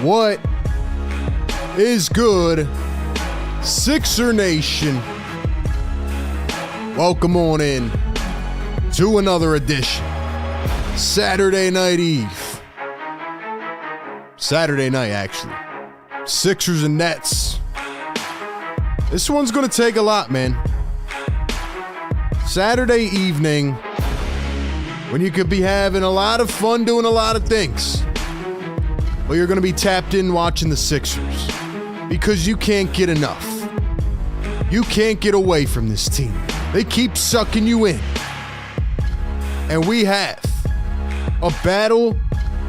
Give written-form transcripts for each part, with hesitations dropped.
What is good, Sixer Nation? Welcome on in to another edition. Saturday Night Eve. Saturday night, actually. Sixers and Nets. This one's going to take a lot, man. Saturday evening, when you could be having a lot of fun doing a lot of things, but you're going to be tapped in watching the Sixers because you can't get enough. You can't get away from this team. They keep sucking you in. And we have a battle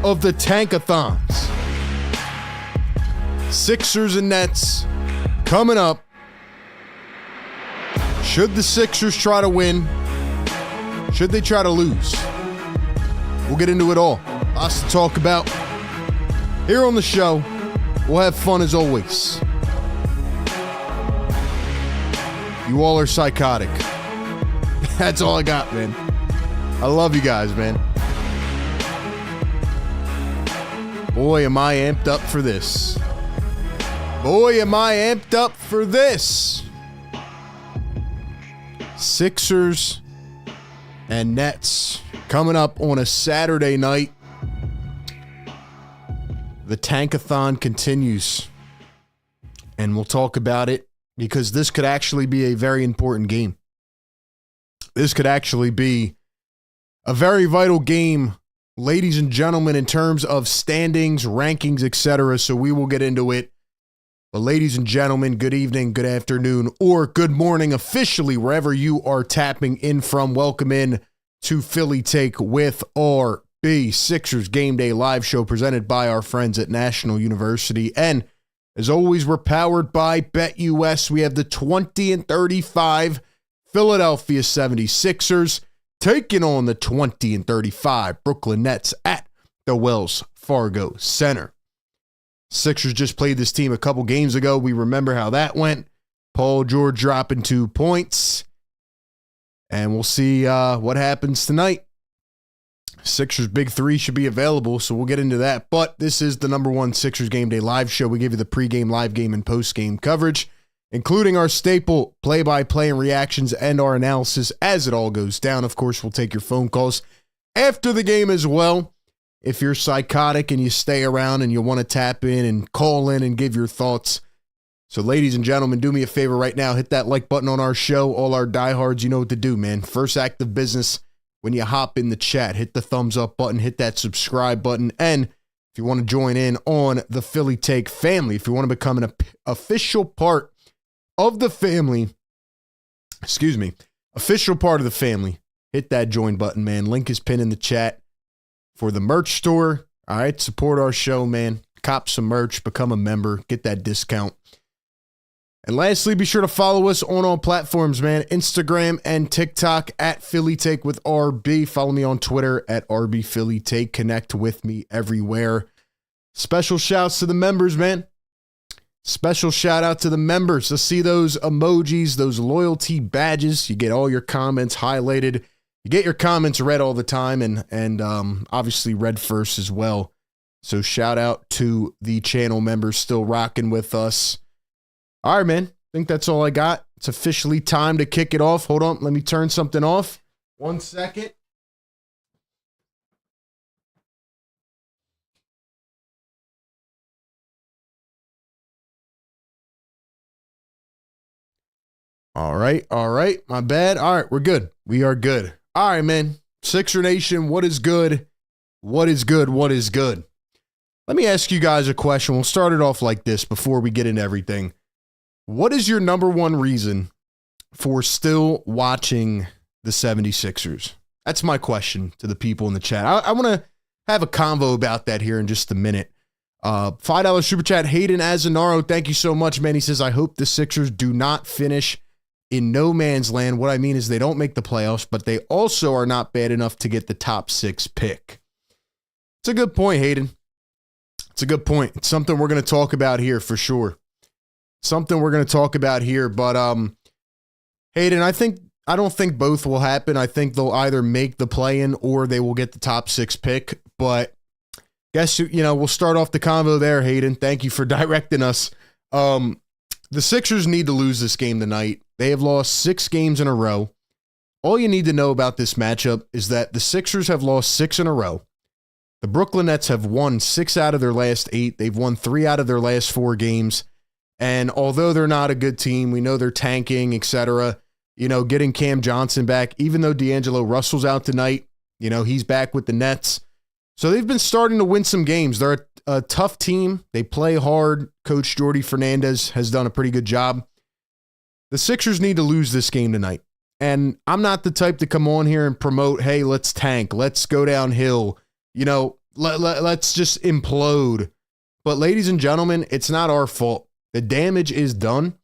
of the tankathons. Sixers and Nets coming up. Should the Sixers try to win? Should they try to lose? We'll get into it all. Lots to talk about. Here on the show, we'll have fun as always. You all are psychotic. That's all I got, man. I love you guys, man. Boy, am I amped up for this. Boy, am I amped up for this. Sixers and Nets coming up on a Saturday night. The tankathon continues. And we'll talk about it because this could actually be a very important game. This could actually be a very vital game, ladies and gentlemen, in terms of standings, rankings, etc. So we will get into it. But ladies and gentlemen, good evening, good afternoon, or good morning officially, wherever you are tapping in from. Welcome in to Philly Take with RB, Sixers Game Day live show presented by our friends at National University. And as always, we're powered by BetUS. We have the 20-35 Philadelphia 76ers taking on the 20-35 Brooklyn Nets at the Wells Fargo Center. Sixers just played this team a couple games ago. We remember how that went. Paul George dropping 2 points. And we'll see what happens tonight. Sixers Big Three should be available, so we'll get into that. But this is the number one Sixers Game Day live show. We give you the pregame, live game, and postgame coverage, including our staple play-by-play and reactions and our analysis as it all goes down. Of course, we'll take your phone calls after the game as well. If you're psychotic and you stay around and you want to tap in and call in and give your thoughts. So ladies and gentlemen, do me a favor right now. Hit that like button on our show. All our diehards, you know what to do, man. First act of business when you hop in the chat. Hit the thumbs up button. Hit that subscribe button. And if you want to join in on the Philly Take family, if you want to become an official part of the family, official part of the family, hit that join button, man. Link is pinned in the chat. For the merch store, all right, support our show, man. Cop some merch, become a member, get that discount. And lastly, be sure to follow us on all platforms, man. Instagram and TikTok at Philly Take with RB. Follow me on Twitter at RB Philly Take. Connect with me everywhere. Special shouts to the members, man. Special shout out to the members. Let's see those emojis, those loyalty badges. You get all your comments highlighted. You get your comments read all the time and obviously read first as well. So shout out to the channel members still rocking with us. All right, man. I think that's all I got. It's officially time to kick it off. Hold on. Let me turn something off. 1 second. All right. My bad. All right, we're good. We are good. All right, man. Sixer Nation, what is good? What is good? What is good? Let me ask you guys a question. We'll start it off like this before we get into everything. What is your number one reason for still watching the 76ers? That's my question to the people in the chat. I want to have a convo about that here in just a minute. $5 super chat, Hayden Azanaro. Thank you so much, man. He says, I hope the Sixers do not finish in no man's land. What I mean is they don't make the playoffs, but they also are not bad enough to get the top 6 pick. It's a good point, Hayden. It's a good point. It's something we're going to talk about here for sure. Something we're going to talk about here, but Hayden, I don't think both will happen. I think they'll either make the play-in or they will get the top 6 pick, but Guess, we'll start off the convo there, Hayden. Thank you for directing us. The Sixers need to lose this game tonight. They have lost 6 games in a row. All you need to know about this matchup is that the Sixers have lost 6 in a row. The Brooklyn Nets have won 6 out of their last 8. They've won 3 out of their last 4 games. And although they're not a good team, we know they're tanking, etc. Getting Cam Johnson back, even though D'Angelo Russell's out tonight, he's back with the Nets. So they've been starting to win some games. They're a tough team. They play hard. Coach Jordi Fernandez has done a pretty good job. The Sixers need to lose this game tonight. And I'm not the type to come on here and promote, hey, let's tank. Let's go downhill. Let's just implode. But ladies and gentlemen, it's not our fault. The damage is done.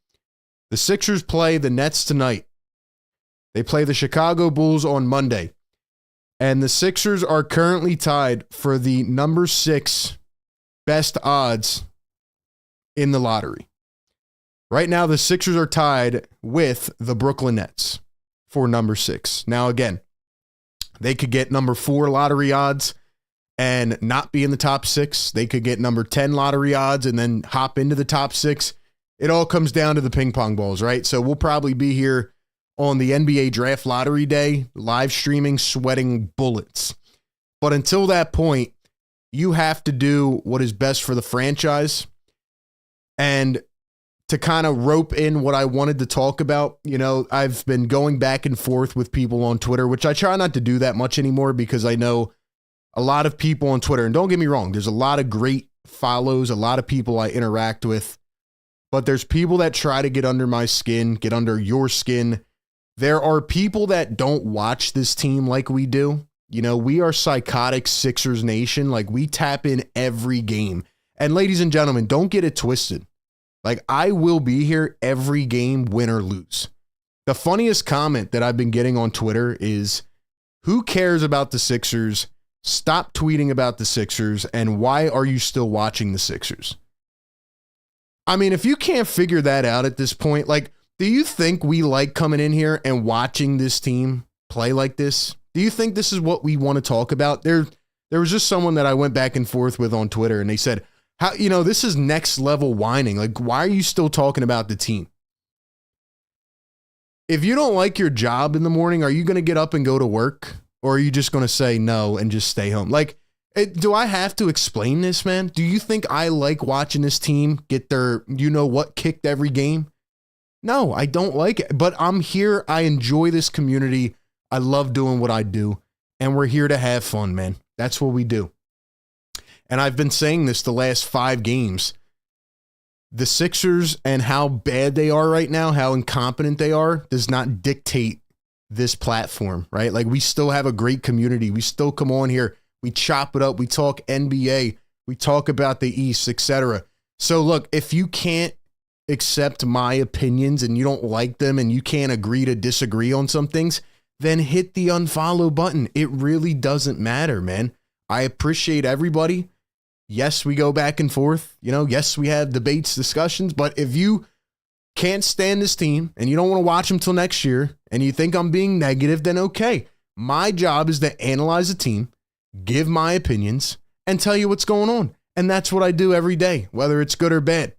The Sixers play the Nets tonight. They play the Chicago Bulls on Monday. And the Sixers are currently tied for the number 6 best odds in the lottery. Right now, the Sixers are tied with the Brooklyn Nets for number 6. Now, again, they could get number 4 lottery odds and not be in the top 6. They could get number 10 lottery odds and then hop into the top 6. It all comes down to the ping pong balls, right? So we'll probably be here on the NBA draft lottery day, live streaming, sweating bullets. But until that point, you have to do what is best for the franchise. And to kind of rope in what I wanted to talk about, I've been going back and forth with people on Twitter, which I try not to do that much anymore because I know a lot of people on Twitter, and don't get me wrong, there's a lot of great follows, a lot of people I interact with, but there's people that try to get under my skin, get under your skin. There are people that don't watch this team like we do. We are psychotic Sixers nation. Like, we tap in every game. And ladies and gentlemen, don't get it twisted. Like, I will be here every game, win or lose. The funniest comment that I've been getting on Twitter is, who cares about the Sixers? Stop tweeting about the Sixers. And why are you still watching the Sixers? I mean, if you can't figure that out at this point, like, do you think we like coming in here and watching this team play like this? Do you think this is what we want to talk about? There was just someone that I went back and forth with on Twitter, and they said, "How this is next level whining. Like, why are you still talking about the team? If you don't like your job in the morning, are you going to get up and go to work? Or are you just going to say no and just stay home? Like, do I have to explain this, man? Do you think I like watching this team get their, what, kicked every game? No, I don't like it, but I'm here. I enjoy this community. I love doing what I do, and we're here to have fun, man. That's what we do. And I've been saying this the last 5 games. The Sixers and how bad they are right now, how incompetent they are, does not dictate this platform, right? Like, we still have a great community. We still come on here. We chop it up. We talk NBA. We talk about the East, etc. So look, if you can't accept my opinions and you don't like them and you can't agree to disagree on some things, then hit the unfollow button. It really doesn't matter, man. I appreciate everybody. Yes, we go back and forth. Yes, we have debates, discussions, but if you can't stand this team and you don't want to watch them till next year and you think I'm being negative, then okay. My job is to analyze the team, give my opinions, and tell you what's going on. And that's what I do every day, whether it's good or bad.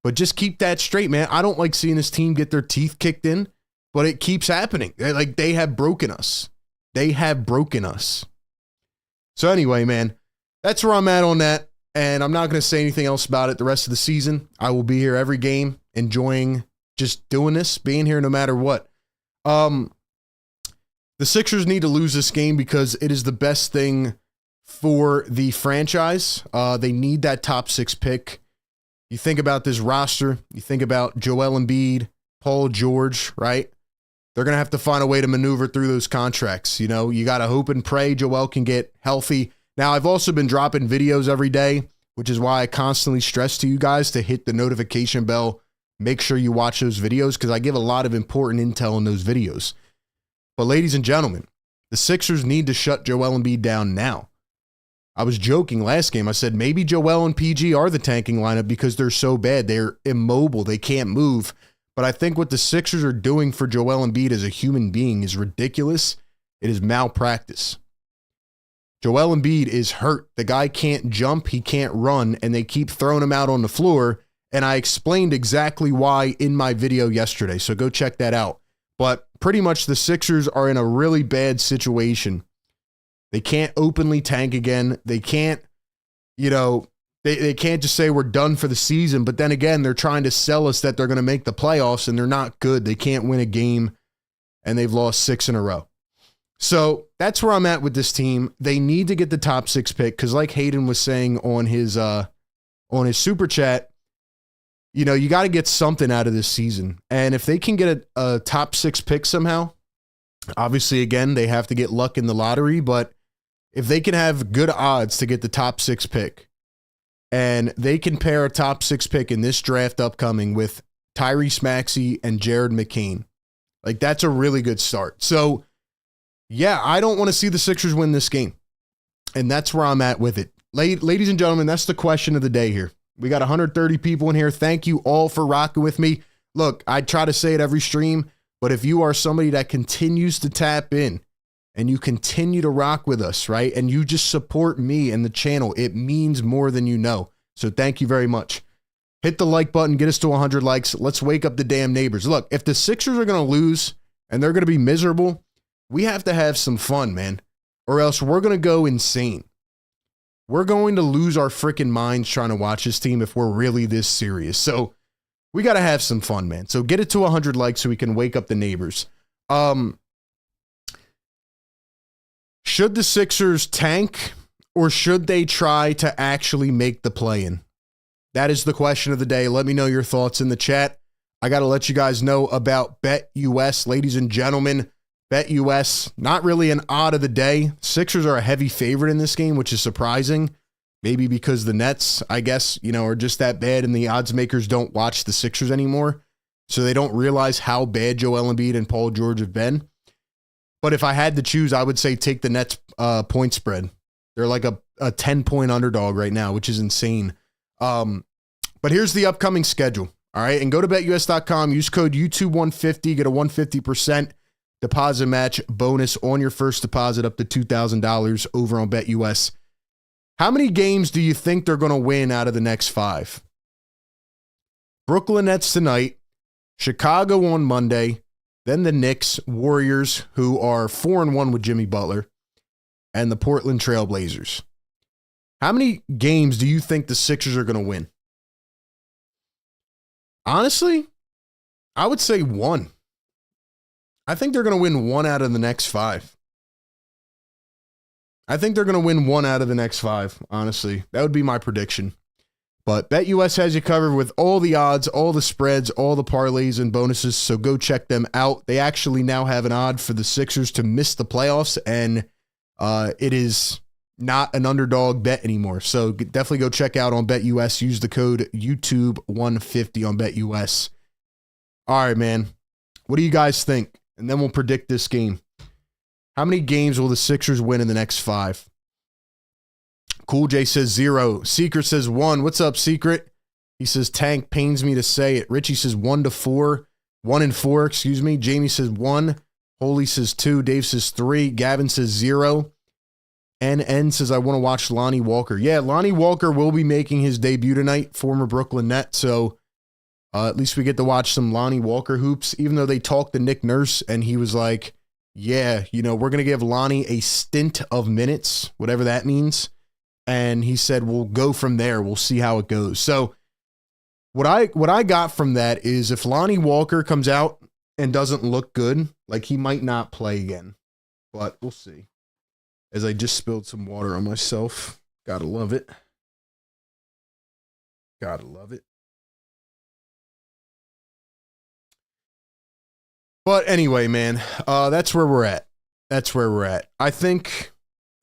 But just keep that straight, man. I don't like seeing this team get their teeth kicked in, but it keeps happening. Like, they have broken us. They have broken us. So anyway, man, that's where I'm at on that. And I'm not going to say anything else about it the rest of the season. I will be here every game, enjoying just doing this, being here no matter what. The Sixers need to lose this game because it is the best thing for the franchise. They need that top 6 pick. You think about this roster, you think about Joel Embiid, Paul George, right? They're going to have to find a way to maneuver through those contracts. You got to hope and pray Joel can get healthy. Now, I've also been dropping videos every day, which is why I constantly stress to you guys to hit the notification bell. Make sure you watch those videos because I give a lot of important intel in those videos. But ladies and gentlemen, the Sixers need to shut Joel Embiid down now. I was joking last game. I said maybe Joel and PG are the tanking lineup because they're so bad. They're immobile. They can't move. But I think what the Sixers are doing for Joel Embiid as a human being is ridiculous. It is malpractice. Joel Embiid is hurt. The guy can't jump, he can't run, and they keep throwing him out on the floor. And I explained exactly why in my video yesterday, so go check that out. But pretty much the Sixers are in a really bad situation. They can't openly tank again. They can't, they can't just say we're done for the season. But then again, they're trying to sell us that they're going to make the playoffs, and they're not good. They can't win a game, and they've lost 6 in a row. So that's where I'm at with this team. They need to get the top 6 pick because, like Hayden was saying on his super chat, you got to get something out of this season. And if they can get a top 6 pick somehow, obviously, again, they have to get luck in the lottery. But if they can have good odds to get the top 6 pick, and they can pair a top 6 pick in this draft upcoming with Tyrese Maxey and Jared McCain, like that's a really good start. So, yeah, I don't want to see the Sixers win this game. And that's where I'm at with it. Ladies and gentlemen, that's the question of the day here. We got 130 people in here. Thank you all for rocking with me. Look, I try to say it every stream, but if you are somebody that continues to tap in and you continue to rock with us, right, and you just support me and the channel, it means more than you know. So thank you very much. Hit the like button. Get us to 100 likes. Let's wake up the damn neighbors. Look, if the Sixers are going to lose and they're going to be miserable, we have to have some fun, man, or else we're going to go insane. We're going to lose our freaking minds trying to watch this team if we're really this serious. So we got to have some fun, man. So get it to 100 likes so we can wake up the neighbors. Should the Sixers tank or should they try to actually make the play-in? That is the question of the day. Let me know your thoughts in the chat. I got to let you guys know about BetUS, ladies and gentlemen. BetUS, not really an odd of the day. Sixers are a heavy favorite in this game, which is surprising. Maybe because the Nets, I guess, are just that bad and the odds makers don't watch the Sixers anymore. So they don't realize how bad Joel Embiid and Paul George have been. But if I had to choose, I would say take the Nets point spread. They're like a 10-point underdog right now, which is insane. But here's the upcoming schedule. All right. And go to betus.com, use code YouTube150, get a 150% deposit match bonus on your first deposit up to $2,000 over on BetUS. How many games do you think they're going to win out of the next 5? Brooklyn Nets tonight, Chicago on Monday, then the Knicks, Warriors, who are 4-1 with Jimmy Butler, and the Portland Trail Blazers. How many games do you think the Sixers are going to win? Honestly, I would say 1. I think they're going to win 1 out of the next 5. I think they're going to win 1 out of the next 5, honestly. That would be my prediction. But BetUS has you covered with all the odds, all the spreads, all the parlays and bonuses, so go check them out. They actually now have an odd for the Sixers to miss the playoffs, and it is not an underdog bet anymore. So definitely go check out on BetUS. Use the code YouTube150 on BetUS. All right, man. What do you guys think? And then we'll predict this game. How many games will the Sixers win in the next 5? Cool J says 0. Secret says 1. What's up, Secret? He says tank, pains me to say it. Richie says 1-4. 1-4, excuse me. Jamie says 1. Holy says 2. Dave says 3. Gavin says 0. NN says I want to watch Lonnie Walker. Yeah, Lonnie Walker will be making his debut tonight, former Brooklyn Net. So at least we get to watch some Lonnie Walker hoops, even though they talked to Nick Nurse and he was like, yeah, we're going to give Lonnie a stint of minutes, whatever that means. And he said, we'll go from there. We'll see how it goes. So what I got from that is if Lonnie Walker comes out and doesn't look good, like he might not play again, but we'll see. As I just spilled some water on myself. Gotta love it. Gotta love it. But anyway, man, that's where we're at. That's where we're at. I think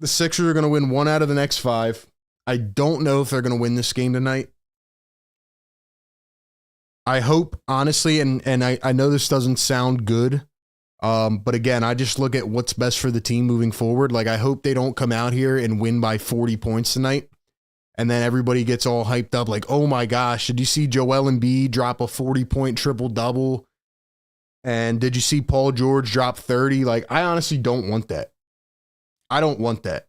the Sixers are going to win 1 out of the next 5. I don't know if they're going to win this game tonight. I hope, honestly, and I know this doesn't sound good, but again, I just look at what's best for the team moving forward. Like, I hope they don't come out here and win by 40 points tonight, and then everybody gets all hyped up like, oh my gosh, did you see Joel Embiid drop a 40-point triple-double? And did you see Paul George drop 30? Like, I honestly don't want that. I don't want that.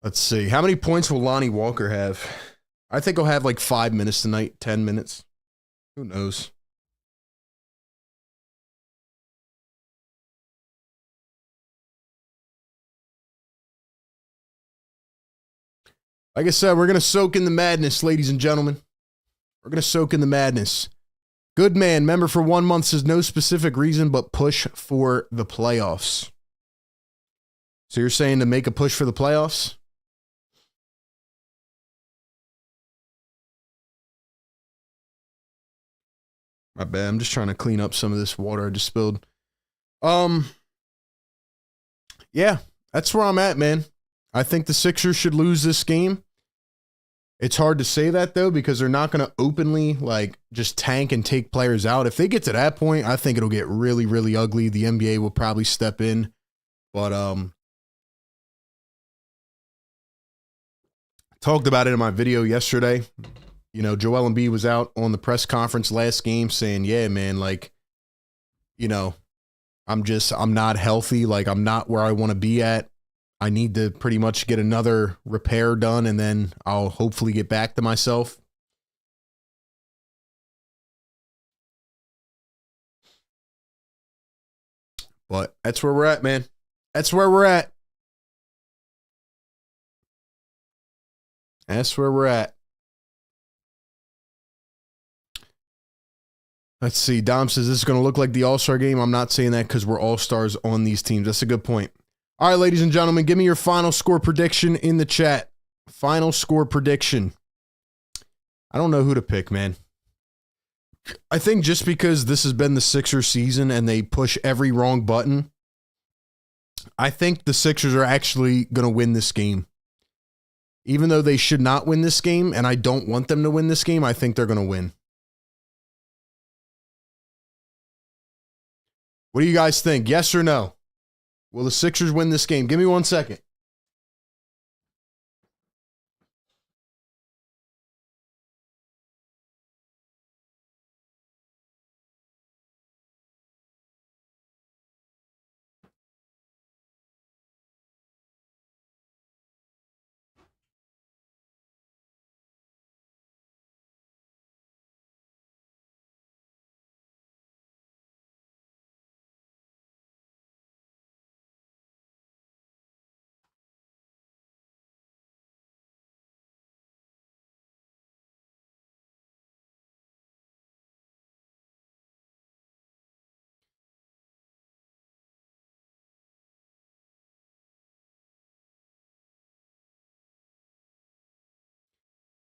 Let's see. How many points will Lonnie Walker have? I think he'll have like 5 minutes tonight, 10 minutes. Who knows? Like I said, we're going to soak in the madness, ladies and gentlemen. We're going to soak in the madness. Good man, member for 1 month, says no specific reason but push for the playoffs. So you're saying to make a push for the playoffs? My bad. I'm just trying to clean up some of this water I just spilled. Yeah, that's where I'm at, man. I think the Sixers should lose this game. It's hard to say that, though, because they're not going to openly, like, just tank and take players out. If they get to that point, I think it'll get really, really ugly. The NBA will probably step in. But, talked about it in my video yesterday. You know, Joel Embiid was out on the press conference last game saying, yeah, man, like, you know, I'm not healthy. Like, I'm not where I want to be at. I need to pretty much get another repair done, and then I'll hopefully get back to myself. But that's where we're at, man. That's where we're at. That's where we're at. Let's see. Dom says this is going to look like the All-Star game. I'm not saying that because we're All-Stars on these teams. That's a good point. All right, ladies and gentlemen, give me your final score prediction in the chat. Final score prediction. I don't know who to pick, man. I think just because this has been the Sixers season and they push every wrong button, I think the Sixers are actually going to win this game. Even though they should not win this game, and I don't want them to win this game, I think they're going to win. What do you guys think? Yes or no? Will the Sixers win this game? Give me 1 second.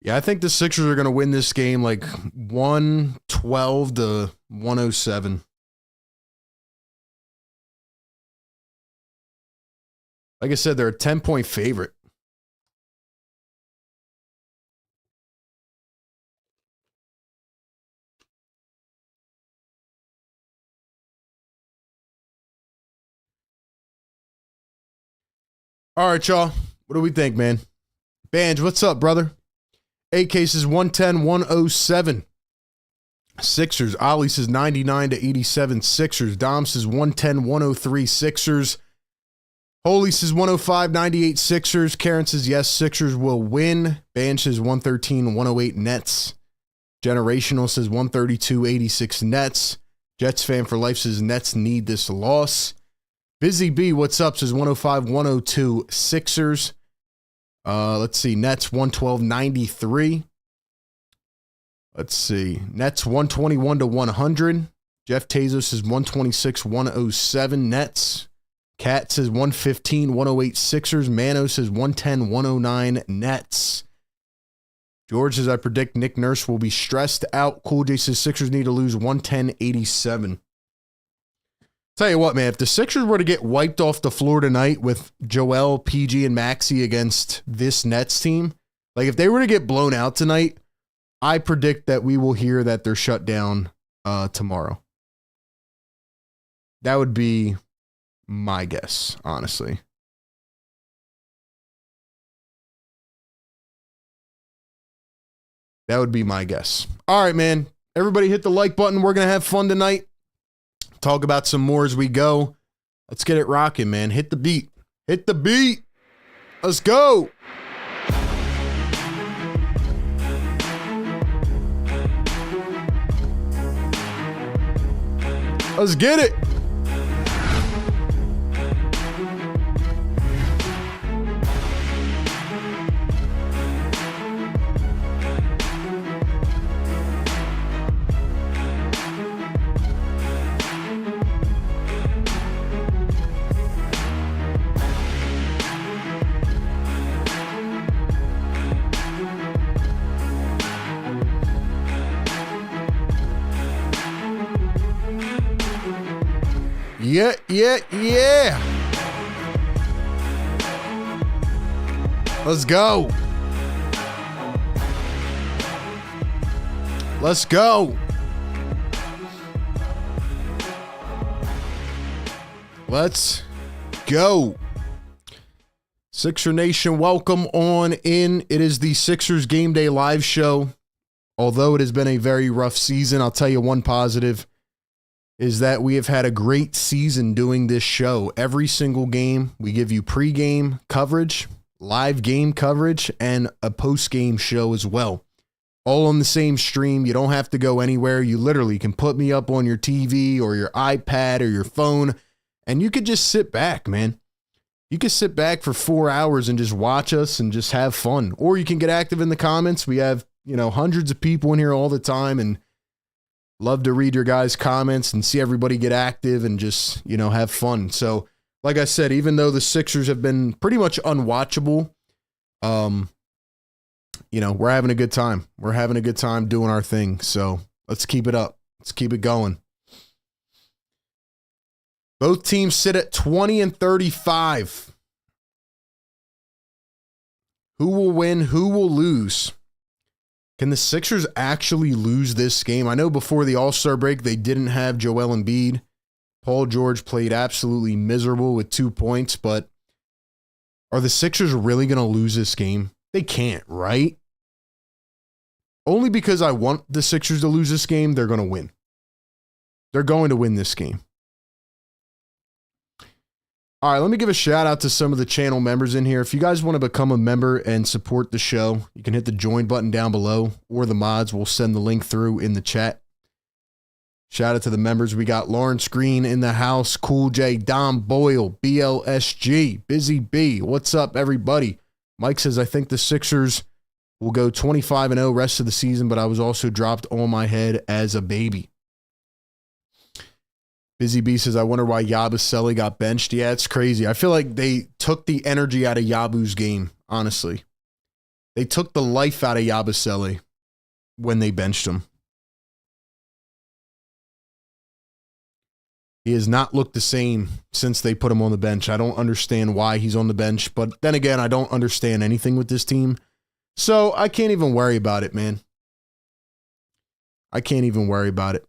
Yeah, I think the Sixers are going to win this game like 112 to 107. Like I said, they're a 10-point favorite. All right, y'all. What do we think, man? Banj, what's up, brother? AK says 110, 107. Sixers. Ollie says 99 to 87. Sixers. Dom says 110, 103. Sixers. Holy says 105, 98. Sixers. Karen says yes, Sixers will win. Banj says 113, 108 Nets. Generational says 132, 86 Nets. Jets fan for life says Nets need this loss. Busy B, what's up? Says 105, 102 Sixers. Let's see. Nets 112, 93. Let's see. Nets 121 to 100. Jeff Tezos says 126, 107 Nets. Cat says 115, 108 Sixers. Mano says 110, 109 Nets. George says I predict Nick Nurse will be stressed out. Cool J says Sixers need to lose 110, 87. Tell you what, man, if the Sixers were to get wiped off the floor tonight with Joel, PG, and Maxey against this Nets team, like if they were to get blown out tonight, I predict that we will hear that they're shut down tomorrow. That would be my guess, honestly. That would be my guess. All right, man. Everybody hit the like button. We're going to have fun tonight. Talk about some more as we go. Let's get it rocking, man. Hit the beat. Hit the beat. Let's go. Let's get it. Yeah. Let's go. Let's go. Let's go. Sixer Nation, welcome on in. It is the Sixers Game Day Live Show. Although it has been a very rough season, I'll tell you one positive is that we have had a great season doing this show. Every single game, we give you pregame coverage, live game coverage, and a postgame show as well. All on the same stream. You don't have to go anywhere. You literally can put me up on your TV or your iPad or your phone, and you could just sit back, man. You could sit back for 4 hours and just watch us and just have fun. Or you can get active in the comments. We have, hundreds of people in here all the time, and love to read your guys' comments and see everybody get active and just, have fun. So, like I said, even though the Sixers have been pretty much unwatchable, we're having a good time. We're having a good time doing our thing. So, let's keep it up. Let's keep it going. Both teams sit at 20 and 35. Who will win? Who will lose? Can the Sixers actually lose this game? I know before the All-Star break, they didn't have Joel Embiid. Paul George played absolutely miserable with 2 points, but are the Sixers really going to lose this game? They can't, right? Only because I want the Sixers to lose this game, they're going to win. They're going to win this game. All right, let me give a shout out to some of the channel members in here. If you guys want to become a member and support the show, you can hit the join button down below, or the mods will send the link through in the chat. Shout out to the members. We got Lawrence Green in the house, Cool J, Dom Boyle, BLSG, Busy B. What's up, everybody? Mike says, I think the Sixers will go 25-0 rest of the season, but I was also dropped on my head as a baby. Busy B says, I wonder why Yabusele got benched. Yeah, it's crazy. I feel like they took the energy out of Yabu's game, honestly. They took the life out of Yabusele when they benched him. He has not looked the same since they put him on the bench. I don't understand why he's on the bench, but then again, I don't understand anything with this team. So I can't even worry about it, man. I can't even worry about it.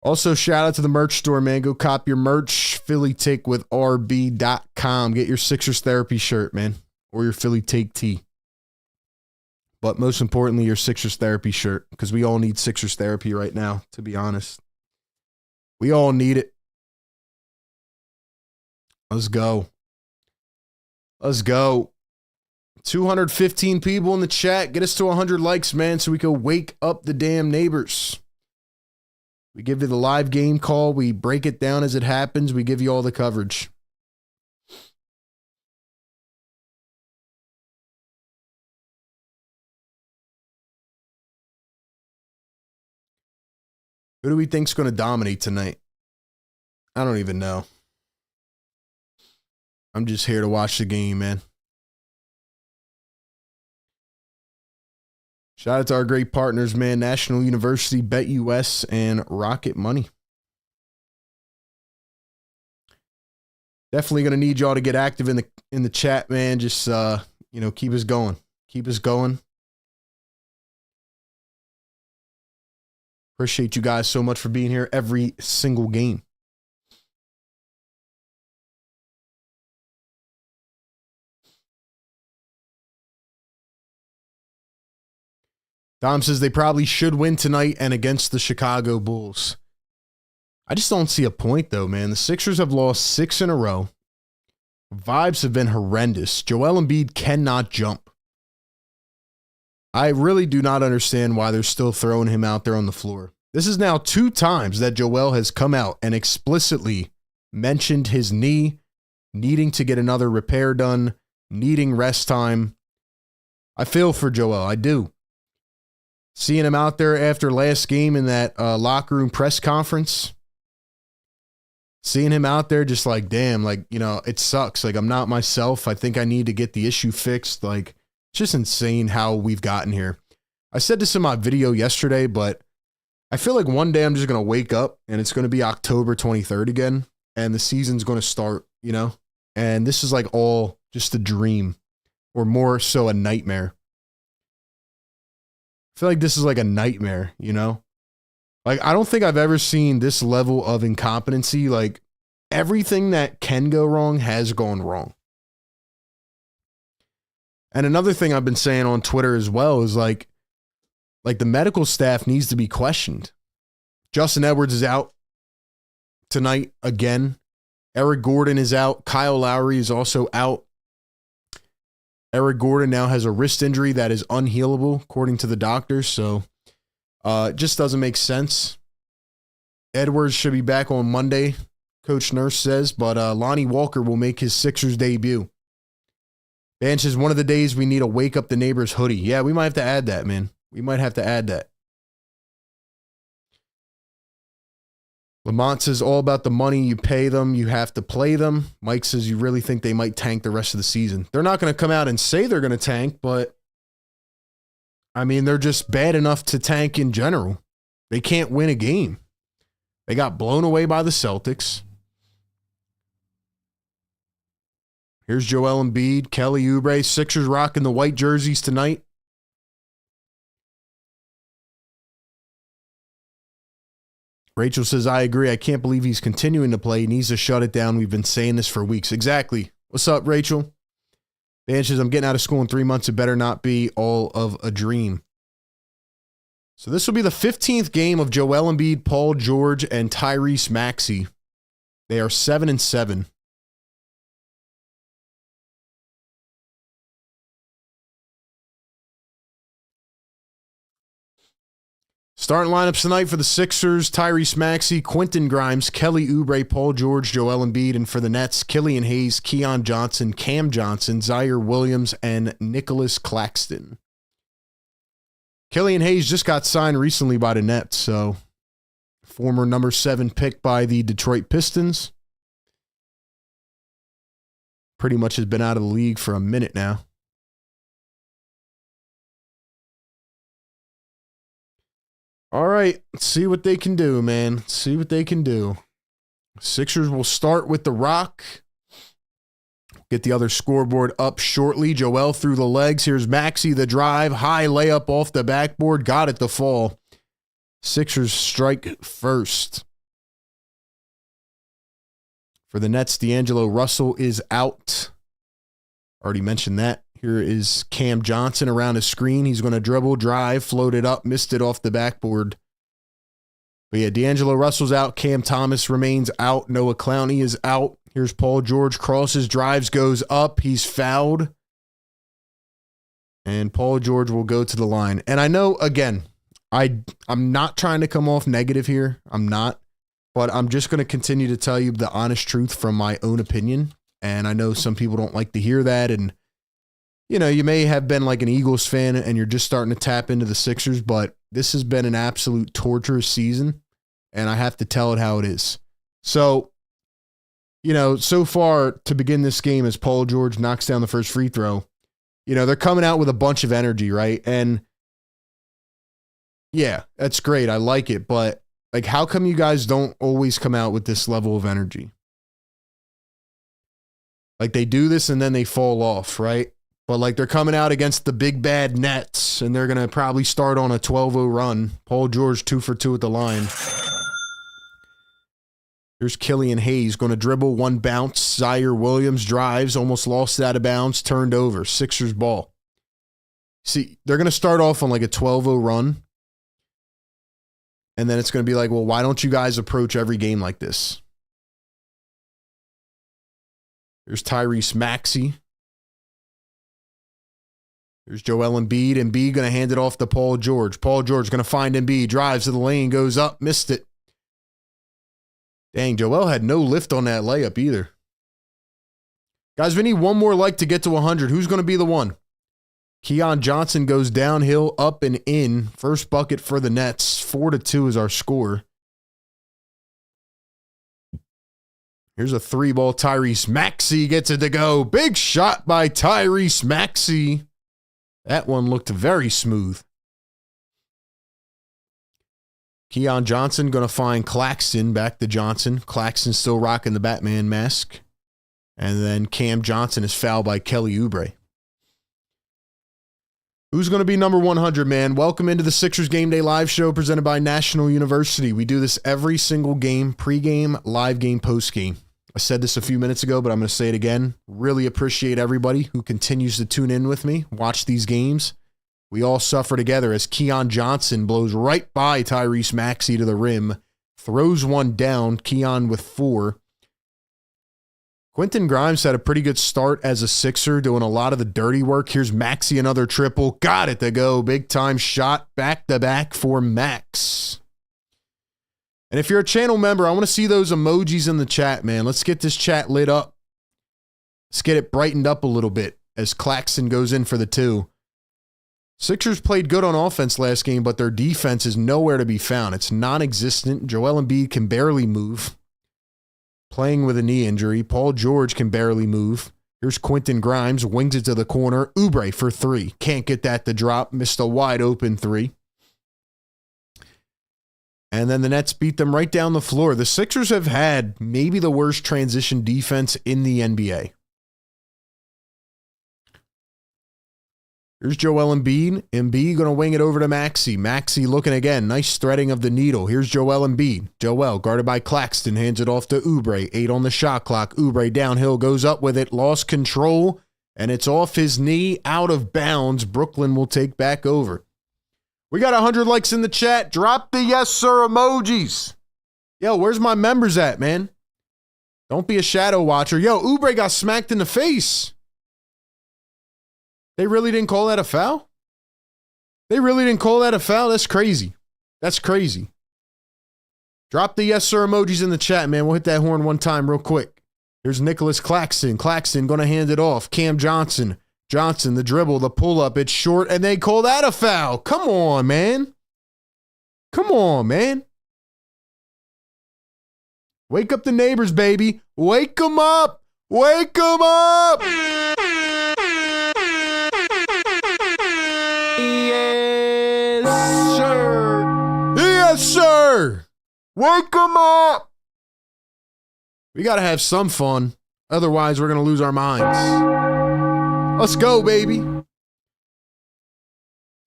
Also, shout out to the merch store, man. Go cop your merch, phillytakewithrb.com. Get your Sixers therapy shirt, man, or your Philly Take tee. But most importantly, your Sixers therapy shirt, because we all need Sixers therapy right now, to be honest. We all need it. Let's go. Let's go. 215 people in the chat. Get us to 100 likes, man, so we can wake up the damn neighbors. We give you the live game call. We break it down as it happens. We give you all the coverage. Who do we think's going to dominate tonight? I don't even know. I'm just here to watch the game, man. Shout out to our great partners, man. National University, BetUS, and RocketMoney. Definitely going to need y'all to get active in the chat, man. Just keep us going. Keep us going. Appreciate you guys so much for being here every single game. Dom says they probably should win tonight and against the Chicago Bulls. I just don't see a point, though, man. The Sixers have lost 6 in a row. Vibes have been horrendous. Joel Embiid cannot jump. I really do not understand why they're still throwing him out there on the floor. This is now 2 times that Joel has come out and explicitly mentioned his knee, needing to get another repair done, needing rest time. I feel for Joel. I do. Seeing him out there after last game in that locker room press conference, seeing him out there just like, damn, like, you know, it sucks. Like, I'm not myself. I think I need to get the issue fixed. Like, it's just insane how we've gotten here. I said this in my video yesterday, but I feel like one day I'm just going to wake up and it's going to be October 23rd again, and the season's going to start, you know? And this is like all just a dream, or more so a nightmare. I feel like this is like a nightmare, you know? Like, I don't think I've ever seen this level of incompetency. Like, everything that can go wrong has gone wrong. And another thing I've been saying on Twitter as well is like the medical staff needs to be questioned. Justin Edwards is out tonight again. Eric Gordon is out. Kyle Lowry is also out. Eric Gordon now has a wrist injury that is unhealable, according to the doctors. So it just doesn't make sense. Edwards should be back on Monday, Coach Nurse says, but Lonnie Walker will make his Sixers debut. Banch is one of the days we need to wake up the neighbor's hoodie. Yeah, we might have to add that, man. We might have to add that. Lamont says, all about the money. You pay them, you have to play them. Mike says, you really think they might tank the rest of the season? They're not going to come out and say they're going to tank, but I mean, they're just bad enough to tank in general. They can't win a game. They got blown away by the Celtics. Here's Joel Embiid, Kelly Oubre. Sixers rocking the white jerseys tonight. Rachel says, I agree. I can't believe he's continuing to play. He needs to shut it down. We've been saying this for weeks. Exactly. What's up, Rachel? Dan says, I'm getting out of school in 3 months. It better not be all of a dream. So this will be the 15th game of Joel Embiid, Paul George, and Tyrese Maxey. They are 7-7. Starting lineups tonight for the Sixers: Tyrese Maxey, Quentin Grimes, Kelly Oubre, Paul George, Joel Embiid, and for the Nets, Killian Hayes, Keon Johnson, Cam Johnson, Zaire Williams, and Nicholas Claxton. Killian Hayes just got signed recently by the Nets, so former number 7 pick by the Detroit Pistons. Pretty much has been out of the league for a minute now. All right, let's see what they can do, man. Let's see what they can do. Sixers will start with the rock. Get the other scoreboard up shortly. Joel through the legs. Here's Maxey, the drive. High layup off the backboard. Got it to fall. Sixers strike first. For the Nets, D'Angelo Russell is out. Already mentioned that. Here is Cam Johnson around his screen. He's going to dribble, drive, float it up, missed it off the backboard. But yeah, D'Angelo Russell's out. Cam Thomas remains out. Noah Clowney is out. Here's Paul George. Crosses, drives, goes up. He's fouled. And Paul George will go to the line. And I know, again, I'm not trying to come off negative here. I'm not. But I'm just going to continue to tell you the honest truth from my own opinion. And I know some people don't like to hear that. And you know, you may have been like an Eagles fan and you're just starting to tap into the Sixers, but this has been an absolute torturous season, and I have to tell it how it is. So, you know, so far to begin this game, as Paul George knocks down the first free throw, you know, they're coming out with a bunch of energy, right? And yeah, that's great. I like it, but like, how come you guys don't always come out with this level of energy? Like, they do this and then they fall off, right? But, like, they're coming out against the big bad Nets, and they're going to probably start on a 12-0 run. Paul George 2 for 2 at the line. Here's Killian Hayes going to dribble, one bounce. Zaire Williams drives, almost lost it out of bounds, turned over. Sixers ball. See, they're going to start off on, like, a 12-0 run. And then it's going to be like, well, why don't you guys approach every game like this? There's Tyrese Maxey. There's Joel Embiid. Embiid going to hand it off to Paul George. Paul George going to find Embiid. Drives to the lane. Goes up. Missed it. Dang, Joel had no lift on that layup either. Guys, we need one more like to get to 100. Who's going to be the one? Keon Johnson goes downhill, up and in. First bucket for the Nets. 4-2 is our score. Here's a 3-ball. Tyrese Maxey gets it to go. Big shot by Tyrese Maxey. That one looked very smooth. Keon Johnson going to find Claxton. Back to Johnson. Claxton still rocking the Batman mask. And then Cam Johnson is fouled by Kelly Oubre. Who's going to be number 100, man? Welcome into the Sixers Game Day Live Show presented by National University. We do this every single game, pregame, live game, postgame. I said this a few minutes ago, but I'm going to say it again. Really appreciate everybody who continues to tune in with me, watch these games. We all suffer together as Keon Johnson blows right by Tyrese Maxey to the rim, throws one down, Keon with 4. Quentin Grimes had a pretty good start as a Sixer, doing a lot of the dirty work. Here's Maxey, another triple. Got it to go. Big time shot, back-to-back for Max. And if you're a channel member, I want to see those emojis in the chat, man. Let's get this chat lit up. Let's get it brightened up a little bit as Claxton goes in for the 2. Sixers played good on offense last game, but their defense is nowhere to be found. It's non-existent. Joel Embiid can barely move. Playing with a knee injury. Paul George can barely move. Here's Quentin Grimes. Wings it to the corner. Oubre for 3. Can't get that to drop. Missed a wide open 3. And then the Nets beat them right down the floor. The Sixers have had maybe the worst transition defense in the NBA. Here's Joel Embiid. Embiid going to wing it over to Maxey. Maxey looking again. Nice threading of the needle. Here's Joel Embiid. Joel guarded by Claxton. Hands it off to Oubre. 8 on the shot clock. Oubre downhill. Goes up with it. Lost control. And it's off his knee. Out of bounds. Brooklyn will take back over. We got 100 likes in the chat. Drop the yes, sir emojis. Yo, where's my members at, man? Don't be a shadow watcher. Yo, Oubre got smacked in the face. They really didn't call that a foul? They really didn't call that a foul? That's crazy. That's crazy. Drop the yes, sir emojis in the chat, man. We'll hit that horn one time real quick. Here's Nicholas Claxton. Claxton going to hand it off. Cam Johnson. Johnson, the dribble, the pull-up. It's short, and they call that a foul. Come on, man. Come on, man. Wake up the neighbors, baby. Wake them up. Wake them up. Yes, sir. Yes, sir. Wake them up. We got to have some fun. Otherwise, we're going to lose our minds. Let's go, baby.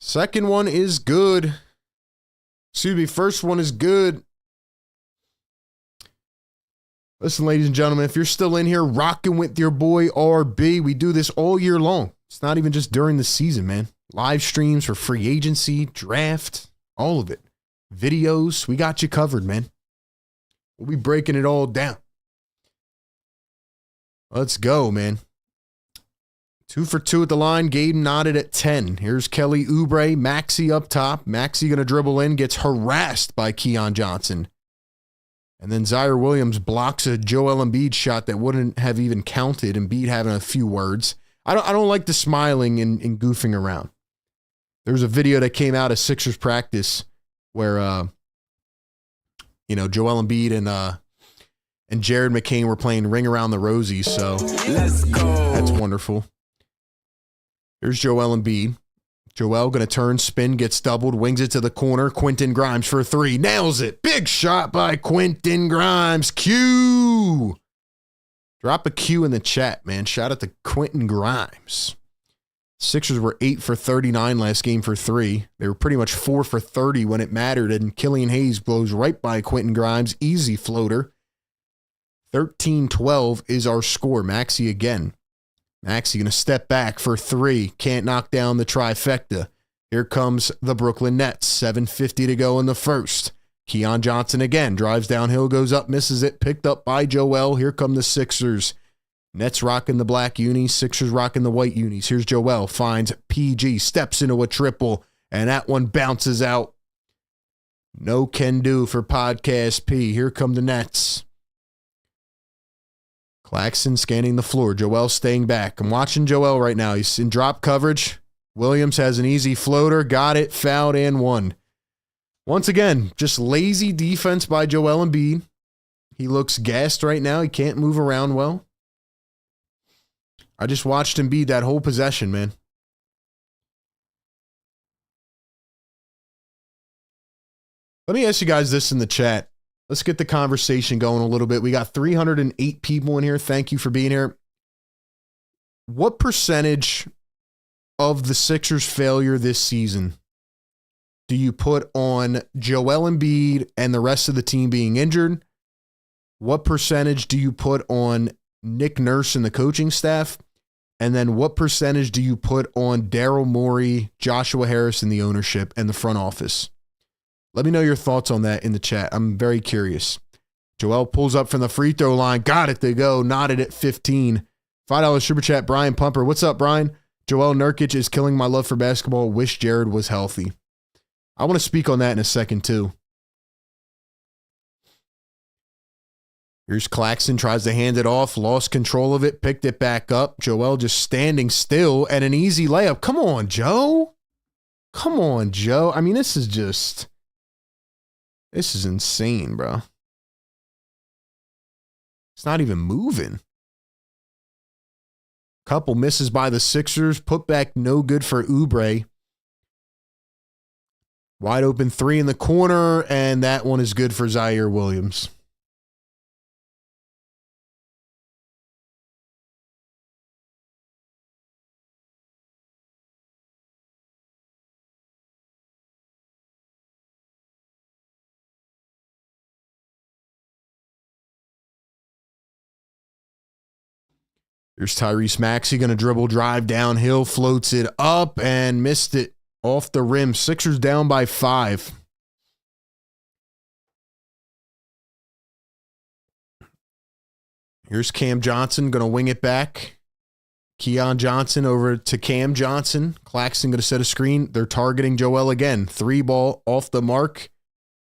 Second one is good. Excuse me, first one is good. Listen, ladies and gentlemen, if you're still in here rocking with your boy RB, we do this all year long. It's not even just during the season, man. Live streams for free agency, draft, all of it. Videos, we got you covered, man. We'll be breaking it all down. Let's go, man. 2 for 2 at the line. Gabe nodded at 10. Here's Kelly Oubre. Maxey up top. Maxey going to dribble in. Gets harassed by Keon Johnson. And then Zaire Williams blocks a Joel Embiid shot that wouldn't have even counted. Embiid having a few words. I don't like the smiling and goofing around. There was a video that came out of Sixers practice where, Joel Embiid and Jared McCain were playing Ring Around the Rosies. So let's go. That's wonderful. Here's Joel Embiid. Joel going to turn, spin, gets doubled, wings it to the corner. Quentin Grimes for 3. Nails it. Big shot by Quentin Grimes. Q. Drop a Q in the chat, man. Shout out to Quentin Grimes. Sixers were 8 for 39 last game for 3. They were pretty much 4 for 30 when it mattered, and Killian Hayes blows right by Quentin Grimes. Easy floater. 13-12 is our score. Maxey again. Maxey going to step back for 3. Can't knock down the trifecta. Here comes the Brooklyn Nets. 7:50 to go in the first. Keon Johnson again. Drives downhill, goes up, misses it. Picked up by Joel. Here come the Sixers. Nets rocking the black unis, Sixers rocking the white unis. Here's Joel, finds PG, steps into a triple, and that one bounces out. No can do for Podcast P. Here come the Nets. Claxton scanning the floor. Joel staying back. I'm watching Joel right now. He's in drop coverage. Williams has an easy floater. Got it. Fouled and won. Once again, just lazy defense by Joel Embiid. He looks gassed right now. He can't move around well. I just watched Embiid that whole possession, man. Let me ask you guys this in the chat. Let's get the conversation going a little bit. We got 308 people in here. Thank you for being here. What percentage of the Sixers' failure this season do you put on Joel Embiid and the rest of the team being injured? What percentage do you put on Nick Nurse and the coaching staff? And then what percentage do you put on Daryl Morey, Joshua Harris, and the ownership and the front office? Let me know your thoughts on that in the chat. I'm very curious. Joel pulls up from the free throw line. Got it to go. Knotted at 15. $5 super chat. Brian Pumper. What's up, Brian? Joel Nurkic is killing my love for basketball. Wish Jared was healthy. I want to speak on that in a second, too. Here's Claxton. Tries to hand it off. Lost control of it. Picked it back up. Joel just standing still and an easy layup. Come on, Joe. Come on, Joe. I mean, this is insane, bro. It's not even moving. Couple misses by the Sixers. Put back no good for Oubre. Wide open three in the corner, and that one is good for Zaire Williams. Here's Tyrese Maxey going to dribble, drive downhill, floats it up, and missed it off the rim. Sixers down by 5. Here's Cam Johnson going to wing it back. Keon Johnson over to Cam Johnson. Claxton going to set a screen. They're targeting Joel again. 3 ball off the mark,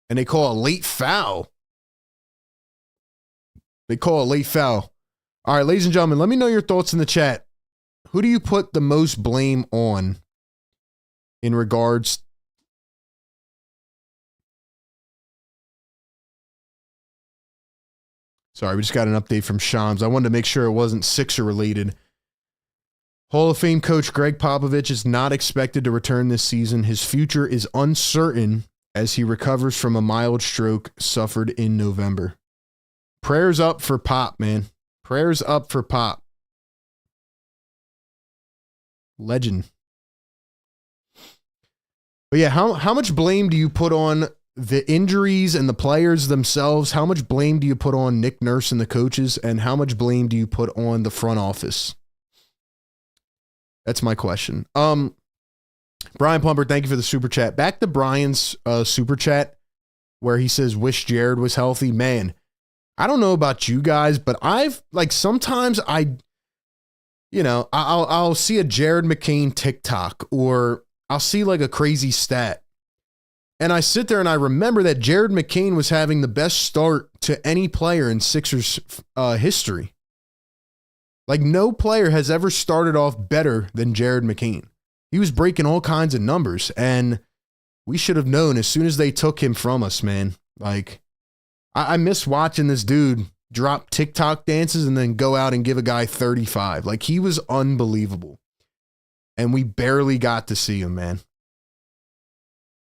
and they call a late foul. All right, ladies and gentlemen, let me know your thoughts in the chat. Who do you put the most blame on in regards? Sorry, we just got an update from Shams. I wanted to make sure it wasn't Sixer related. Hall of Fame coach Greg Popovich is not expected to return this season. His future is uncertain as he recovers from a mild stroke suffered in November. Prayers up for Pop, man. Prayers up for Pop. Legend. But yeah, how much blame do you put on the injuries and the players themselves? How much blame do you put on Nick Nurse and the coaches? And how much blame do you put on the front office? That's my question. Brian Plumber, thank you for the super chat. Back to Brian's super chat where he says, wish Jared was healthy. Man, I don't know about you guys, but sometimes I'll see a Jared McCain TikTok or I'll see like a crazy stat. And I sit there and I remember that Jared McCain was having the best start to any player in Sixers history. Like no player has ever started off better than Jared McCain. He was breaking all kinds of numbers and we should have known as soon as they took him from us, man. Like, I miss watching this dude drop TikTok dances and then go out and give a guy 35. Like, he was unbelievable. And we barely got to see him, man.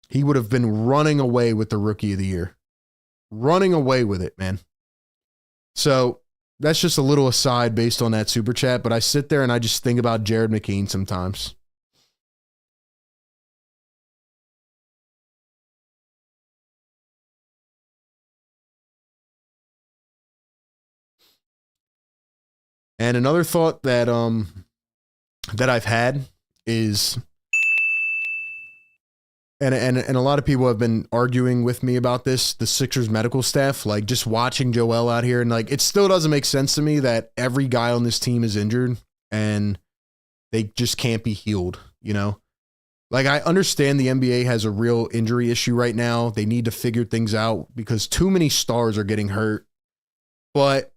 He would have been running away with the Rookie of the Year. Running away with it, man. So, that's just a little aside based on that super chat, but I sit there and I just think about Jared McCain sometimes. And another thought that I've had is and a lot of people have been arguing with me about this, the Sixers medical staff, like just watching Joel out here, and like it still doesn't make sense to me that every guy on this team is injured and they just can't be healed, you know? Like I understand the NBA has a real injury issue right now. They need to figure things out because too many stars are getting hurt. But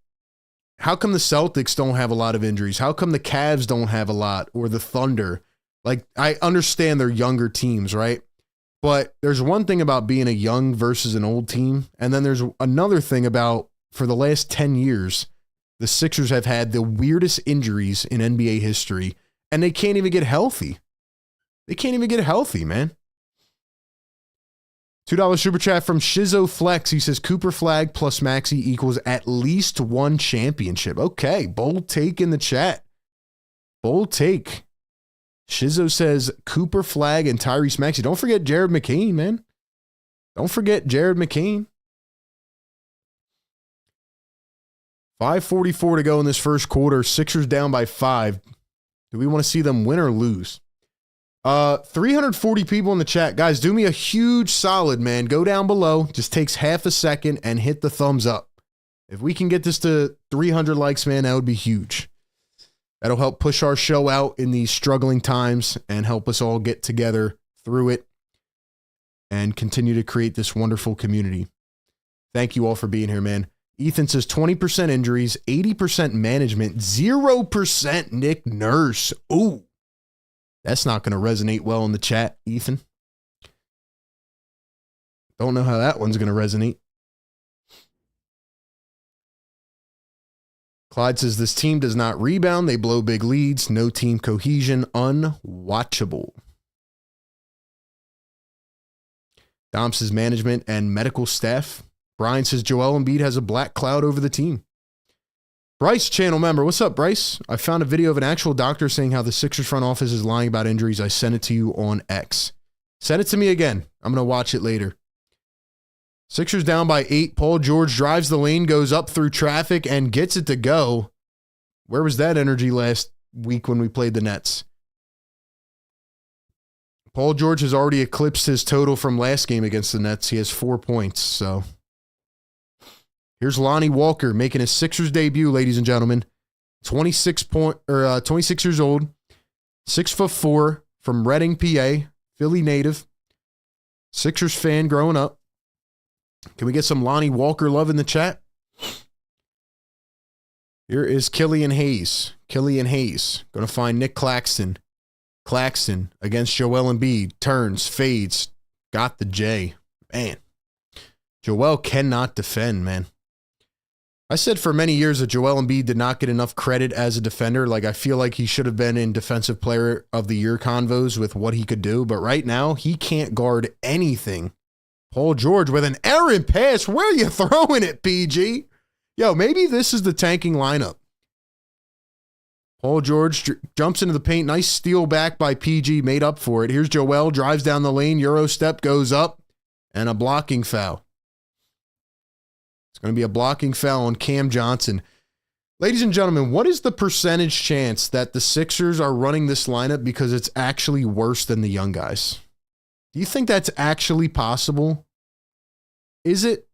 how come the Celtics don't have a lot of injuries? How come the Cavs don't have a lot, or the Thunder? Like I understand they're younger teams, right? But there's one thing about being a young versus an old team. And then there's another thing about, for the last 10 years, the Sixers have had the weirdest injuries in NBA history, and they can't even get healthy. They can't even get healthy, man. $2 super chat from Shizzo Flex. He says Cooper Flag plus Maxey equals at least one championship. Okay, bold take in the chat. Bold take. Shizzo says Cooper Flag and Tyrese Maxey. Don't forget Jared McCain, man. Don't forget Jared McCain. 5:44 to go in this first quarter. Sixers down by 5. Do we want to see them win or lose? 340 people in the chat. Guys, do me a huge solid, man. Go down below. Just takes half a second and hit the thumbs up. If we can get this to 300 likes, man, that would be huge. That'll help push our show out in these struggling times and help us all get together through it and continue to create this wonderful community. Thank you all for being here, man. Ethan says 20% injuries, 80% management, 0% Nick Nurse. Ooh, that's not going to resonate well in the chat, Ethan. Don't know how that one's going to resonate. Clyde says this team does not rebound. They blow big leads. No team cohesion. Unwatchable. Dom says management and medical staff. Brian says Joel Embiid has a black cloud over the team. Bryce, channel member. What's up, Bryce? I found a video of an actual doctor saying how the Sixers front office is lying about injuries. I sent it to you on X. Send it to me again. I'm going to watch it later. Sixers down by 8. Paul George drives the lane, goes up through traffic, and gets it to go. Where was that energy last week when we played the Nets? Paul George has already eclipsed his total from last game against the Nets. He has 4 points, so... Here's Lonnie Walker making his Sixers debut, ladies and gentlemen. 26 years old, 6'4", from Reading, PA, Philly native, Sixers fan growing up. Can we get some Lonnie Walker love in the chat? Here is Killian Hayes. Killian Hayes going to find Nick Claxton. Claxton against Joel Embiid. Turns, fades, got the J. Man, Joel cannot defend, man. I said for many years that Joel Embiid did not get enough credit as a defender. Like, I feel like he should have been in Defensive Player of the Year convos with what he could do. But right now, he can't guard anything. Paul George with an errant pass. Where are you throwing it, PG? Yo, maybe this is the tanking lineup. Paul George jumps into the paint. Nice steal back by PG. Made up for it. Here's Joel. Drives down the lane. Euro step goes up. And a blocking foul. It's going to be a blocking foul on Cam Johnson. Ladies and gentlemen, what is the percentage chance that the Sixers are running this lineup because it's actually worse than the young guys? Do you think that's actually possible? Is it?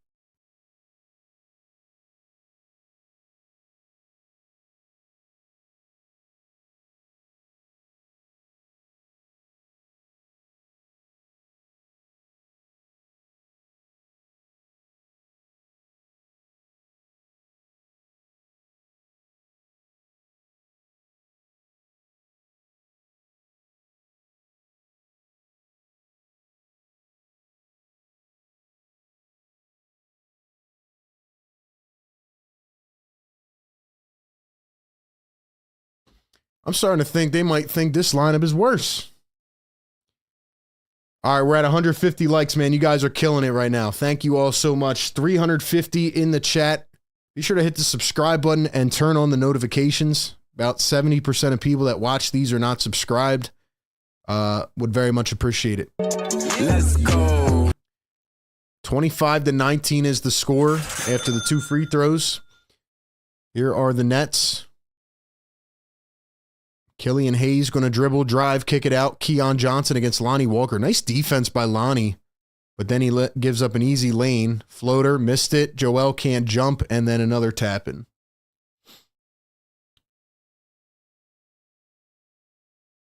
I'm starting to think they might think this lineup is worse. All right, we're at 150 likes, man. You guys are killing it right now. Thank you all so much. 350 in the chat. Be sure to hit the subscribe button and turn on the notifications. About 70% of people that watch these are not subscribed. Would very much appreciate it. Let's go. 25-19 is the score after the 2 free throws. Here are the Nets. Killian Hayes going to dribble, drive, kick it out. Keon Johnson against Lonnie Walker. Nice defense by Lonnie, but then he gives up an easy lane. Floater, missed it. Joel can't jump, and then another tap-in.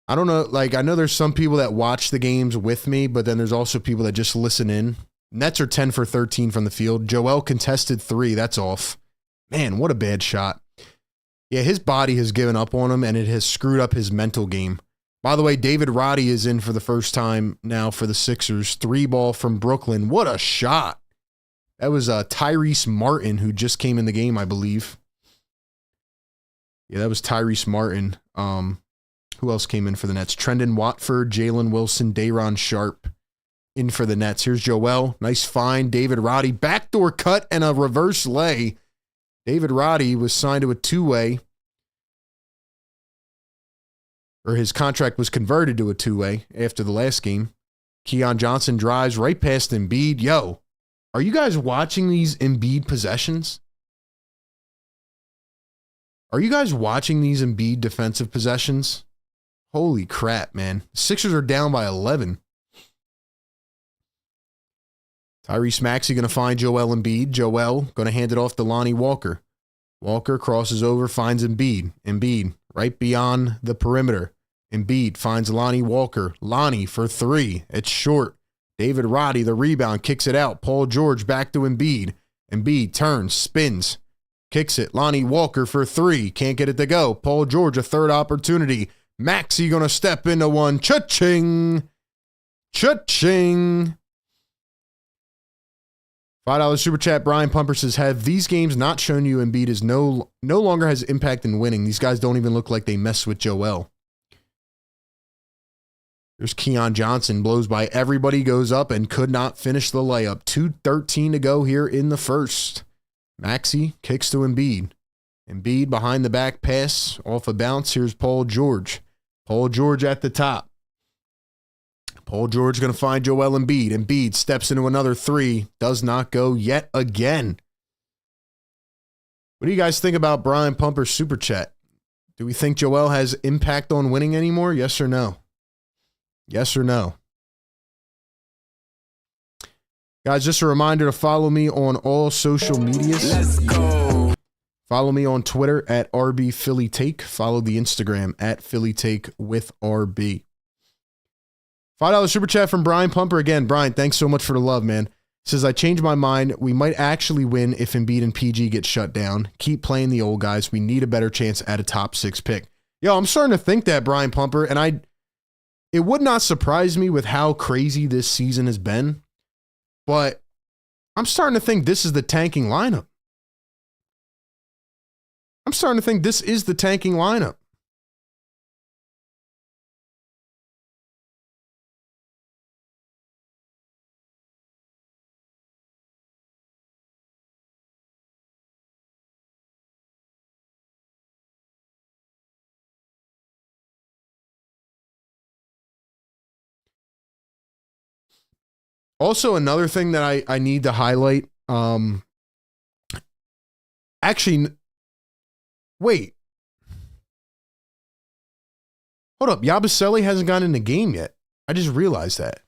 I don't know, like, I know there's some people that watch the games with me, but then there's also people that just listen in. Nets are 10 for 13 from the field. Joel contested 3. That's off. Man, what a bad shot. Yeah, his body has given up on him, and it has screwed up his mental game. By the way, David Roddy is in for the first time now for the Sixers. 3-ball from Brooklyn. What a shot. That was Tyrese Martin, who just came in the game, I believe. Yeah, that was Tyrese Martin. Who else came in for the Nets? Trendon Watford, Jalen Wilson, Day'Ron Sharp in for the Nets. Here's Joel. Nice find. David Roddy. Backdoor cut and a reverse lay. David Roddy was signed to a 2-way, or his contract was converted to a 2-way after the last game. Keon Johnson drives right past Embiid. Yo, are you guys watching these Embiid possessions? Are you guys watching these Embiid defensive possessions? Holy crap, man. Sixers are down by 11. Tyrese Maxey going to find Joel Embiid. Joel going to hand it off to Lonnie Walker. Walker crosses over, finds Embiid. Embiid right beyond the perimeter. Embiid finds Lonnie Walker. Lonnie for 3. It's short. David Roddy, the rebound, kicks it out. Paul George back to Embiid. Embiid turns, spins, kicks it. Lonnie Walker for 3. Can't get it to go. Paul George, a third opportunity. Maxey going to step into one. Cha-ching. Cha-ching. $5 super chat. Brian Pumper says, have these games not shown you Embiid is no longer has impact in winning? These guys don't even look like they mess with Joel. There's Keon Johnson. Blows by everybody, goes up and could not finish the layup. 2:13 to go here in the first. Maxey kicks to Embiid. Embiid behind the back pass. Off a bounce. Here's Paul George. Paul George at the top. Paul George going to find Joel Embiid. Embiid steps into another 3. Does not go yet again. What do you guys think about Brian Pumper's super chat? Do we think Joel has impact on winning anymore? Yes or no? Yes or no? Guys, just a reminder to follow me on all social medias. Let's go. Follow me on Twitter at RBPhillyTake. Follow the Instagram at PhillyTake with RB. $5 super chat from Brian Pumper. Again, Brian, thanks so much for the love, man. Says, I changed my mind. We might actually win if Embiid and PG get shut down. Keep playing the old guys. We need a better chance at a top 6 pick. Yo, I'm starting to think that, Brian Pumper, and it would not surprise me with how crazy this season has been, but I'm starting to think this is the tanking lineup. I'm starting to think this is the tanking lineup. Also, another thing that I need to highlight, actually, wait. Hold up. Yabusele hasn't gotten in the game yet. I just realized that.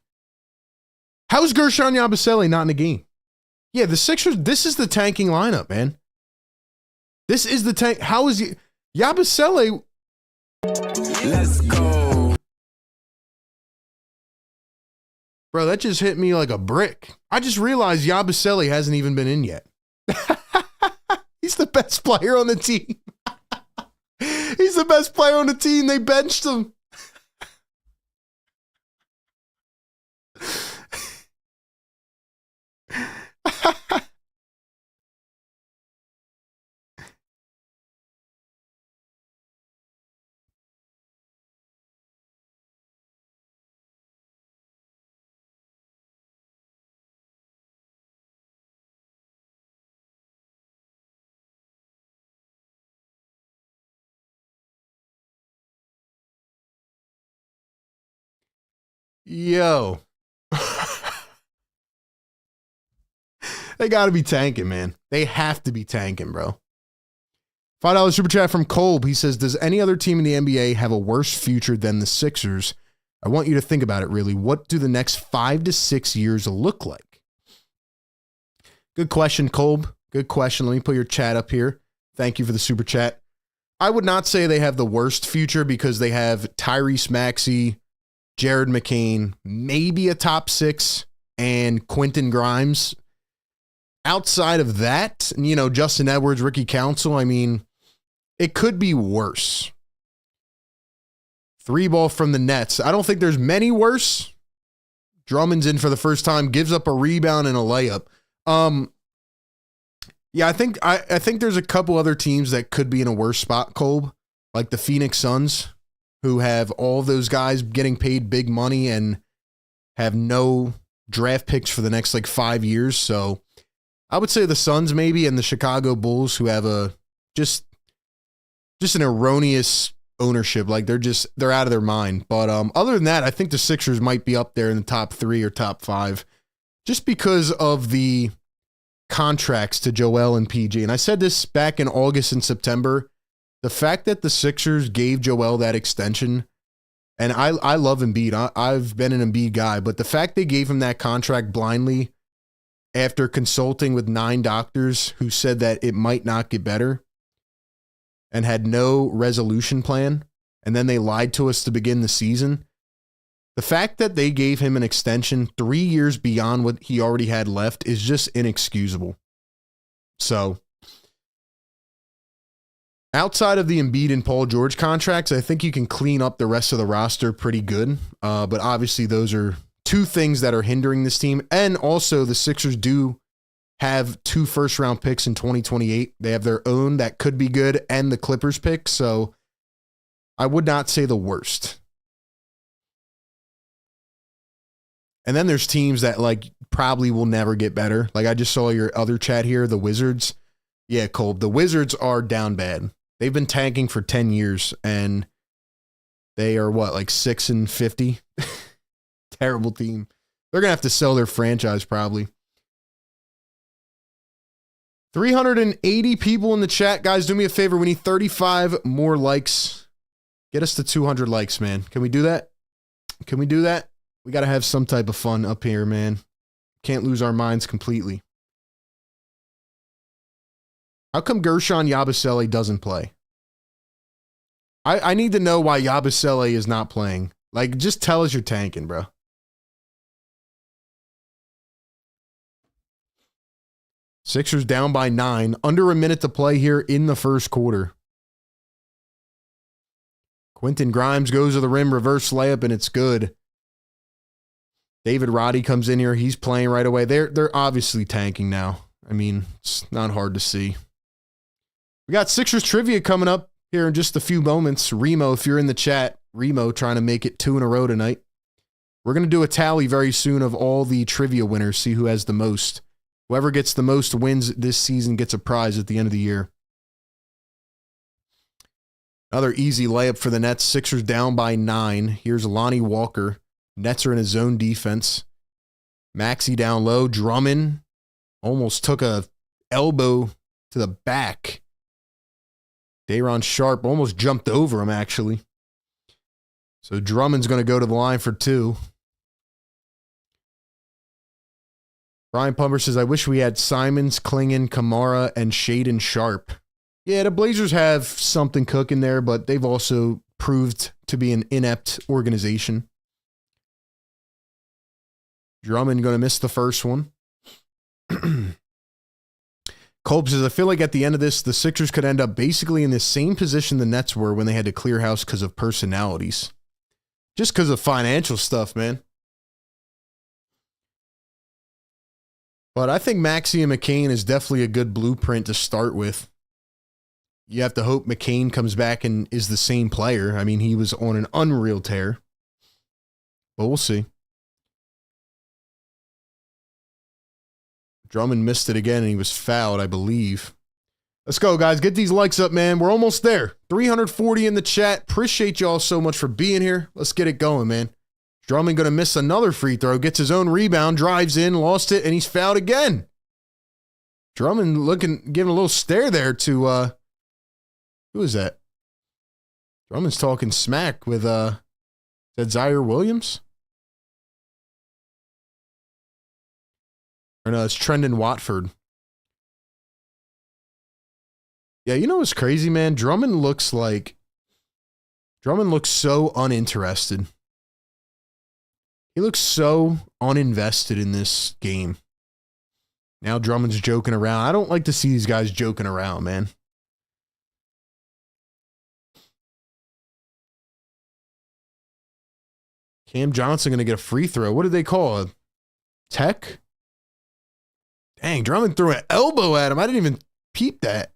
How is Gershon Yabusele not in the game? Yeah, the Sixers, this is the tanking lineup, man. This is the tank. How is Yabusele? Let's go. Bro, that just hit me like a brick. I just realized Yabusele hasn't even been in yet. He's the best player on the team. He's the best player on the team. They benched him. Yo. They got to be tanking, man. They have to be tanking, bro. $5 super chat from Kolb. He says, does any other team in the NBA have a worse future than the Sixers? I want you to think about it, really. What do the next 5 to 6 years look like? Good question, Kolb. Good question. Let me put your chat up here. Thank you for the super chat. I would not say they have the worst future because they have Tyrese Maxey, Jared McCain, maybe a top 6, and Quentin Grimes. Outside of that, Justin Edwards, Ricky Council, I mean, it could be worse. 3 ball from the Nets. I don't think there's many worse. Drummond's in for the first time, gives up a rebound and a layup. Yeah, I think there's a couple other teams that could be in a worse spot, Kolb, like the Phoenix Suns, who have all those guys getting paid big money and have no draft picks for the next 5 years. So I would say the Suns maybe, and the Chicago Bulls, who have a just an erroneous ownership. They're out of their mind. But other than that, I think the Sixers might be up there in the top 3 or top 5 just because of the contracts to Joel and PG. And I said this back in August and September. The fact that the Sixers gave Joel that extension, and I love Embiid. I've been an Embiid guy, but the fact they gave him that contract blindly after consulting with 9 doctors who said that it might not get better and had no resolution plan, and then they lied to us to begin the season. The fact that they gave him an extension 3 years beyond what he already had left is just inexcusable. So, outside of the Embiid and Paul George contracts, I think you can clean up the rest of the roster pretty good. But obviously, those are 2 things that are hindering this team. And also, the Sixers do have 2 first-round picks in 2028. They have their own that could be good and the Clippers pick. So, I would not say the worst. And then there's teams that probably will never get better. I just saw your other chat here, the Wizards. Yeah, Kolb. The Wizards are down bad. They've been tanking for 10 years and they are 6-50. Terrible team. They're going to have to sell their franchise probably. 380 people in the chat. Guys, do me a favor. We need 35 more likes. Get us to 200 likes, man. Can we do that? We got to have some type of fun up here, man. Can't lose our minds completely. How come Gershon Yabusele doesn't play? I need to know why Yabusele is not playing. Just tell us you're tanking, bro. Sixers down by 9. Under a minute to play here in the first quarter. Quentin Grimes goes to the rim, reverse layup, and it's good. David Roddy comes in here. He's playing right away. They're obviously tanking now. I mean, it's not hard to see. We got Sixers trivia coming up here in just a few moments. Remo, if you're in the chat, Remo trying to make it 2 in a row tonight. We're going to do a tally very soon of all the trivia winners, see who has the most. Whoever gets the most wins this season gets a prize at the end of the year. Another easy layup for the Nets. Sixers down by 9. Here's Lonnie Walker. Nets are in a zone defense. Maxey down low. Drummond almost took a elbow to the back. Day'Ron Sharp almost jumped over him, actually. So Drummond's going to go to the line for 2. Brian Pumper says, I wish we had Simons, Klingon, Kamara, and Shaden Sharp. Yeah, the Blazers have something cooking there, but they've also proved to be an inept organization. Drummond going to miss the first one. Kolb says, I feel like at the end of this, the Sixers could end up basically in the same position the Nets were when they had to clear house because of personalities. Just because of financial stuff, man. But I think Maxey and McCain is definitely a good blueprint to start with. You have to hope McCain comes back and is the same player. I mean, he was on an unreal tear. But we'll see. Drummond missed it again, and he was fouled, I believe. Let's go, guys. Get these likes up, man. We're almost there. 340 in the chat. Appreciate y'all so much for being here. Let's get it going, man. Drummond going to miss another free throw. Gets his own rebound. Drives in. Lost it, and he's fouled again. Drummond giving a little stare there to Who is that? Drummond's talking smack with, is that Zaire Williams? Or no, it's Trendon Watford. Yeah, you know what's crazy, man? Drummond looks so uninterested. He looks so uninvested in this game. Now Drummond's joking around. I don't like to see these guys joking around, man. Cam Johnson going to get a free throw. What did they call it? Tech? Dang, Drummond threw an elbow at him. I didn't even peep that.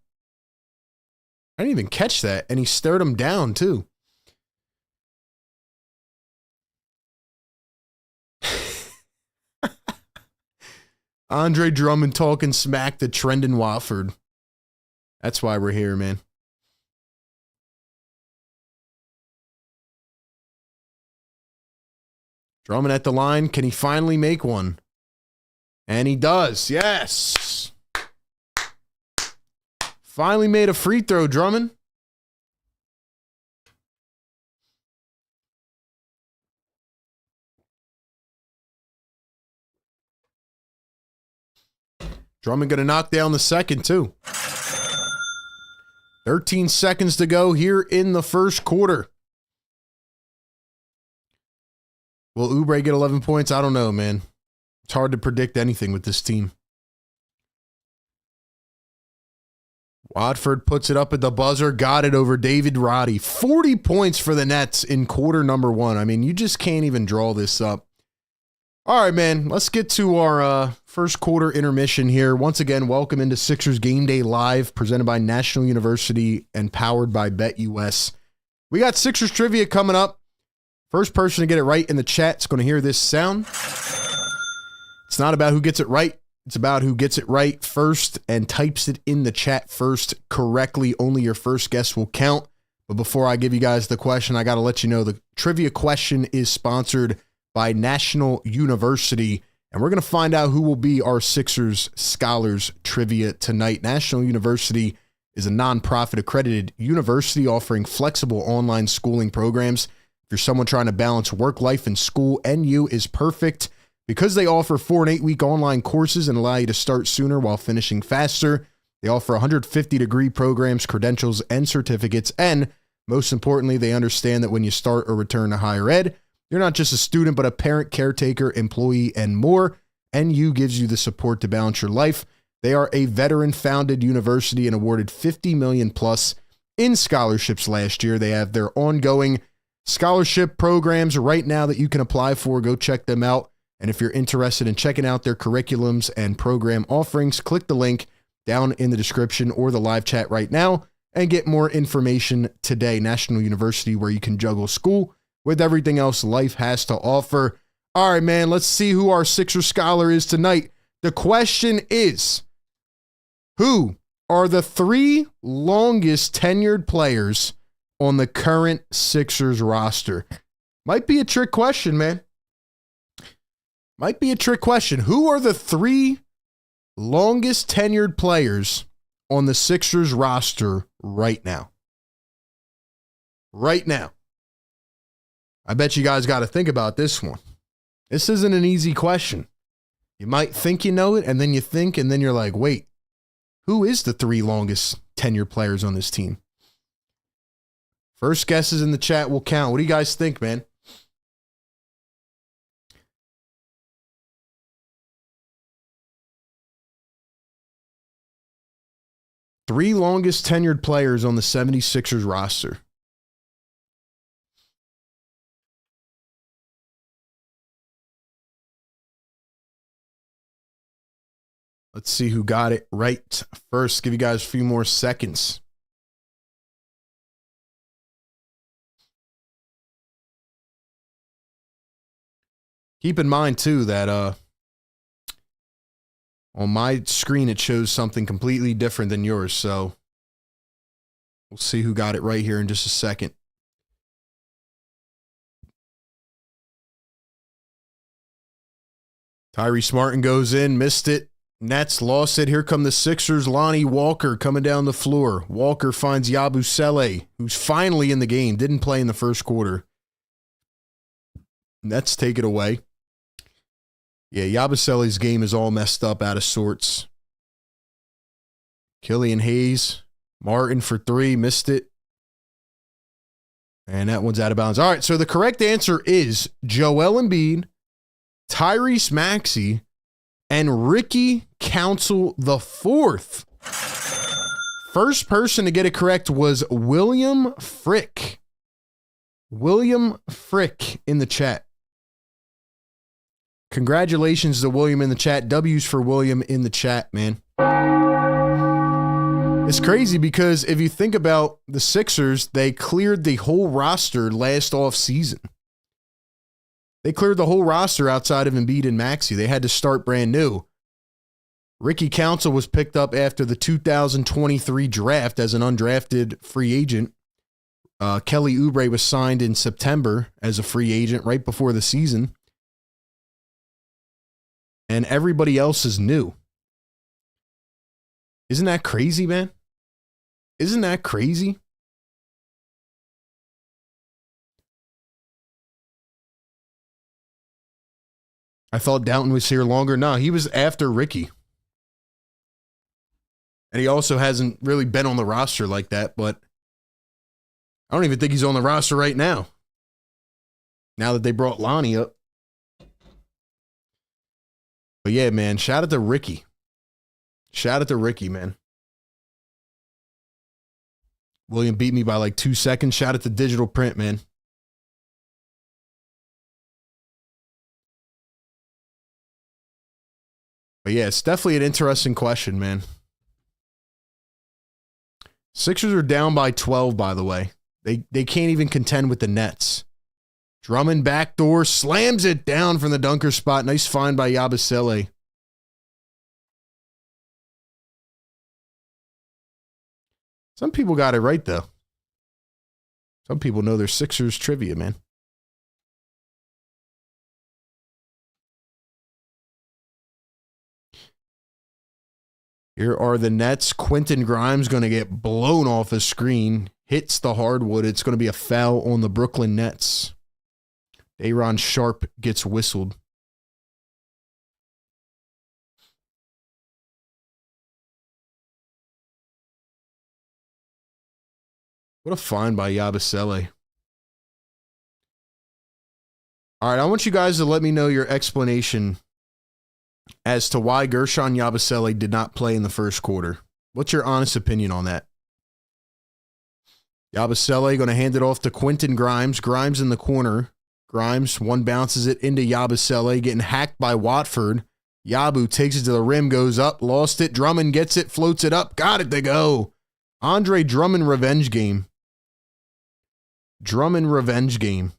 I didn't even catch that. And he stared him down, too. Andre Drummond talking smack to Trendon Watford. That's why we're here, man. Drummond at the line. Can he finally make one? And he does. Yes. Finally made a free throw, Drummond. Drummond going to knock down the second, too. 13 seconds to go here in the first quarter. Will Oubre get 11 points? I don't know, man. It's hard to predict anything with this team. Watford puts it up at the buzzer. Got it over David Roddy. 40 points for the Nets in quarter number 1. I mean, you just can't even draw this up. All right, man. Let's get to our first quarter intermission here. Once again, welcome into Sixers Game Day Live, presented by National University and powered by BetUS. We got Sixers trivia coming up. First person to get it right in the chat is going to hear this sound. It's not about who gets it right. It's about who gets it right first and types it in the chat first correctly. Only your first guess will count. But before I give you guys the question, I got to let you know the trivia question is sponsored by National University. And we're going to find out who will be our Sixers Scholars Trivia tonight. National University is a nonprofit accredited university offering flexible online schooling programs. If you're someone trying to balance work life and school, NU is perfect because they offer 4 and 8 week online courses and allow you to start sooner while finishing faster. They offer 150 degree programs, credentials, and certificates. And most importantly, they understand that when you start or return to higher ed, you're not just a student, but a parent, caretaker, employee, and more. NU gives you the support to balance your life. They are a veteran-founded university and awarded $50 million plus in scholarships last year. They have their ongoing scholarship programs right now that you can apply for. Go check them out. And if you're interested in checking out their curriculums and program offerings, click the link down in the description or the live chat right now and get more information today. National University, where you can juggle school with everything else life has to offer. All right, man, let's see who our Sixer Scholar is tonight. The question is, who are the 3 longest tenured players on the current Sixers roster? Might be a trick question, man. Might be a trick question. Who are the 3 longest tenured players on the Sixers roster right now? Right now. I bet you guys got to think about this one. This isn't an easy question. You might think you know it, and then you think, and then you're like, wait, who is the 3 longest tenured players on this team? First guesses in the chat will count. What do you guys think, man? Three longest tenured players on the 76ers roster. Let's see who got it right first. Give you guys a few more seconds. Keep in mind, too, that on my screen, it shows something completely different than yours. So we'll see who got it right here in just a second. Tyrese Martin goes in, missed it. Nets lost it. Here come the Sixers. Lonnie Walker coming down the floor. Walker finds Yabusele, who's finally in the game. Didn't play in the first quarter. Nets take it away. Yeah, Yabusele's game is all messed up, out of sorts. Killian Hayes. Martin for 3. Missed it. And that one's out of bounds. All right, so the correct answer is Joel Embiid, Tyrese Maxey, and Ricky Council the fourth. First person to get it correct was William Frick. William Frick in the chat. Congratulations to William in the chat. W's for William in the chat, man. It's crazy because if you think about the Sixers, they cleared the whole roster last off season. They cleared the whole roster outside of Embiid and Maxey. They had to start brand new. Ricky Council was picked up after the 2023 draft as an undrafted free agent. Kelly Oubre was signed in September as a free agent right before the season. And everybody else is new. Isn't that crazy, man? Isn't that crazy? I thought Downton was here longer. No, he was after Ricky. And he also hasn't really been on the roster like that, but I don't even think he's on the roster right now. Now that they brought Lonnie up. But yeah, man, shout out to Ricky. Shout out to Ricky, man. William beat me by like 2 seconds. Shout out to Digital Print, man. But yeah, it's definitely an interesting question, man. Sixers are down by 12, by the way. They can't even contend with the Nets. Drummond backdoor slams it down from the dunker spot. Nice find by Yabusele. Some people got it right, though. Some people know their Sixers trivia, man. Here are the Nets. Quentin Grimes going to get blown off a screen. Hits the hardwood. It's going to be a foul on the Brooklyn Nets. Day'Ron Sharpe gets whistled. What a find by Yabusele. All right, I want you guys to let me know your explanation as to why Gershon Yabusele did not play in the first quarter. What's your honest opinion on that? Yabusele going to hand it off to Quentin Grimes. Grimes in the corner. Grimes, one bounces it into Yabusele, getting hacked by Watford. Yabu takes it to the rim, goes up, lost it. Drummond gets it, floats it up, got it to go. Andre Drummond revenge game. Drummond revenge game.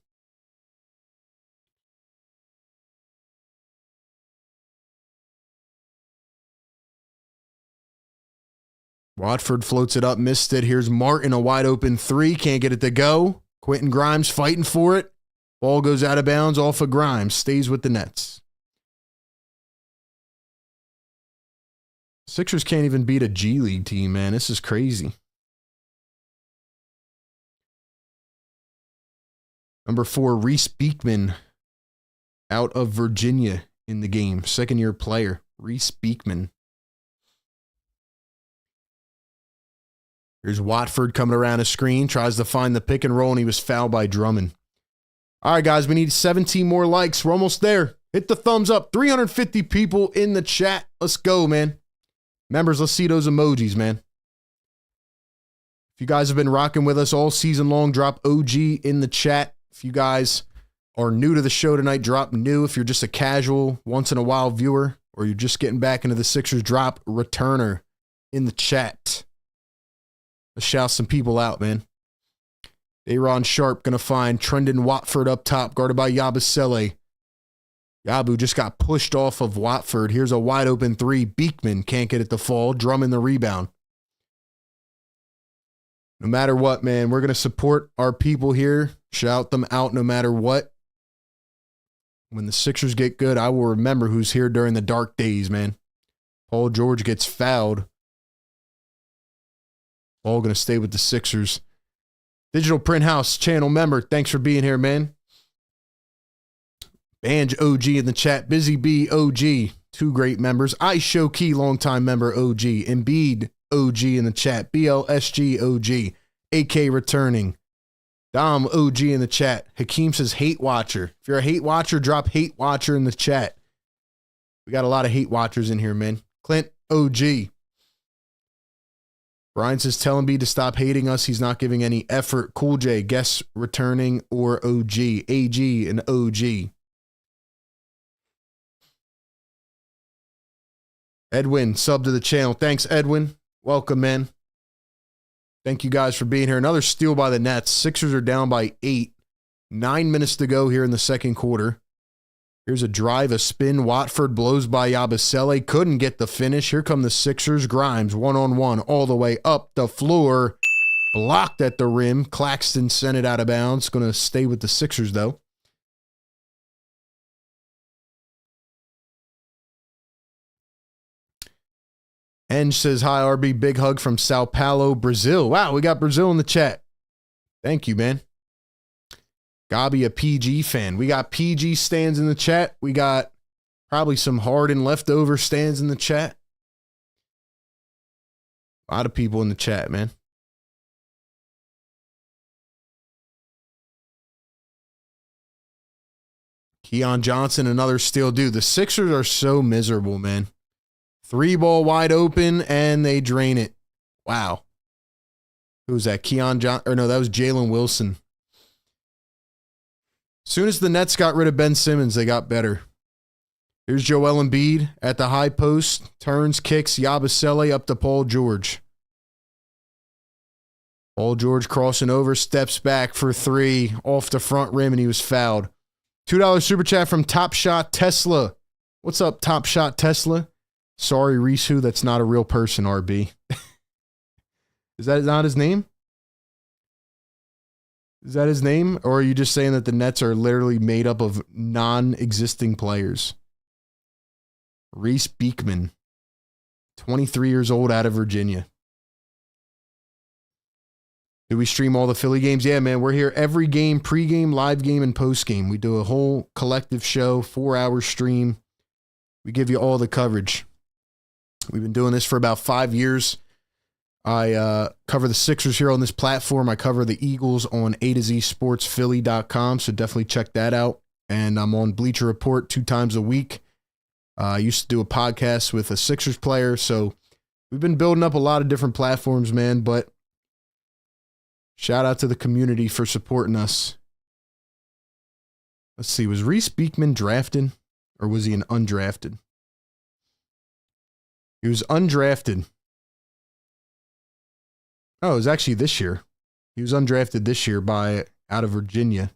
Watford floats it up, missed it. Here's Martin, a wide open 3. Can't get it to go. Quentin Grimes fighting for it. Ball goes out of bounds off of Grimes. Stays with the Nets. Sixers can't even beat a G League team, man. This is crazy. Number 4, Reese Beekman out of Virginia in the game. Second-year player, Reese Beekman. Here's Watford coming around a screen, tries to find the pick and roll, and he was fouled by Drummond. All right, guys, we need 17 more likes. We're almost there. Hit the thumbs up. 350 people in the chat. Let's go, man. Members, let's see those emojis, man. If you guys have been rocking with us all season long, drop OG in the chat. If you guys are new to the show tonight, drop new. If you're just a casual, once-in-a-while viewer, or you're just getting back into the Sixers, drop returner in the chat. Let's shout some people out, man. Day'Ron Sharpe going to find Trendon Watford up top, guarded by Yabusele. Yabu just got pushed off of Watford. Here's a wide open 3. Beekman can't get it to fall. Drummond the rebound. No matter what, man, we're going to support our people here. Shout them out no matter what. When the Sixers get good, I will remember who's here during the dark days, man. Paul George gets fouled. Ball going to stay with the Sixers. Digital Print House channel member, thanks for being here, man. Banj OG in the chat. Busy B OG, 2 great members. Ice Show Key, longtime member OG. Embiid OG in the chat. BLSG OG. AK returning. Dom OG in the chat. Hakeem says hate watcher. If you're a hate watcher, drop hate watcher in the chat. We got a lot of hate watchers in here, man. Clint OG. Brian says tell Embiid to stop hating us. He's not giving any effort. Cool J, guess returning or OG. AG and OG. Edwin, sub to the channel. Thanks, Edwin. Welcome, man. Thank you guys for being here. Another steal by the Nets. Sixers are down by 8. 9 minutes to go here in the second quarter. Here's a drive, a spin. Watford blows by Yabusele. Couldn't get the finish. Here come the Sixers. Grimes, one-on-one, all the way up the floor. Blocked at the rim. Claxton sent it out of bounds. Going to stay with the Sixers, though. Enge says, hi, RB. Big hug from Sao Paulo, Brazil. Wow, we got Brazil in the chat. Thank you, man. Gabi, a PG fan. We got PG stands in the chat. We got probably some Harden leftover stands in the chat. A lot of people in the chat, man. Keon Johnson, another steal. Dude, the Sixers are so miserable, man. 3-ball wide open, and they drain it. Wow. Who was that? Keon Johnson? Or no, that was Jalen Wilson. As soon as the Nets got rid of Ben Simmons, they got better. Here's Joel Embiid at the high post. Turns, kicks, Yabusele up to Paul George. Paul George crossing over, steps back for 3. Off the front rim, and he was fouled. $2 super chat from Top Shot Tesla. What's up, Top Shot Tesla? Sorry, Risu, that's not a real person, RB. Is that not his name? Is that his name? Or are you just saying that the Nets are literally made up of non-existing players? Reese Beekman, 23 years old, out of Virginia. Do we stream all the Philly games? Yeah, man, we're here every game, pregame, live game, and postgame. We do a whole collective show, 4-hour stream. We give you all the coverage. We've been doing this for about 5 years. I cover the Sixers here on this platform. I cover the Eagles on AtoZSportsPhilly.com, so definitely check that out. And I'm on Bleacher Report 2 times a week. I used to do a podcast with a Sixers player, so we've been building up a lot of different platforms, man, but shout out to the community for supporting us. Let's see, was Reese Beekman drafted, or was he an undrafted? He was undrafted. Oh, it was actually this year. He was undrafted this year out of Virginia.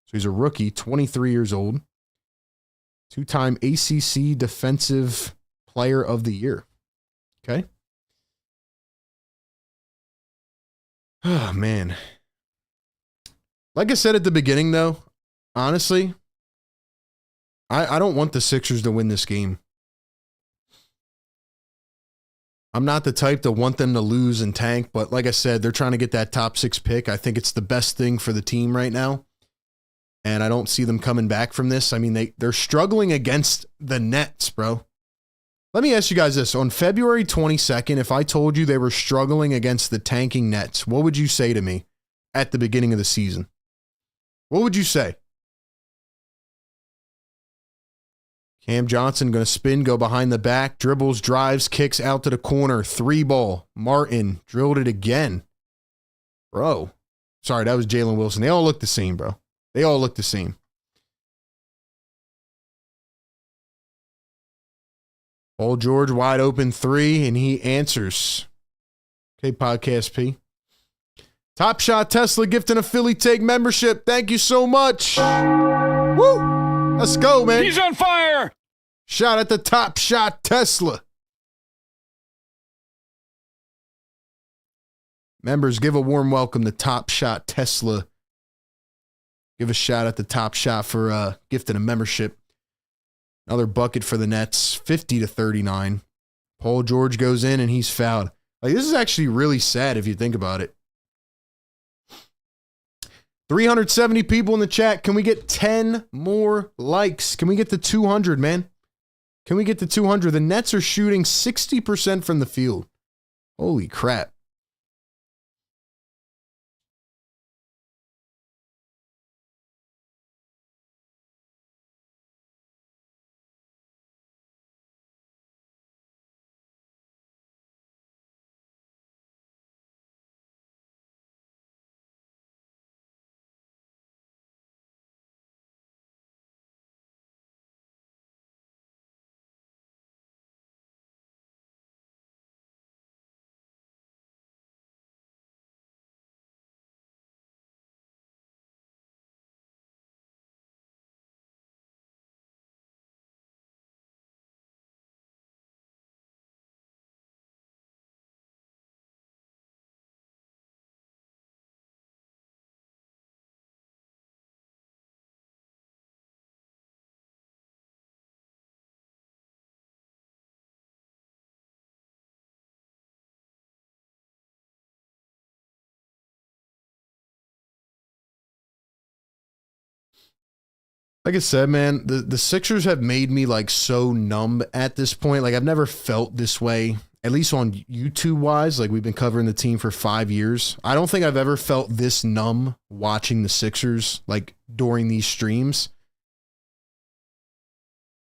So he's a rookie, 23 years old. 2-time ACC Defensive Player of the Year. Okay. Oh, man. Like I said at the beginning, though, honestly, I don't want the Sixers to win this game. I'm not the type to want them to lose and tank, but like I said, they're trying to get that top 6 pick. I think it's the best thing for the team right now, and I don't see them coming back from this. I mean, they're struggling against the Nets, bro. Let me ask you guys this. On February 22nd, if I told you they were struggling against the tanking Nets, what would you say to me at the beginning of the season? What would you say? Cam Johnson going to spin, go behind the back, dribbles, drives, kicks out to the corner, 3-ball. Martin drilled it again. Bro. Sorry, that was Jalen Wilson. They all look the same, bro. They all look the same. Paul George, wide open 3, and he answers. Okay, Podcast P. Top Shot Tesla gifting a Philly Take membership. Thank you so much. Woo! Let's go, man. He's on fire. Shout out to Top Shot Tesla. Members, give a warm welcome to Top Shot Tesla. Give a shout out to Top Shot for gifting a membership. Another bucket for the Nets, 50-39. Paul George goes in and he's fouled. Like, this is actually really sad if you think about it. 370 people in the chat. Can we get 10 more likes? Can we get to 200, man? Can we get to 200? The Nets are shooting 60% from the field. Holy crap. Like I said, man, the Sixers have made me like so numb at this point. Like, I've never felt this way, at least on YouTube wise. Like, we've been covering the team for 5 years. I don't think I've ever felt this numb watching the Sixers, like, during these streams.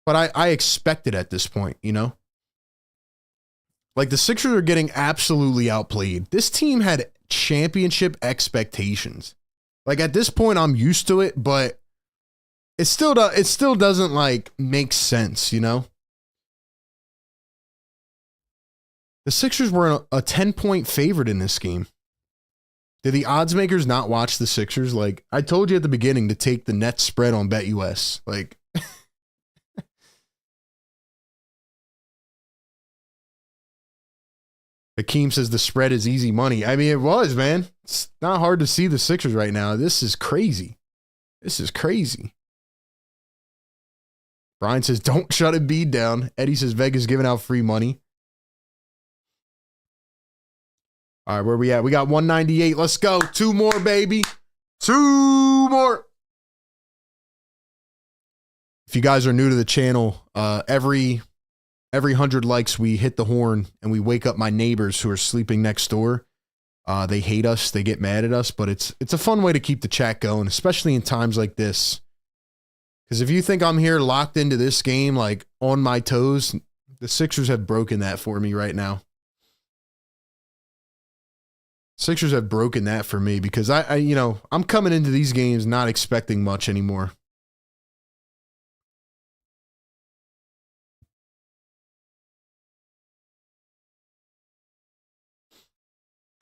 But I expect it at this point, you know? Like, the Sixers are getting absolutely outplayed. This team had championship expectations. Like, at this point, I'm used to it, but it still doesn't, like, make sense, you know? The Sixers were a 10-point favorite in this game. Did the odds makers not watch the Sixers? Like, I told you at the beginning to take the Nets spread on BetUS. Like, Hakeem says the spread is easy money. I mean, it was, man. It's not hard to see the Sixers right now. This is crazy. This is crazy. Brian says, don't shut Embiid down. Eddie says, Vegas giving out free money. All right, where we at? We got 198. Let's go. 2 more, baby. 2 more. If you guys are new to the channel, every 100 likes, we hit the horn and we wake up my neighbors who are sleeping next door. They hate us. They get mad at us, but it's a fun way to keep the chat going, especially in times like this. Because if you think I'm here locked into this game, like on my toes, the Sixers have broken that for me right now. Sixers have broken that for me because I'm coming into these games not expecting much anymore.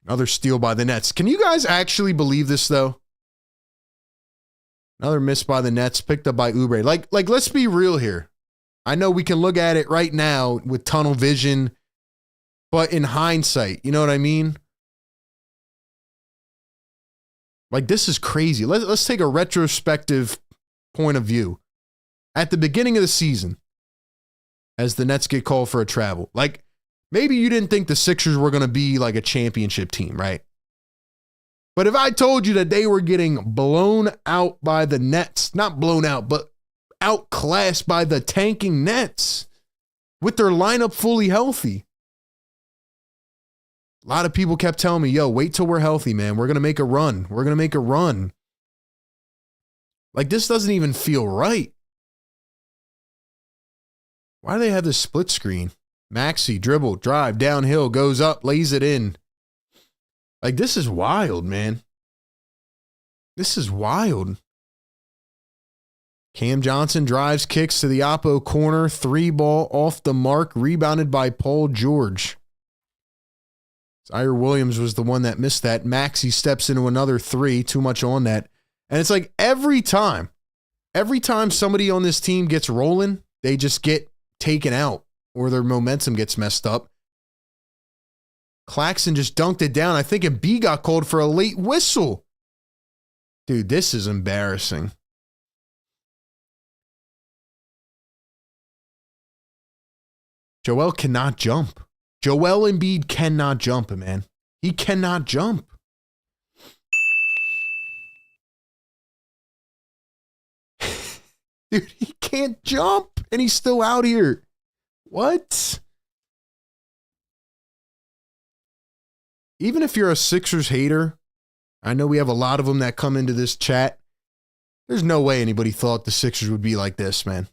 Another steal by the Nets. Can you guys actually believe this, though? Another miss by the Nets, picked up by Oubre. Like, let's be real here. I know we can look at it right now with tunnel vision, but in hindsight, you know what I mean? Like, this is crazy. Let's take a retrospective point of view. At the beginning of the season, as the Nets get called for a travel, like, maybe you didn't think the Sixers were going to be like a championship team, right? But if I told you that they were getting blown out by the Nets, not blown out, but outclassed by the tanking Nets with their lineup fully healthy. A lot of people kept telling me, yo, wait till we're healthy, man. We're going to make a run. We're going to make a run. Like, this doesn't even feel right. Why do they have this split screen? Maxey, dribble, drive, downhill, goes up, lays it in. Like, this is wild, man. This is wild. Cam Johnson drives, kicks to the oppo corner. 3 ball off the mark, rebounded by Paul George. Zaire Williams was the one that missed that. Maxey steps into another 3. Too much on that. And it's like every time somebody on this team gets rolling, they just get taken out or their momentum gets messed up. Claxton just dunked it down. I think Embiid got called for a late whistle. Dude, this is embarrassing. Joel cannot jump. Joel Embiid cannot jump, man. He cannot jump. Dude, he can't jump, and he's still out here. What? Even if you're a Sixers hater, I know we have a lot of them that come into this chat. There's no way anybody thought the Sixers would be like this, man.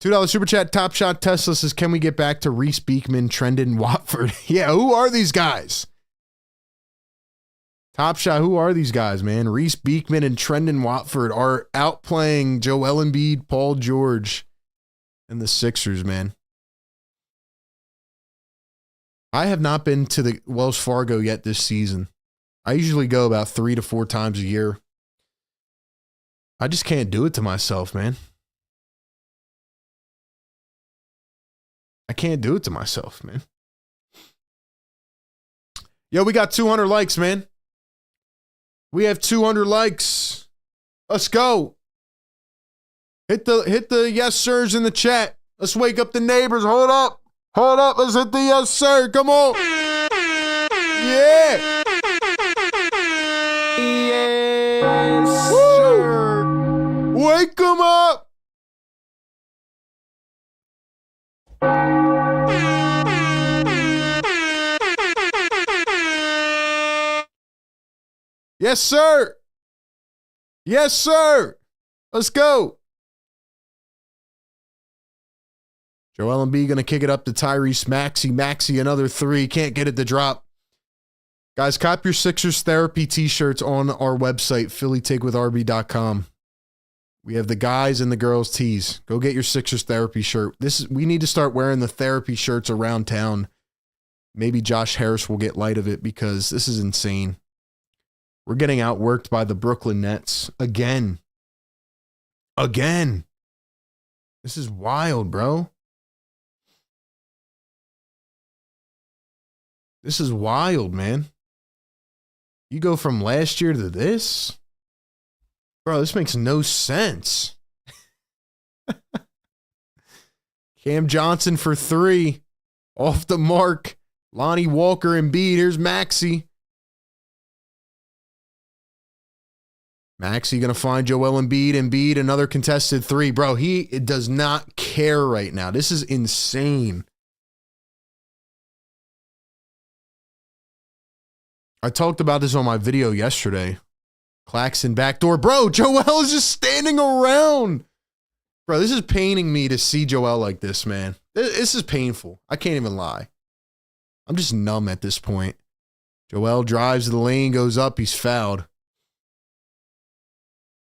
$2 super chat. Top Shot Tesla says, can we get back to Reese Beekman, Trendon, Watford? Yeah, who are these guys? Top Shot, who are these guys, man? Reese Beekman and Trendon Watford are outplaying Joel Embiid, Paul George, and the Sixers, man. I have not been to the Wells Fargo yet this season. I usually go about 3 to 4 times a year. I just can't do it to myself, man. I can't do it to myself, man. Yo, we got 200 likes, man. We have 200 likes. Let's go. Hit the yes sirs in the chat. Let's wake up the neighbors. Hold up. Hold up. Let's hit the yes sir. Come on. Yeah. Yes, sir. Wake them up. Yes, sir. Yes, sir. Let's go. Joel Embiid going to kick it up to Tyrese Maxey. Maxey, another 3. Can't get it to drop. Guys, cop your Sixers therapy t-shirts on our website, phillytakewithrb.com. We have the guys and the girls tees. Go get your Sixers therapy shirt. We need to start wearing the therapy shirts around town. Maybe Josh Harris will get light of it because this is insane. We're getting outworked by the Brooklyn Nets again. Again. This is wild, bro. This is wild, man. You go from last year to this? Bro, this makes no sense. Cam Johnson for 3. Off the mark. Lonnie Walker, Embiid. Here's Maxey. Maxey going to find Joel Embiid. Embiid, another contested 3. Bro, he does not care right now. This is insane. I talked about this on my video yesterday. Claxton backdoor. Bro, Joel is just standing around. Bro, this is paining me to see Joel like this, man. This is painful. I can't even lie. I'm just numb at this point. Joel drives to the lane, goes up. He's fouled.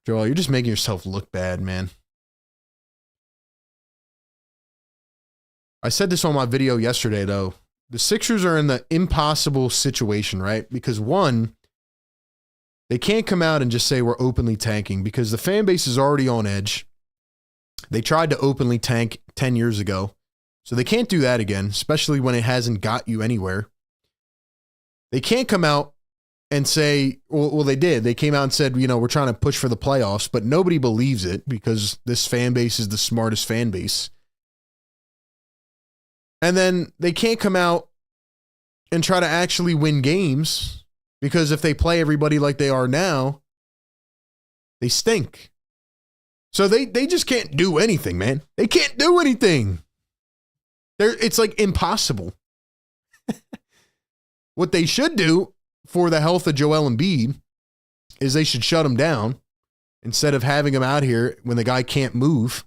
Joel, you're just making yourself look bad, man. I said this on my video yesterday, though. The Sixers are in the impossible situation, right? Because one, they can't come out and just say we're openly tanking because the fan base is already on edge. They tried to openly tank 10 years ago. So they can't do that again, especially when it hasn't got you anywhere. They can't come out and say, well, they did. They came out and said, we're trying to push for the playoffs, but nobody believes it because this fan base is the smartest fan base. And then they can't come out and try to actually win games because if they play everybody like they are now, they stink. So they just can't do anything, man. They can't do anything. It's like impossible. What they should do for the health of Joel Embiid is they should shut him down instead of having him out here when the guy can't move.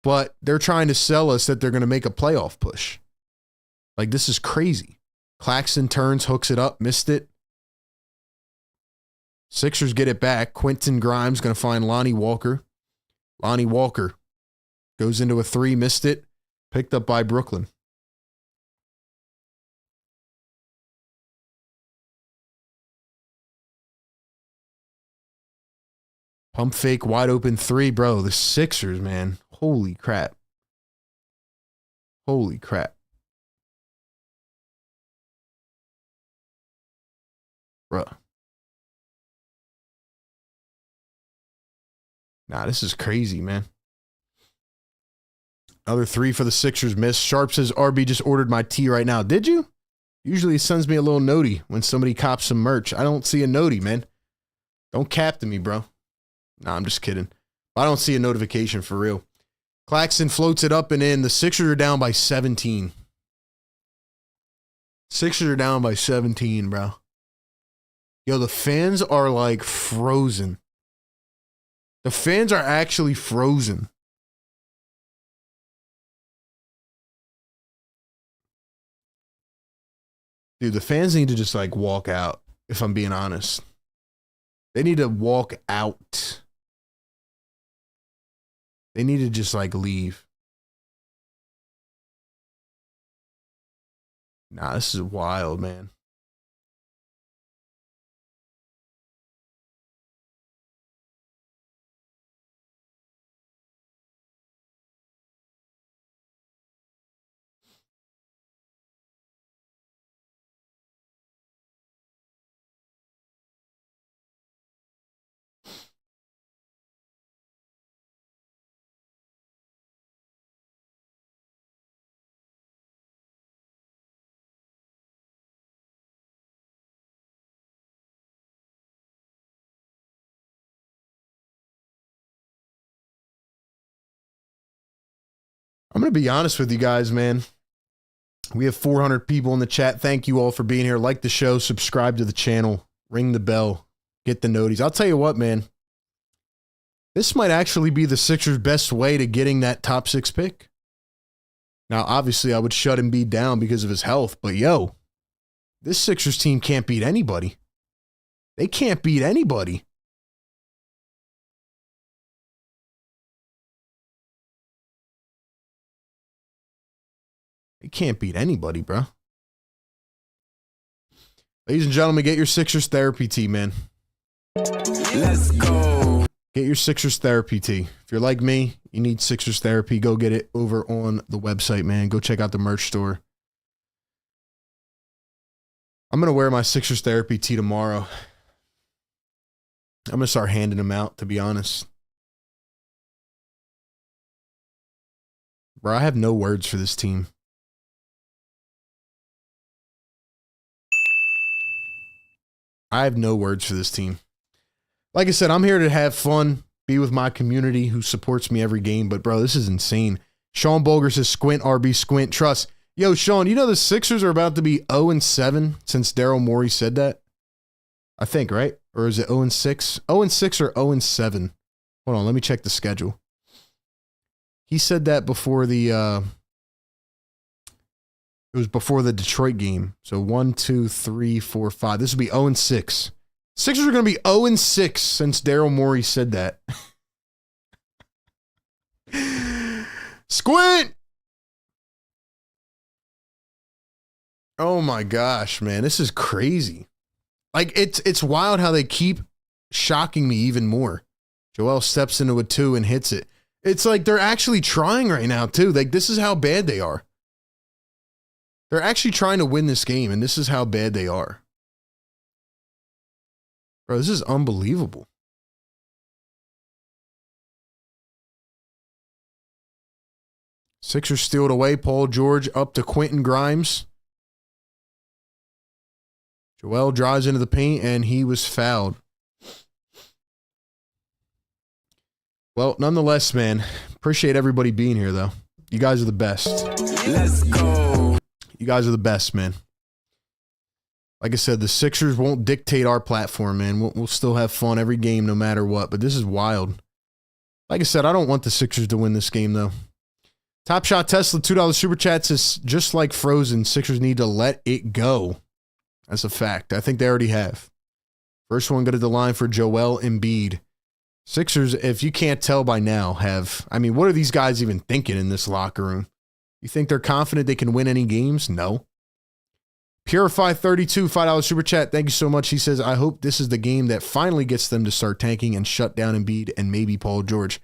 But they're trying to sell us that they're going to make a playoff push. Like, this is crazy. Claxton turns, hooks it up, missed it. Sixers get it back. Quentin Grimes going to find Lonnie Walker. Lonnie Walker goes into a 3, missed it. Picked up by Brooklyn. Pump fake, wide open 3, bro. The Sixers, man. Holy crap. Holy crap. Bro. Nah, this is crazy, man. Another 3 for the Sixers miss. Sharp says, RB just ordered my tea right now. Did you? Usually it sends me a little notey when somebody cops some merch. I don't see a notey, man. Don't cap to me, bro. Nah, I'm just kidding. I don't see a notification for real. Claxton floats it up and in. The Sixers are down by 17. Sixers are down by 17, bro. Yo, the fans are like frozen. The fans are actually frozen. Dude, the fans need to just like walk out, if I'm being honest. They need to walk out. They need to just like leave. Nah, this is wild, man. I'm going to be honest with you guys, man. We have 400 people in the chat. Thank you all for being here. Like the show, subscribe to the channel, ring the bell, get the noties. I'll tell you what, man. This might actually be the Sixers' best way to getting that top 6 pick. Now, obviously, I would shut Embiid down because of his health, but yo, this Sixers team can't beat anybody. They can't beat anybody. They can't beat anybody, bro. Ladies and gentlemen, get your Sixers therapy tea, man. Let's go. Get your Sixers therapy tea. If you're like me, you need Sixers therapy, go get it over on the website, man. Go check out the merch store. I'm going to wear my Sixers therapy tea tomorrow. I'm going to start handing them out, to be honest. Bro, I have no words for this team. I have no words for this team. Like I said, I'm here to have fun, be with my community who supports me every game. But, bro, this is insane. Sean Bulger says, squint, RB, squint, trust. Yo, Sean, you know the Sixers are about to be 0-7 since Daryl Morey said that? I think, right? Or is it 0-6? 0-6 or 0-7? Hold on, let me check the schedule. He said that before the... It was before the Detroit game. So 1, 2, 3, 4, 5. This would be 0-6. Sixers are going to be 0-6 since Daryl Morey said that. Squint! Oh my gosh, man. This is crazy. Like, it's wild how they keep shocking me even more. Joel steps into a 2 and hits it. It's like they're actually trying right now, too. Like, this is how bad they are. They're actually trying to win this game, and this is how bad they are. Bro, this is unbelievable. Sixers steal it away. Paul George up to Quentin Grimes. Joel drives into the paint, and he was fouled. Well, nonetheless, man, appreciate everybody being here, though. You guys are the best. Let's go. You guys are the best, man. Like I said, the Sixers won't dictate our platform, man. We'll still have fun every game no matter what, but this is wild. Like I said, I don't want the Sixers to win this game, though. Top Shot Tesla, $2 Super Chat says, just like Frozen, Sixers need to let it go. That's a fact. I think they already have. First one, go to the line for Joel Embiid. Sixers, if you can't tell by now, have... I mean, what are these guys even thinking in this locker room? You think they're confident they can win any games? No. Purify 32, $5 Super Chat. Thank you so much. He says, I hope this is the game that finally gets them to start tanking and shut down Embiid and maybe Paul George.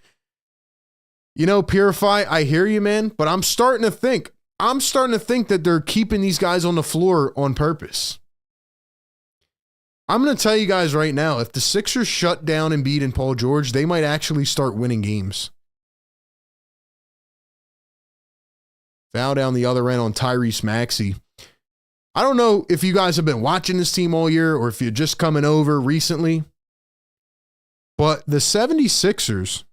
You know, Purify, I hear you, man, but I'm starting to think that they're keeping these guys on the floor on purpose. I'm going to tell you guys right now, if the Sixers shut down Embiid and Paul George, they might actually start winning games. Foul down the other end on Tyrese Maxey. I don't know if you guys have been watching this team all year or if you're just coming over recently, but the 76ers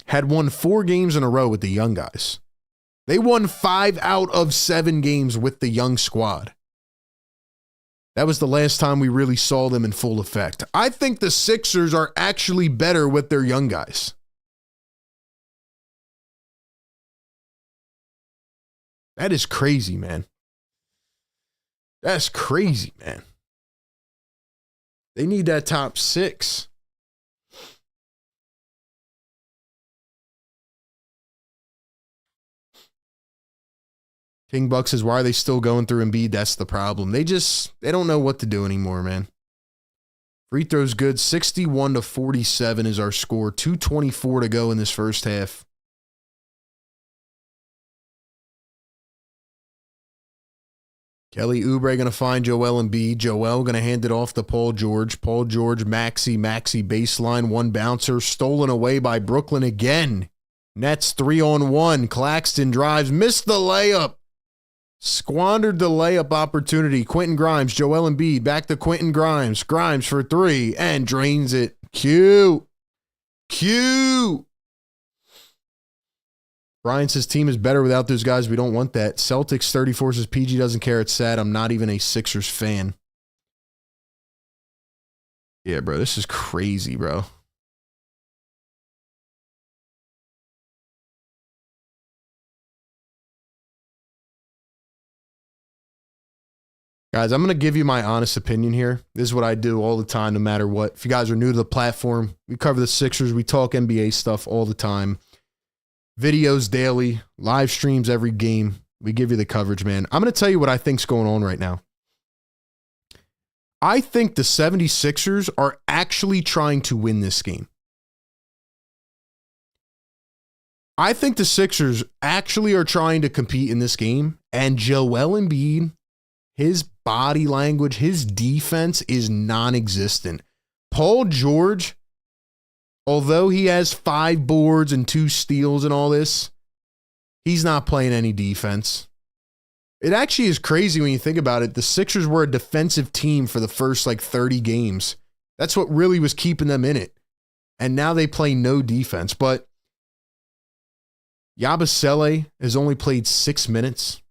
had won 4 games in a row with the young guys. They won 5 out of 7 games with the young squad. That was the last time we really saw them in full effect. I think the Sixers are actually better with their young guys. That is crazy, man. That's crazy, man. They need that top 6. King Buck says, why are they still going through Embiid? That's the problem. They don't know what to do anymore, man. Free throws good. 61-47 is our score. 2:24 to go in this first half. Kelly Oubre going to find Joel Embiid. Joel going to hand it off to Paul George. Paul George, Maxey baseline, 1 bouncer. Stolen away by Brooklyn again. Nets 3-on-1. Claxton drives, missed the layup. Squandered the layup opportunity. Quentin Grimes, Joel Embiid, back to Quentin Grimes. Grimes for 3 and drains it. Q. Brian says team is better without those guys. We don't want that. Celtics 34 says PG doesn't care. It's sad. I'm not even a Sixers fan. Yeah, bro. This is crazy, bro. Guys, I'm going to give you my honest opinion here. This is what I do all the time, no matter what. If you guys are new to the platform, we cover the Sixers. We talk NBA stuff all the time. Videos daily, live streams every game. We give you the coverage, man. I'm going to tell you what I think's going on right now. I think the 76ers are actually trying to win this game. I think the Sixers actually are trying to compete in this game, and Joel Embiid, his body language, his defense is non-existent. Paul George, although he has 5 boards and 2 steals and all this, he's not playing any defense. It actually is crazy when you think about it. The Sixers were a defensive team for the first 30 games. That's what really was keeping them in it. And now they play no defense. But Yabusele has only played 6 minutes.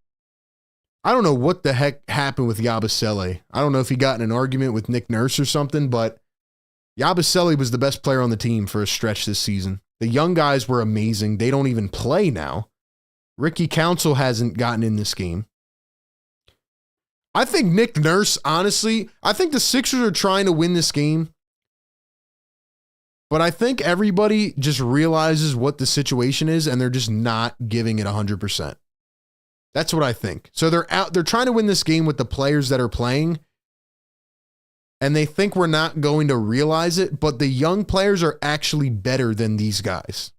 I don't know what the heck happened with Yabusele. I don't know if he got in an argument with Nick Nurse or something, but Yabusele was the best player on the team for a stretch this season. The young guys were amazing. They don't even play now. Ricky Council hasn't gotten in this game. I think Nick Nurse, honestly, I think the Sixers are trying to win this game, but I think everybody just realizes what the situation is and they're just not giving it 100%. That's what I think. So they're trying to win this game with the players that are playing, and they think we're not going to realize it, but the young players are actually better than these guys.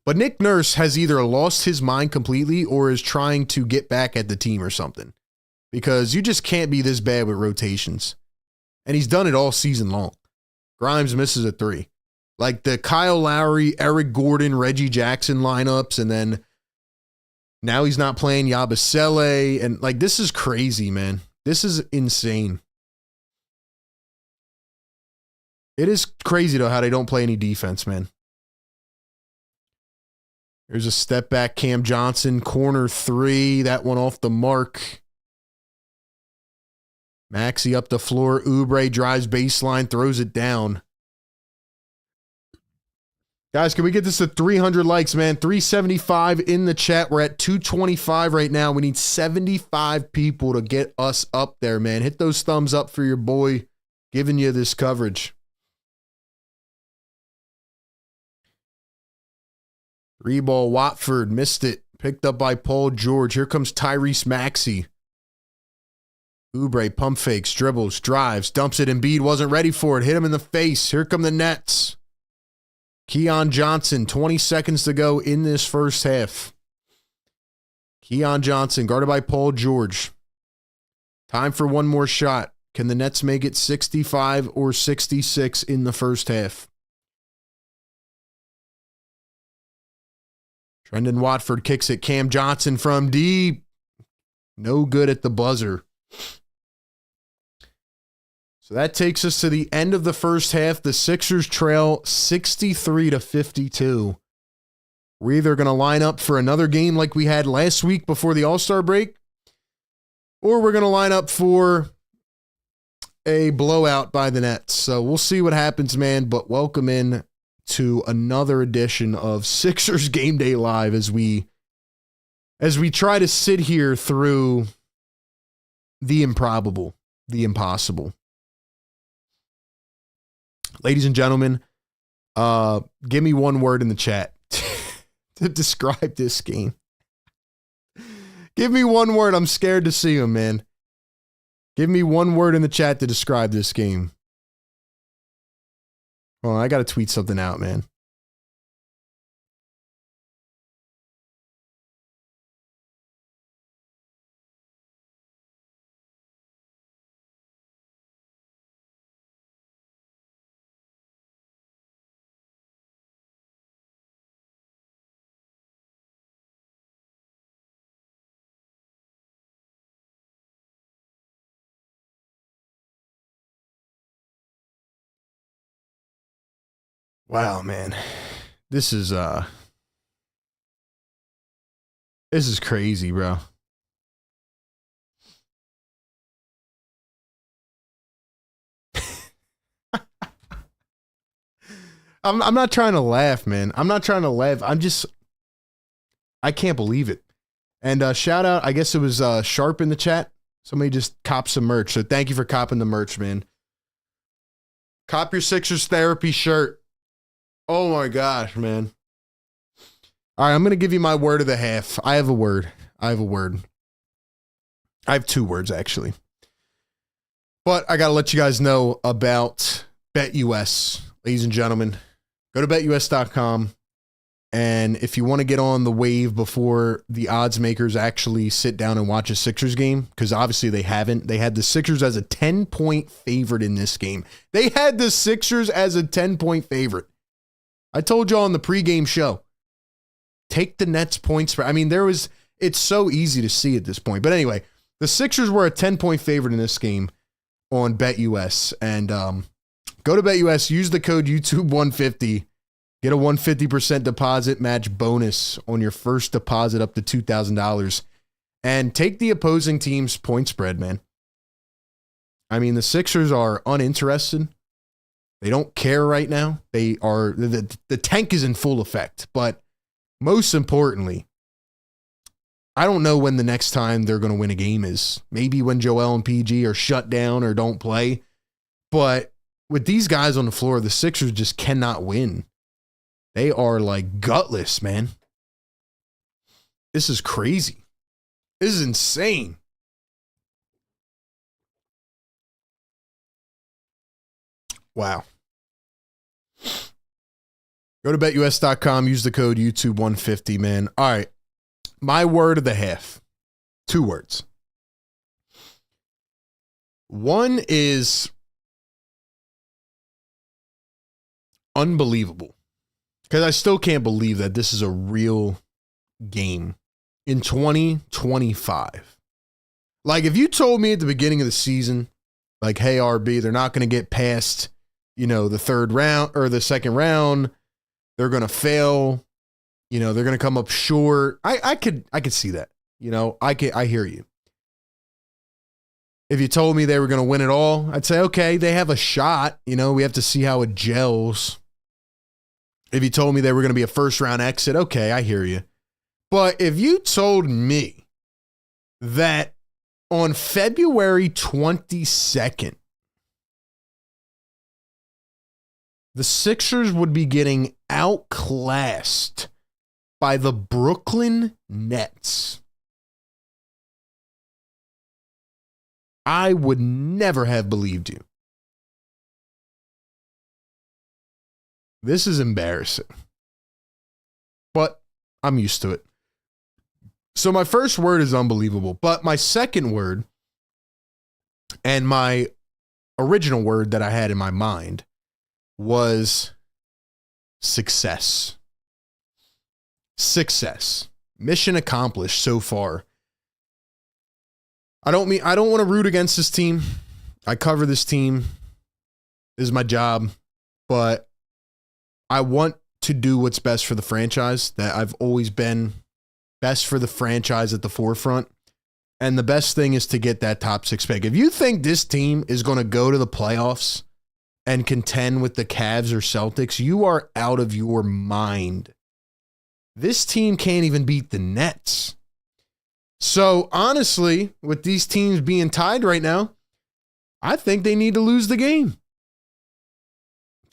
But Nick Nurse has either lost his mind completely or is trying to get back at the team or something, because you just can't be this bad with rotations. And he's done it all season long. Grimes misses a 3. Like the Kyle Lowry, Eric Gordon, Reggie Jackson lineups, and then now he's not playing Yabusele. And this is crazy, man. This is insane. It is crazy, though, how they don't play any defense, man. There's a step back, Cam Johnson, corner 3. That one off the mark. Maxey up the floor. Oubre drives baseline, throws it down. Guys, can we get this to 300 likes, man? 375 in the chat. We're at 225 right now. We need 75 people to get us up there, man. Hit those thumbs up for your boy giving you this coverage. 3-ball Watford, missed it. Picked up by Paul George. Here comes Tyrese Maxey. Oubre pump fakes, dribbles, drives, dumps it. Embiid wasn't ready for it. Hit him in the face. Here come the Nets. Keon Johnson, 20 seconds to go in this first half. Keon Johnson, guarded by Paul George. Time for one more shot. Can the Nets make it 65 or 66 in the first half? Trendon Watford kicks it. Cam Johnson from deep. No good at the buzzer. So that takes us to the end of the first half. The Sixers trail 63-52. We're either going to line up for another game like we had last week before the All-Star break, or we're going to line up for a blowout by the Nets. So we'll see what happens, man. But welcome in to another edition of Sixers Game Day Live as we try to sit here through the improbable, the impossible. Ladies and gentlemen, give me one word in the chat to describe this game. Give me one word. I'm scared to see him, man. Give me one word in the chat to describe this game. Well, I got to tweet something out, man. Wow, man. This is crazy, bro. I'm not trying to laugh, man. I'm not trying to laugh. I can't believe it. And shout out, I guess it was Sharp in the chat. Somebody just copped some merch. So thank you for copping the merch, man. Cop your Sixers therapy shirt. Oh my gosh, man. All right, I'm going to give you my word of the half. I have a word. I have two words, actually. But I got to let you guys know about BetUS. Ladies and gentlemen, go to betus.com. And if you want to get on the wave before the odds makers actually sit down and watch a Sixers game, because obviously they haven't. They had the Sixers as a 10-point favorite in this game. They had the Sixers as a 10-point favorite. I told y'all on the pregame show, take the Nets points. I mean, it's so easy to see at this point. But anyway, the Sixers were a 10-point favorite in this game on BetUS. And go to BetUS, use the code YouTube150, get a 150% deposit match bonus on your first deposit up to $2,000, and take the opposing team's point spread, man. I mean, the Sixers are uninterested. They don't care right now. They are the tank is in full effect. But most importantly, I don't know when the next time they're going to win a game is. Maybe when Joel and PG are shut down or don't play. But with these guys on the floor, the Sixers just cannot win. They are like gutless, man. This is crazy. This is insane. Wow. Go to betus.com, use the code YouTube150, man. All right. My word of the half. Two words. One is unbelievable. Because I still can't believe that this is a real game in 2025. Like, if you told me at the beginning of the season, like, hey, RB, they're not going to get past, the third round or the second round. They're going to fail. They're going to come up short. I could see that. I hear you. If you told me they were going to win it all, I'd say, okay, they have a shot. We have to see how it gels. If you told me they were going to be a first round exit, okay, I hear you. But if you told me that on February 22nd, the Sixers would be getting outclassed by the Brooklyn Nets, I would never have believed you. This is embarrassing. But I'm used to it. So my first word is unbelievable. But my second word and my original word that I had in my mind was success. success. Mission accomplished so far. I don't want to root against this team. I cover this team. This is my job. But I want to do what's best for the franchise. That I've always been best for the franchise at the forefront. And the best thing is to get that top 6 pick. If you think this team is going to go to the playoffs and contend with the Cavs or Celtics, you are out of your mind. This team can't even beat the Nets. So honestly, with these teams being tied right now, I think they need to lose the game.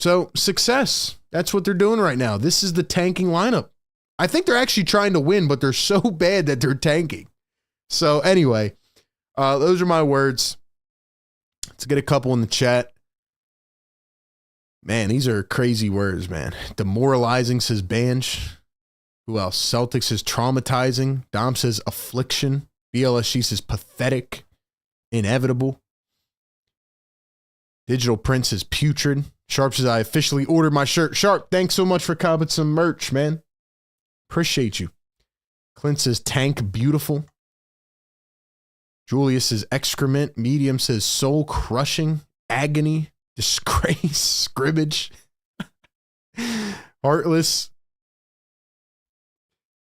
So success. That's what they're doing right now. This is the tanking lineup. I think they're actually trying to win, but they're so bad that they're tanking. So anyway, those are my words. Let's get a couple in the chat. Man, these are crazy words, man. Demoralizing, says Banj. Who else? Celtics says traumatizing. Dom says affliction. BLSG says pathetic. Inevitable. Digital Prince says putrid. Sharp says, I officially ordered my shirt. Sharp, thanks so much for copping some merch, man. Appreciate you. Clint says tank beautiful. Julius says excrement. Medium says soul crushing. Agony. Disgrace. Scrimmage. Heartless.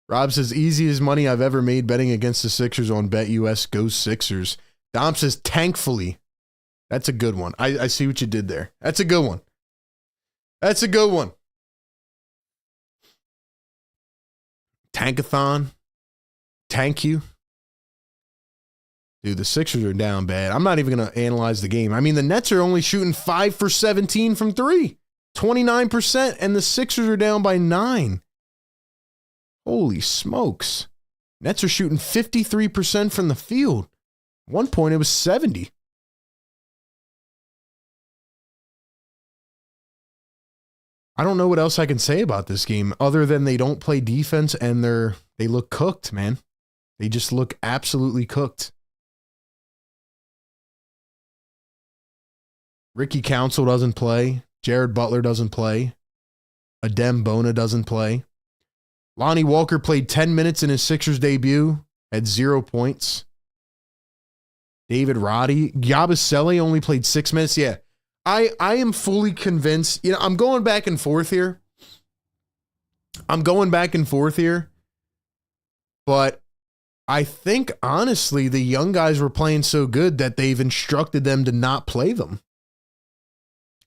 Rob says easy as money I've ever made betting against the Sixers on BetUS. Go Sixers. Dom says tankfully. That's a good one. I see what you did there. That's a good one. That's a good one. Tankathon. Tank you. Dude, the Sixers are down bad. I'm not even going to analyze the game. I mean, the Nets are only shooting 5 for 17 from 3. 29%, and the Sixers are down by 9. Holy smokes. Nets are shooting 53% from the field. At one point, it was 70. I don't know what else I can say about this game other than they don't play defense and they look cooked, man. They just look absolutely cooked. Ricky Council doesn't play. Jared Butler doesn't play. Adem Bona doesn't play. Lonnie Walker played 10 minutes in his Sixers debut, had 0 points. David Roddy. Yabusele only played 6 minutes. Yeah. I am fully convinced. You know, I'm going back and forth here. But I think, honestly, the young guys were playing so good that they've instructed them to not play them.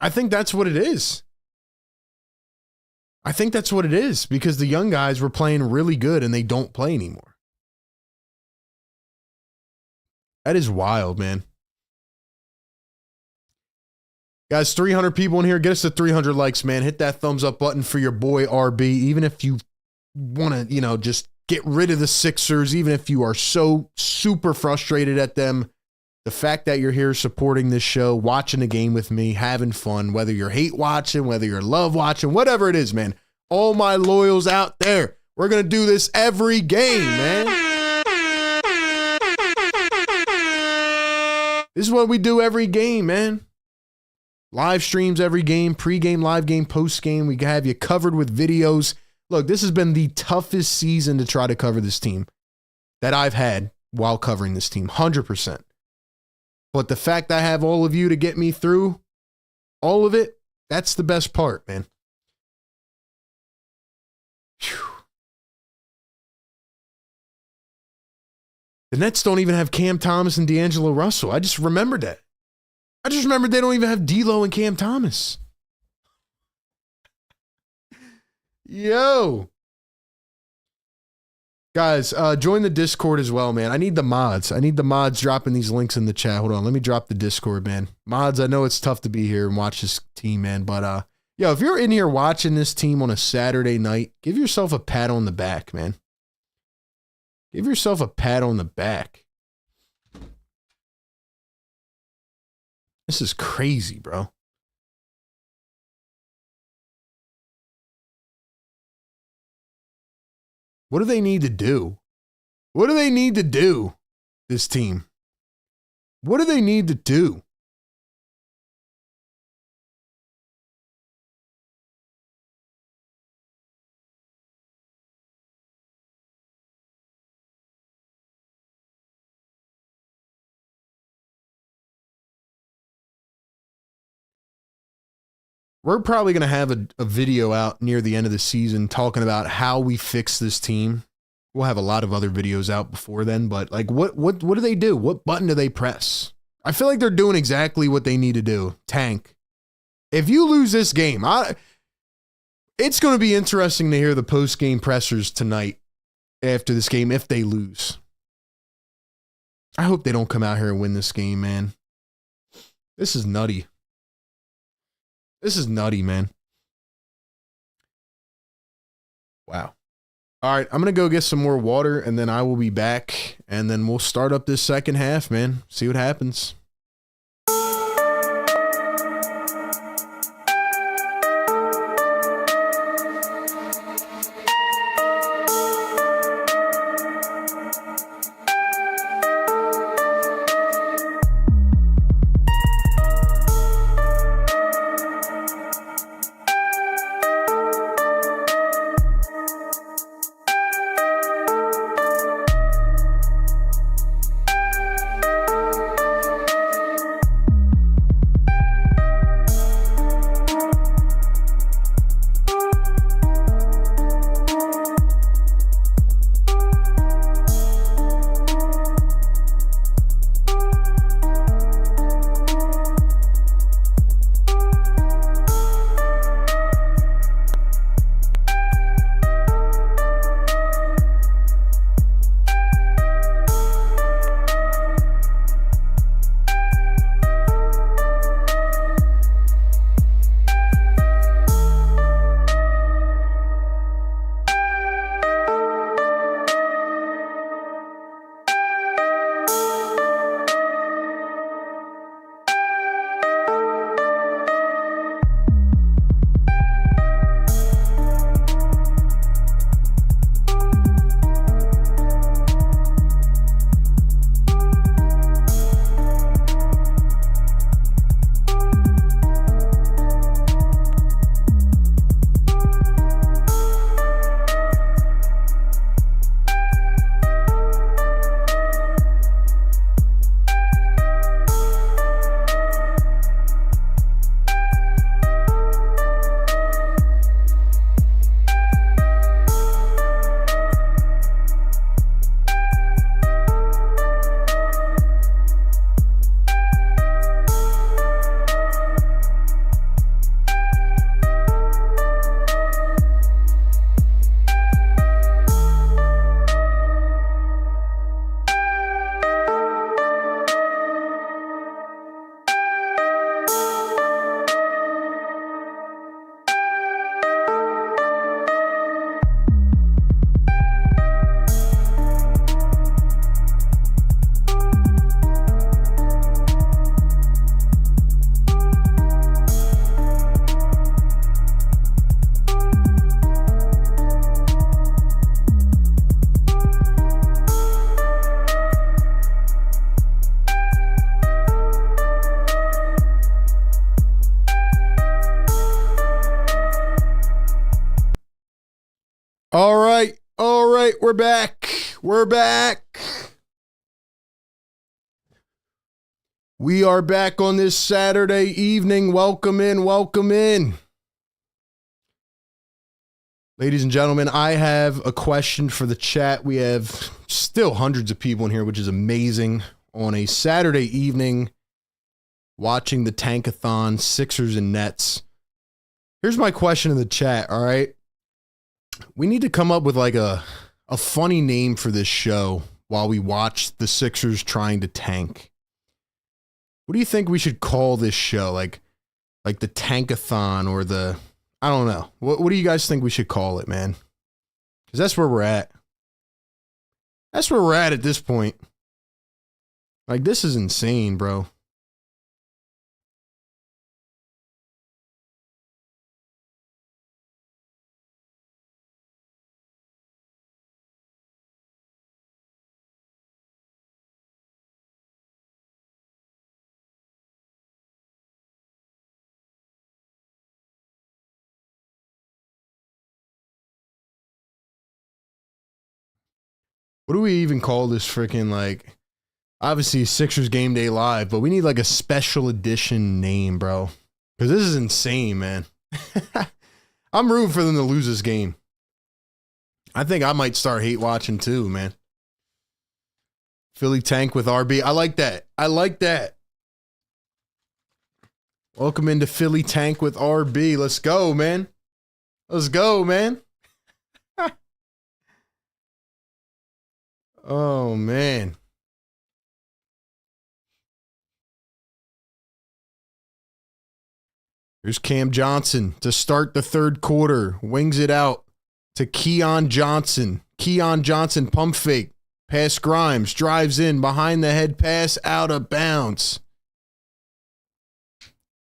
I think that's what it is. Because the young guys were playing really good and they don't play anymore. That is wild, man. Guys, 300 people in here. Get us to 300 likes, man. Hit that thumbs up button for your boy RB. Even if you want to, just get rid of the Sixers, even if you are so super frustrated at them, the fact that you're here supporting this show, watching the game with me, having fun, whether you're hate watching, whether you're love watching, whatever it is, man. All my loyals out there, we're going to do this every game, man. This is what we do every game, man. Live streams every game, pregame, live game, postgame. We have you covered with videos. Look, this has been the toughest season to try to cover this team that I've had while covering this team, 100%. But the fact I have all of you to get me through all of it, that's the best part, man. Whew. The Nets don't even have Cam Thomas and D'Angelo Russell. I just remembered that. They don't even have D'Lo and Cam Thomas. Yo. Guys, join the Discord as well, man. I need the mods. Dropping these links in the chat. Hold on. Let me drop the Discord, man. Mods, I know it's tough to be here and watch this team, man. But, if you're in here watching this team on a Saturday night, give yourself a pat on the back, man. Give yourself a pat on the back. This is crazy, bro. What do they need to do? This team? What do they need to do? We're probably going to have a video out near the end of the season talking about how we fix this team. We'll have a lot of other videos out before then, but like what do they do? What button do they press? I feel like they're doing exactly what they need to do. Tank. If you lose this game, it's going to be interesting to hear the post-game pressers tonight after this game if they lose. I hope they don't come out here and win this game, man. This is nutty. This is nutty, man. Wow. All right, I'm going to go get some more water, and then I will be back, and then we'll start up this second half, man. See what happens. All right, we're back. We're back. We are back on this Saturday evening. Welcome in, welcome in. Ladies and gentlemen, I have a question for the chat. We have still hundreds of people in here, which is amazing. On a Saturday evening, watching the Tankathon, Sixers and Nets. Here's my question in the chat, all right? We need to come up with like a funny name for this show while we watch the Sixers trying to tank. What do you think we should call this show? Like the Tankathon or the... I don't know. What do you guys think we should call it, man? Because that's where we're at. That's where we're at this point. Like, this is insane, bro. What do we even call this freaking, like, obviously Sixers Game Day Live, but we need like a special edition name, bro. Because this is insane, man. I'm rooting for them to lose this game. I think I might start hate watching too, man. Philly tank with RB. I like that. I like that. Welcome into Philly tank with RB. Let's go, man. Let's go, man. Oh, man. Here's Cam Johnson to start the third quarter. Wings it out to Keon Johnson. Keon Johnson pump fake. Pass Grimes. Drives in. Behind the head pass. Out of bounds.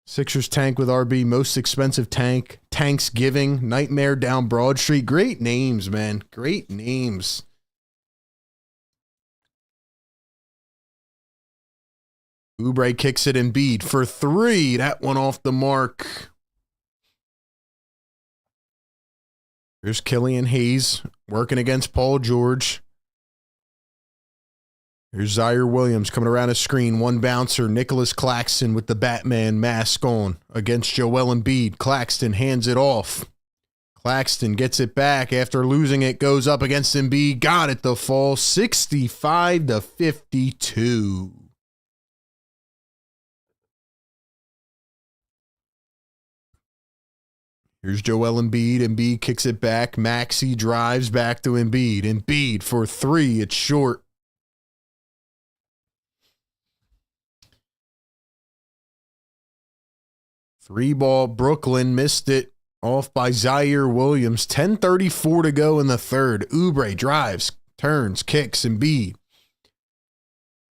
Sixers tank with RB. Most expensive tank. Tanksgiving. Nightmare down Broad Street. Great names, man. Great names. Oubre kicks it Embiid for three. That one off the mark. Here's Killian Hayes working against Paul George. Here's Zaire Williams coming around a screen. One bouncer. Nicholas Claxton with the Batman mask on against Joel Embiid. Claxton hands it off. Claxton gets it back after losing it. Goes up against Embiid. Got it to fall. 65-52. Here's Joel Embiid. Embiid kicks it back. Maxey drives back to Embiid. Embiid for three. It's short. Three ball. Brooklyn missed it. Off by Zaire Williams. 10:34 to go in the third. Oubre drives, turns, kicks, Embiid.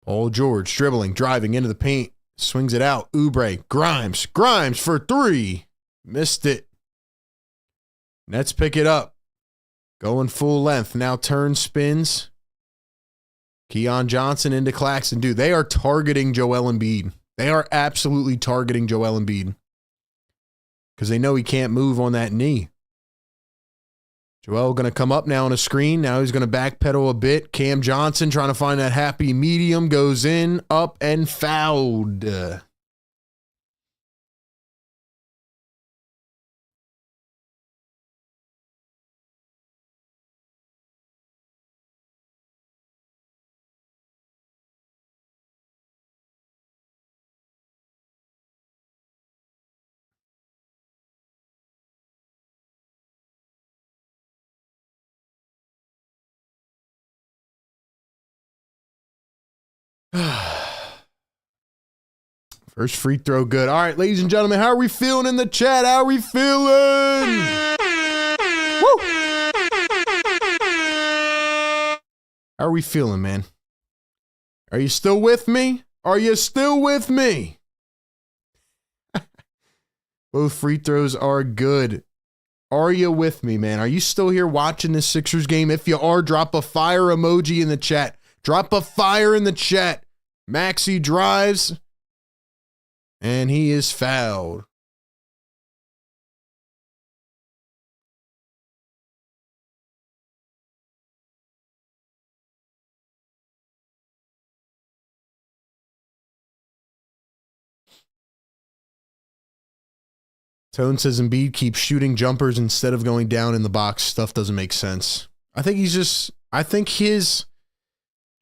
Paul George dribbling, driving into the paint. Swings it out. Oubre. Grimes. Grimes for three. Missed it. Nets pick it up. Going full length. Now turns, spins. Keon Johnson into Claxton. Dude, they are targeting Joel Embiid. They are absolutely targeting Joel Embiid. Because they know he can't move on that knee. Joel going to come up now on a screen. Now he's going to backpedal a bit. Cam Johnson trying to find that happy medium. Goes in, up, and fouled. First free throw good. All right, ladies and gentlemen, how are we feeling in the chat? How are we feeling? Woo! How are we feeling, man? Are you still with me? Are you still with me? Both free throws are good. Are you with me, man? Are you still here watching this Sixers game? If you are, drop a fire emoji in the chat. Drop a fire in the chat. Maxey drives. And he is fouled. Tone says Embiid keeps shooting jumpers instead of going down in the box. Stuff doesn't make sense. I think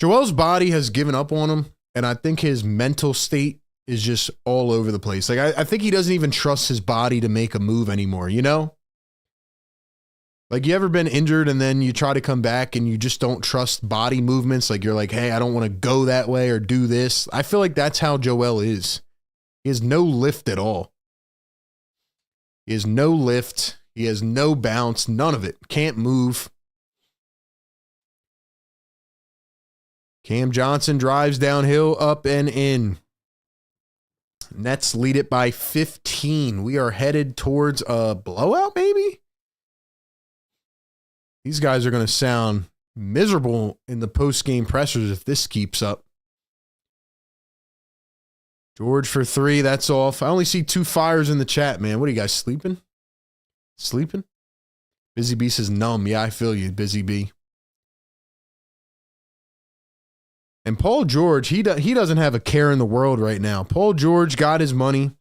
Joel's body has given up on him, and I think his mental state is just all over the place. Like, I think he doesn't even trust his body to make a move anymore, you know? Like, you ever been injured and then you try to come back and you just don't trust body movements? Like, you're like, hey, I don't want to go that way or do this. I feel like that's how Joel is. He has no lift at all. He has no lift. He has no bounce. None of it. Can't move. Cam Johnson drives downhill, up and in. Nets lead it by 15. We are headed towards a blowout, maybe? These guys are going to sound miserable in the post-game pressers if this keeps up. George for three. That's off. I only see 2 fires in the chat, man. What are you guys, sleeping? Sleeping? Busy B says numb. Yeah, I feel you, Busy B. And Paul George, he doesn't have a care in the world right now. Paul George got his money.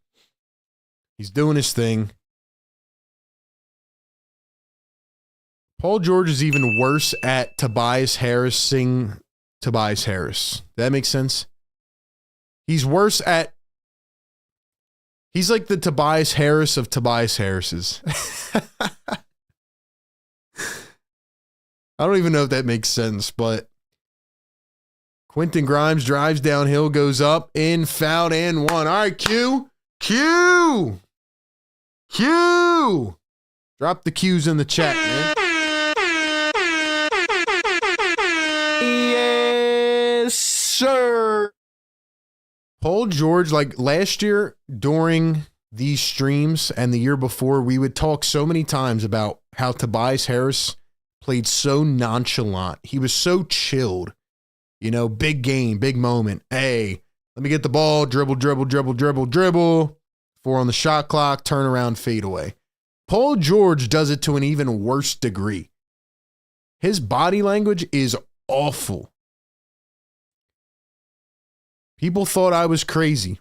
He's doing his thing. Paul George is even worse at Tobias Harrising Tobias Harris. That makes sense? He's worse at... He's like the Tobias Harris of Tobias Harris's. I don't even know if that makes sense, but Quentin Grimes drives downhill, goes up, in, fouled, and one. All right, Q. Q. Q. Drop the Q's in the chat, man. Yes, sir. Paul George, like last year during these streams and the year before, we would talk so many times about how Tobias Harris played so nonchalant. He was so chilled. You know, big game, big moment. Hey, let me get the ball, dribble, dribble, dribble, dribble, dribble. 4 on the shot clock, turn around, fade away. Paul George does it to an even worse degree. His body language is awful. People thought I was crazy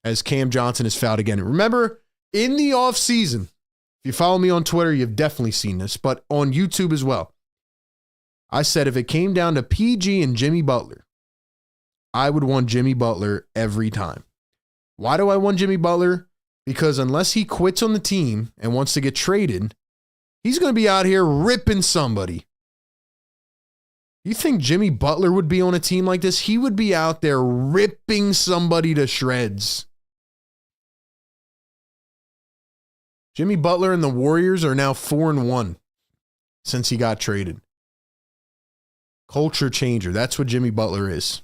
as Cam Johnson is fouled again. Remember, in the offseason, if you follow me on Twitter, you've definitely seen this, but on YouTube as well. I said if it came down to PG and Jimmy Butler, I would want Jimmy Butler every time. Why do I want Jimmy Butler? Because unless he quits on the team and wants to get traded, he's going to be out here ripping somebody. You think Jimmy Butler would be on a team like this? He would be out there ripping somebody to shreds. Jimmy Butler and the Warriors are now 4-1 since he got traded. Culture changer. That's what Jimmy Butler is.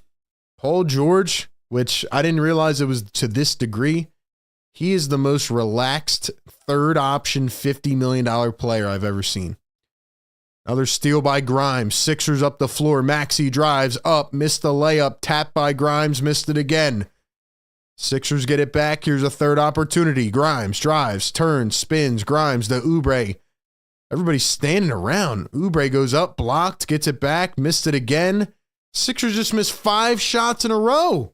Paul George, which I didn't realize it was to this degree, he is the most relaxed third option $50 million player I've ever seen. Another steal by Grimes. Sixers up the floor. Maxey drives up, missed the layup. Tapped by Grimes, missed it again. Sixers get it back. Here's a third opportunity. Grimes drives, turns, spins. Grimes to Oubre. Everybody's standing around. Oubre goes up, blocked, gets it back, missed it again. Sixers just missed 5 shots in a row.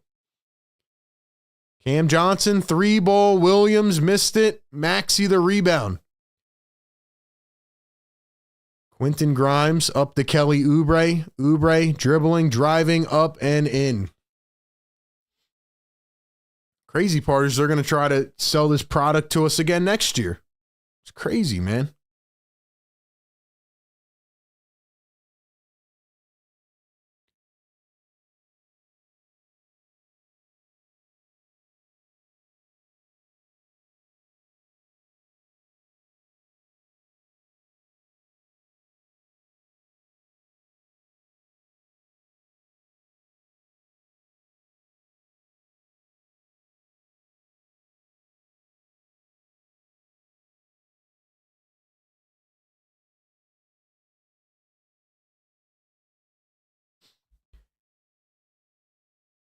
Cam Johnson, 3-ball. Williams missed it. Maxey the rebound. Quentin Grimes up to Kelly Oubre. Oubre dribbling, driving up and in. Crazy part is they're going to try to sell this product to us again next year. It's crazy, man.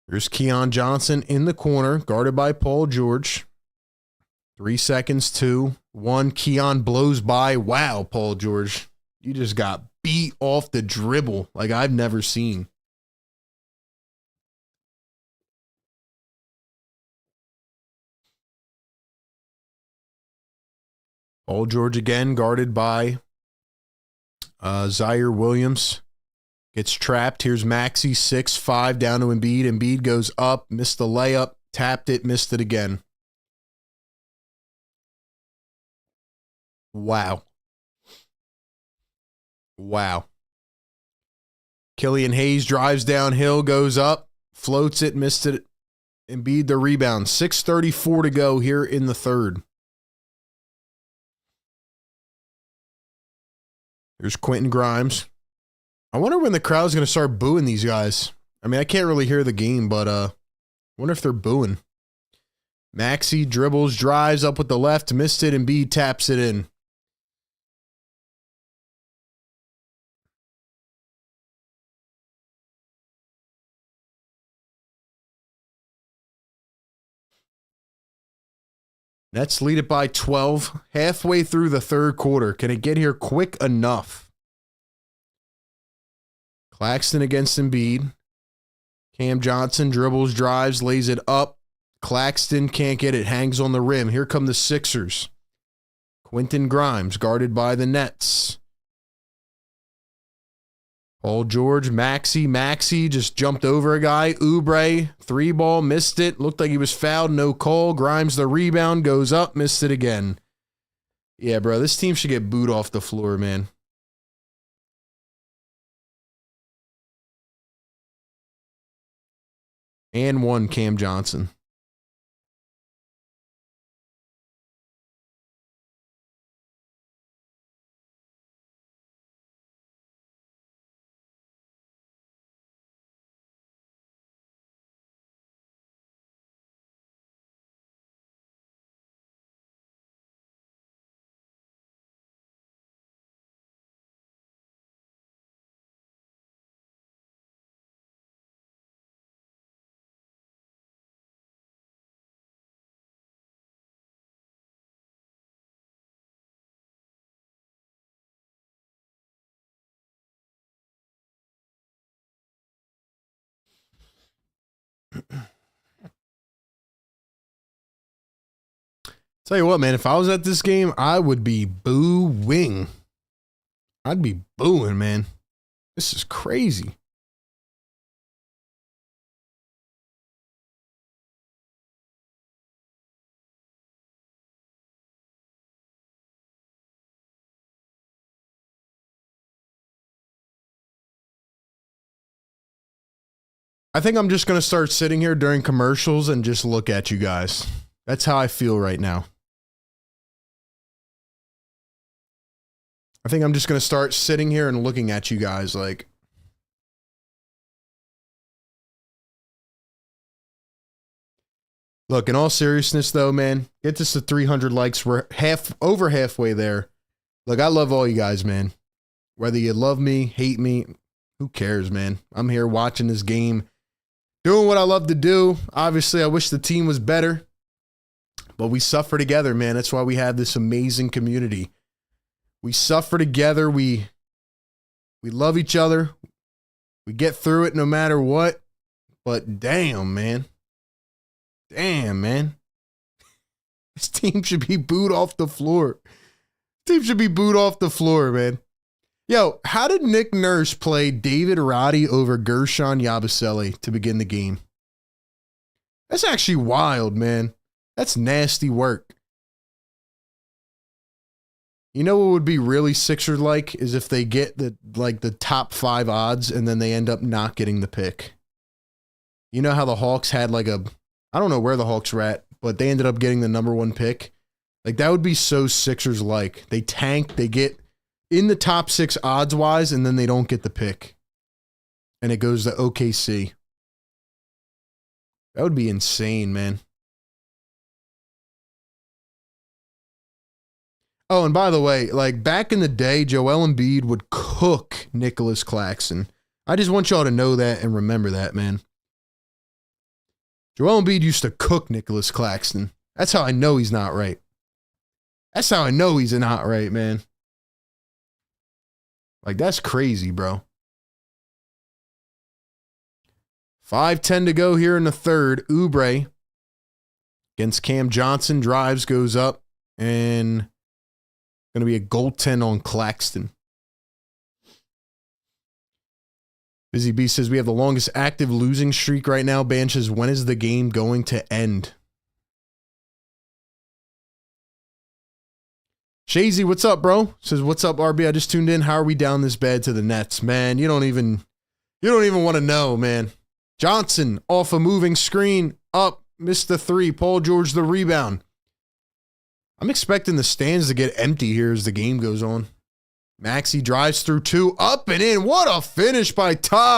Here's Keon Johnson in the corner, guarded by Paul George. 3 seconds, 2, 1. Keon blows by. Wow, Paul George. You just got beat off the dribble like I've never seen. Paul George again, guarded by Zaire Williams. Gets trapped. Here's Maxey, 6'5", down to Embiid. Embiid goes up, missed the layup, tapped it, missed it again. Wow. Wow. Killian Hayes drives downhill, goes up, floats it, missed it. Embiid the rebound. 6:34 to go here in the third. Here's Quentin Grimes. I wonder when the crowd's going to start booing these guys. I mean, I can't really hear the game, but I wonder if they're booing. Maxey dribbles, drives up with the left, missed it, and Embiid taps it in. Nets lead it by 12, halfway through the third quarter. Can it get here quick enough? Claxton against Embiid. Cam Johnson dribbles, drives, lays it up. Claxton can't get it. Hangs on the rim. Here come the Sixers. Quentin Grimes guarded by the Nets. Paul George, Maxey just jumped over a guy. Oubre, 3-ball, missed it. Looked like he was fouled, no call. Grimes the rebound, goes up, missed it again. Yeah, bro, this team should get booed off the floor, man. And one, Cam Johnson. Tell you what, man, if I was at this game, I would be booing. I'd be booing, man. This is crazy. I think I'm just going to start sitting here during commercials and just look at you guys. That's how I feel right now. I think I'm just going to start sitting here and looking at you guys like. Look, in all seriousness though, man, get this to 300 likes. We're over halfway there. Look, I love all you guys, man. Whether you love me, hate me, who cares, man? I'm here watching this game, doing what I love to do. Obviously, I wish the team was better, but we suffer together, man. That's why we have this amazing community. We suffer together. We love each other. We get through it no matter what. But damn, man. Damn, man. This team should be booed off the floor. Team should be booed off the floor, man. Yo, how did Nick Nurse play David Roddy over Gershon Yabusele to begin the game? That's actually wild, man. That's nasty work. You know what would be really Sixers-like is if they get the top 5 odds and then they end up not getting the pick. You know how the Hawks had I don't know where the Hawks were at, but they ended up getting the number 1 pick. Like, that would be so Sixers-like. They tank, they get in the top 6 odds-wise, and then they don't get the pick. And it goes to OKC. That would be insane, man. Oh, and by the way, like back in the day, Joel Embiid would cook Nicholas Claxton. I just want y'all to know that and remember that, man. Joel Embiid used to cook Nicholas Claxton. That's how I know he's not right. That's how I know he's not right, man. Like, that's crazy, bro. 5:10 to go here in the third. Oubre against Cam Johnson. Drives, goes up, and going to be a goaltend on Claxton. Busy B says, we have the longest active losing streak right now. Ban says, when is the game going to end? Shazy, what's up, bro? Says, what's up, RB? I just tuned in. How are we down this bad to the Nets? Man, you don't even want to know, man. Johnson off a moving screen. Up. Missed the 3. Paul George the rebound. I'm expecting the stands to get empty here as the game goes on. Maxey drives through 2. Up and in. What a finish by Tyrese.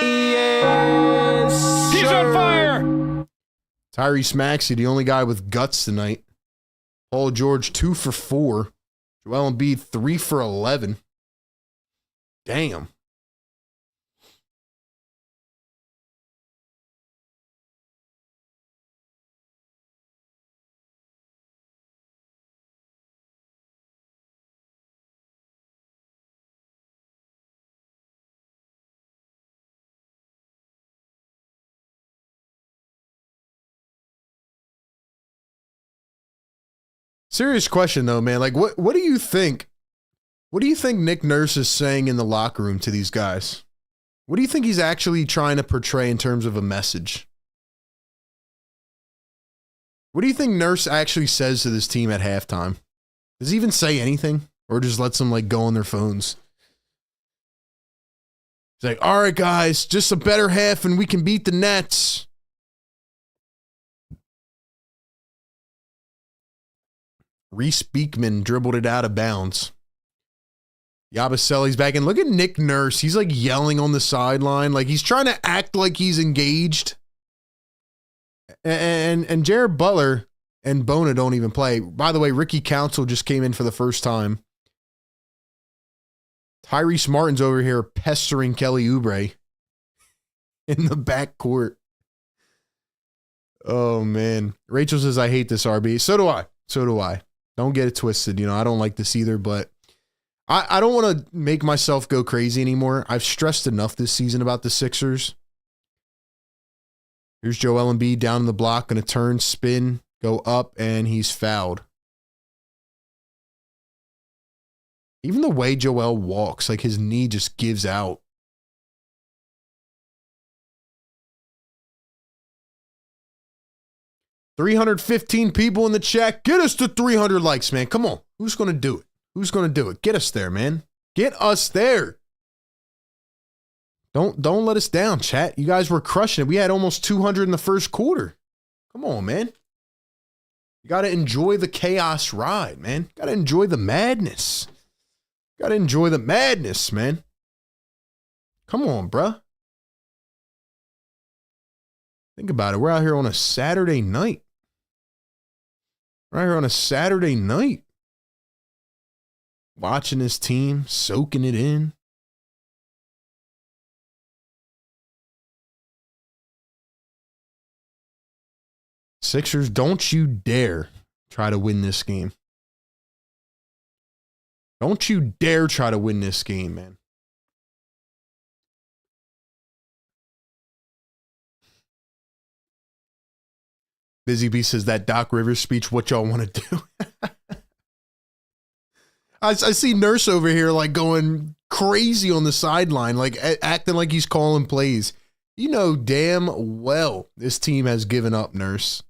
Yes. He's on fire. Tyrese Maxey, the only guy with guts tonight. Paul George, 2 for 4. Joel Embiid, 3 for 11. Damn. Serious question though, man. Like, what do you think? What do you think Nick Nurse is saying in the locker room to these guys? What do you think he's actually trying to portray in terms of a message? What do you think Nurse actually says to this team at halftime? Does he even say anything? Or just lets them like go on their phones? He's like, all right, guys, just a better half and we can beat the Nets. Reese Beekman dribbled it out of bounds. Yabusele's back in. Look at Nick Nurse. He's like yelling on the sideline. Like he's trying to act like he's engaged. And Jared Butler and Bona don't even play. By the way, Ricky Council just came in for the first time. Tyrese Martin's over here pestering Kelly Oubre in the backcourt. Oh, man. Rachel says, I hate this, RB. So do I. So do I. Don't get it twisted. You know, I don't like this either, but I don't want to make myself go crazy anymore. I've stressed enough this season about the Sixers. Here's Joel Embiid down in the block, going to turn, spin, go up, and he's fouled. Even the way Joel walks, like his knee just gives out. $315 people in the chat. Get us to 300 likes, man. Come on. Who's going to do it? Who's going to do it? Get us there, man. Get us there. Don't let us down, chat. You guys were crushing it. We had almost 200 in the first quarter. Come on, man. You got to enjoy the chaos ride, man. Got to enjoy the madness. Got to enjoy the madness, man. Come on, bruh. Think about it. We're out here on a Saturday night. We're out here on a Saturday night. Watching this team, soaking it in. Sixers, don't you dare try to win this game. Don't you dare try to win this game, man. Busy Bee says that Doc Rivers speech, what y'all want to do? I see Nurse over here like going crazy on the sideline, like acting like he's calling plays. You know damn well this team has given up, Nurse.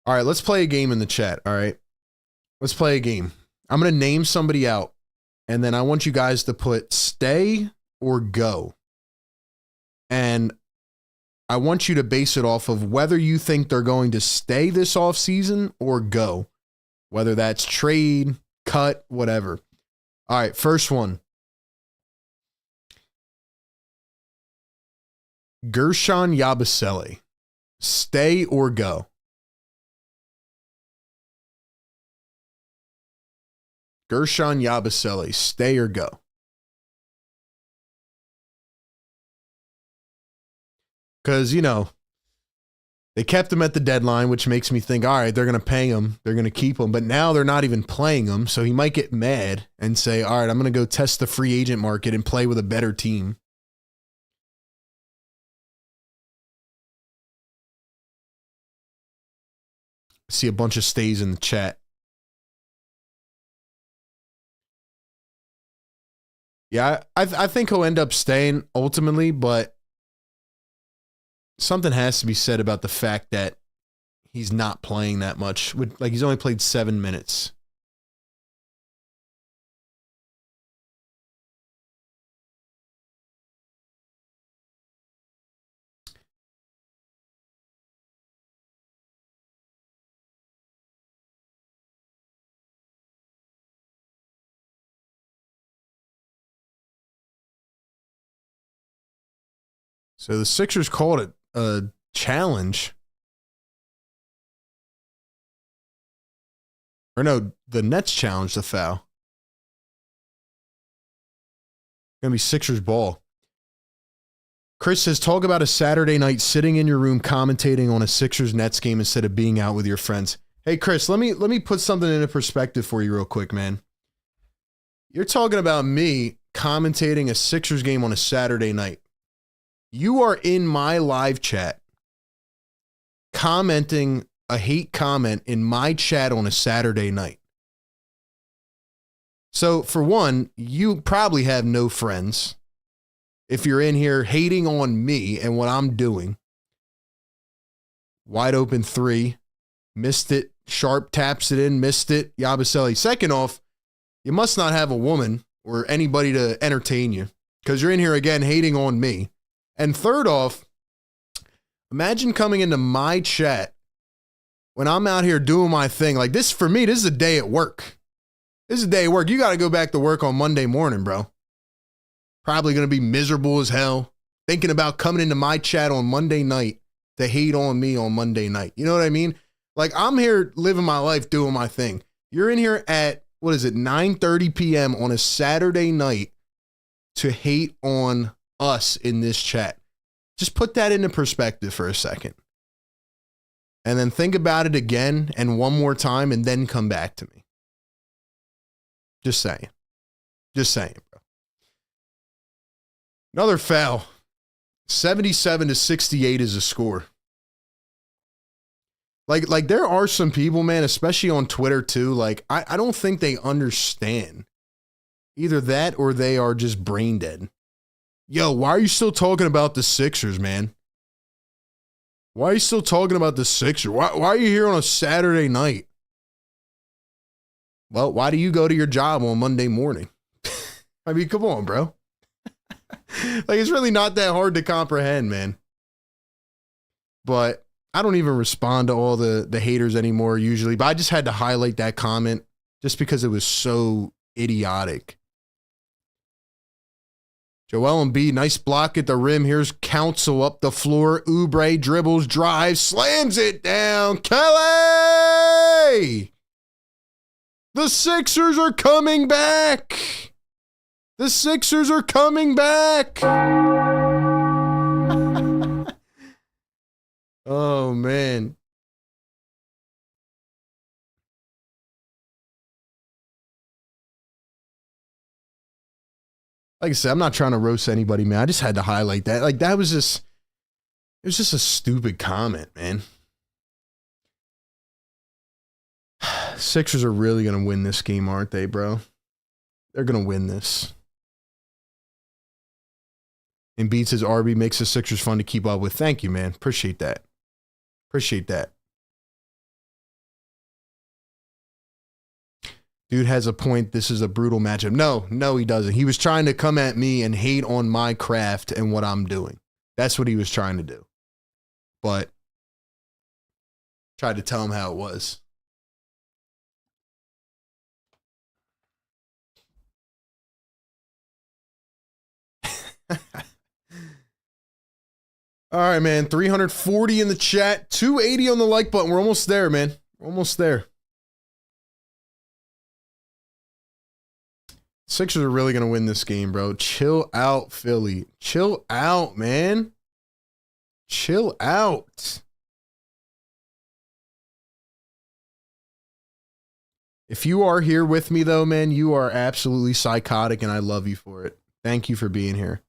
All right, let's play a game in the chat, all right? Let's play a game. I'm going to name somebody out, and then I want you guys to put stay or go. And I want you to base it off of whether you think they're going to stay this offseason or go. Whether that's trade, cut, whatever. All right, first one. Gershon Yabusele. Stay or go? Gershon Yabusele. Stay or go? Because, you know, they kept him at the deadline, which makes me think, all right, they're going to pay him. They're going to keep him. But now they're not even playing him. So he might get mad and say, all right, I'm going to go test the free agent market and play with a better team. See a bunch of stays in the chat. Yeah, I think he'll end up staying ultimately, but something has to be said about the fact that he's not playing that much. Like, he's only played 7 minutes. So the Sixers called it a challenge. Or no, the Nets challenged the foul. Gonna be Sixers ball. Chris says, talk about a Saturday night sitting in your room commentating on a Sixers Nets game instead of being out with your friends. Hey Chris, let me put something into perspective for you real quick, man. You're talking about me commentating a Sixers game on a Saturday night. You are in my live chat commenting a hate comment in my chat on a Saturday night. So for one, you probably have no friends if you're in here hating on me and what I'm doing. Wide open three, missed it. Sharp taps it in, missed it. Yabusele. Second off, you must not have a woman or anybody to entertain you because you're in here again hating on me. And third off, imagine coming into my chat when I'm out here doing my thing. Like this, for me, this is a day at work. This is a day at work. You got to go back to work on Monday morning, bro. Probably going to be miserable as hell. Thinking about coming into my chat on Monday night to hate on me on Monday night. You know what I mean? Like, I'm here living my life, doing my thing. You're in here at, 9:30 p.m. on a Saturday night to hate on us in this chat. Just put that into perspective for a second. And then think about it again and one more time and then come back to me. Just saying. Just saying, bro. Another foul. 77-68 is a score. Like there are some people, man, especially on Twitter too. Like, I don't think they understand either that or they are just brain dead. Yo, why are you still talking about the Sixers, man? Why are you still talking about the Sixers? Why are you here on a Saturday night? Well, why do you go to your job on Monday morning? I mean, come on, bro. Like, it's really not that hard to comprehend, man. But I don't even respond to all the haters anymore usually, but I just had to highlight that comment just because it was so idiotic. Joel Embiid, nice block at the rim. Here's Council up the floor. Oubre dribbles, drives, slams it down. Kelly! The Sixers are coming back! The Sixers are coming back! Oh, man. Like I said, I'm not trying to roast anybody, man. I just had to highlight that. Like, that was just, it was just a stupid comment, man. Sixers are really going to win this game, aren't they, bro? They're going to win this. Embiid says RB makes the Sixers fun to keep up with. Thank you, man. Appreciate that. Appreciate that. Dude has a point. This is a brutal matchup. No, he doesn't. He was trying to come at me and hate on my craft and what I'm doing. That's what he was trying to do. But tried to tell him how it was. All right, man. 340 in the chat. 280 on the like button. We're almost there, man. We're almost there. Sixers are really going to win this game, bro. Chill out, Philly. Chill out, man. Chill out. If you are here with me, though, man, you are absolutely psychotic, and I love you for it. Thank you for being here.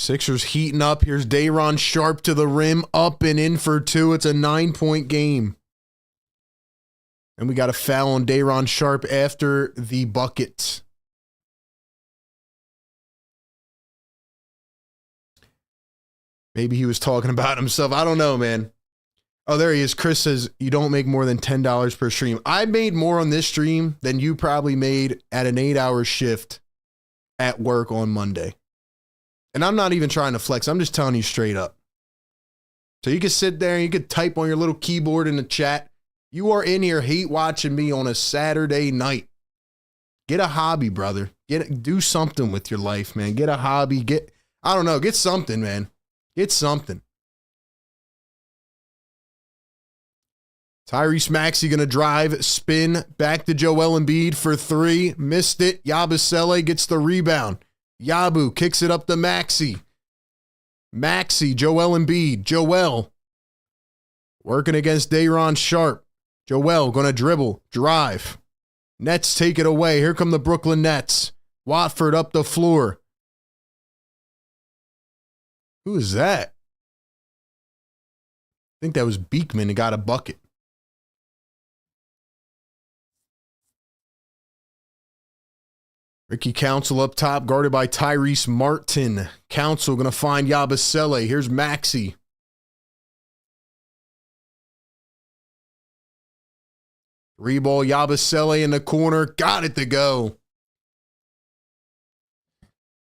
Sixers heating up. Here's Day'Ron Sharpe to the rim, up and in for two. It's a 9-point game. And we got a foul on Day'Ron Sharpe after the bucket. Maybe he was talking about himself. I don't know, man. Oh, there he is. Chris says, you don't make more than $10 per stream. I made more on this stream than you probably made at an 8-hour shift at work on Monday. And I'm not even trying to flex. I'm just telling you straight up. So you can sit there and you can type on your little keyboard in the chat. You are in here hate watching me on a Saturday night. Get a hobby, brother. Do something with your life, man. Get a hobby. Get something, man. Get something. Tyrese Maxey going to drive, spin, back to Joel Embiid for three. Missed it. Yabusele gets the rebound. Yabu kicks it up to Maxey. Maxey, Joel Embiid. Joel working against Day'Ron Sharpe. Joel going to dribble, drive. Nets take it away. Here come the Brooklyn Nets. Watford up the floor. Who is that? I think that was Beekman and got a bucket. Ricky Council up top, guarded by Tyrese Martin. Council going to find Yabusele. Here's Maxey. Three-ball Yabusele in the corner. Got it to go.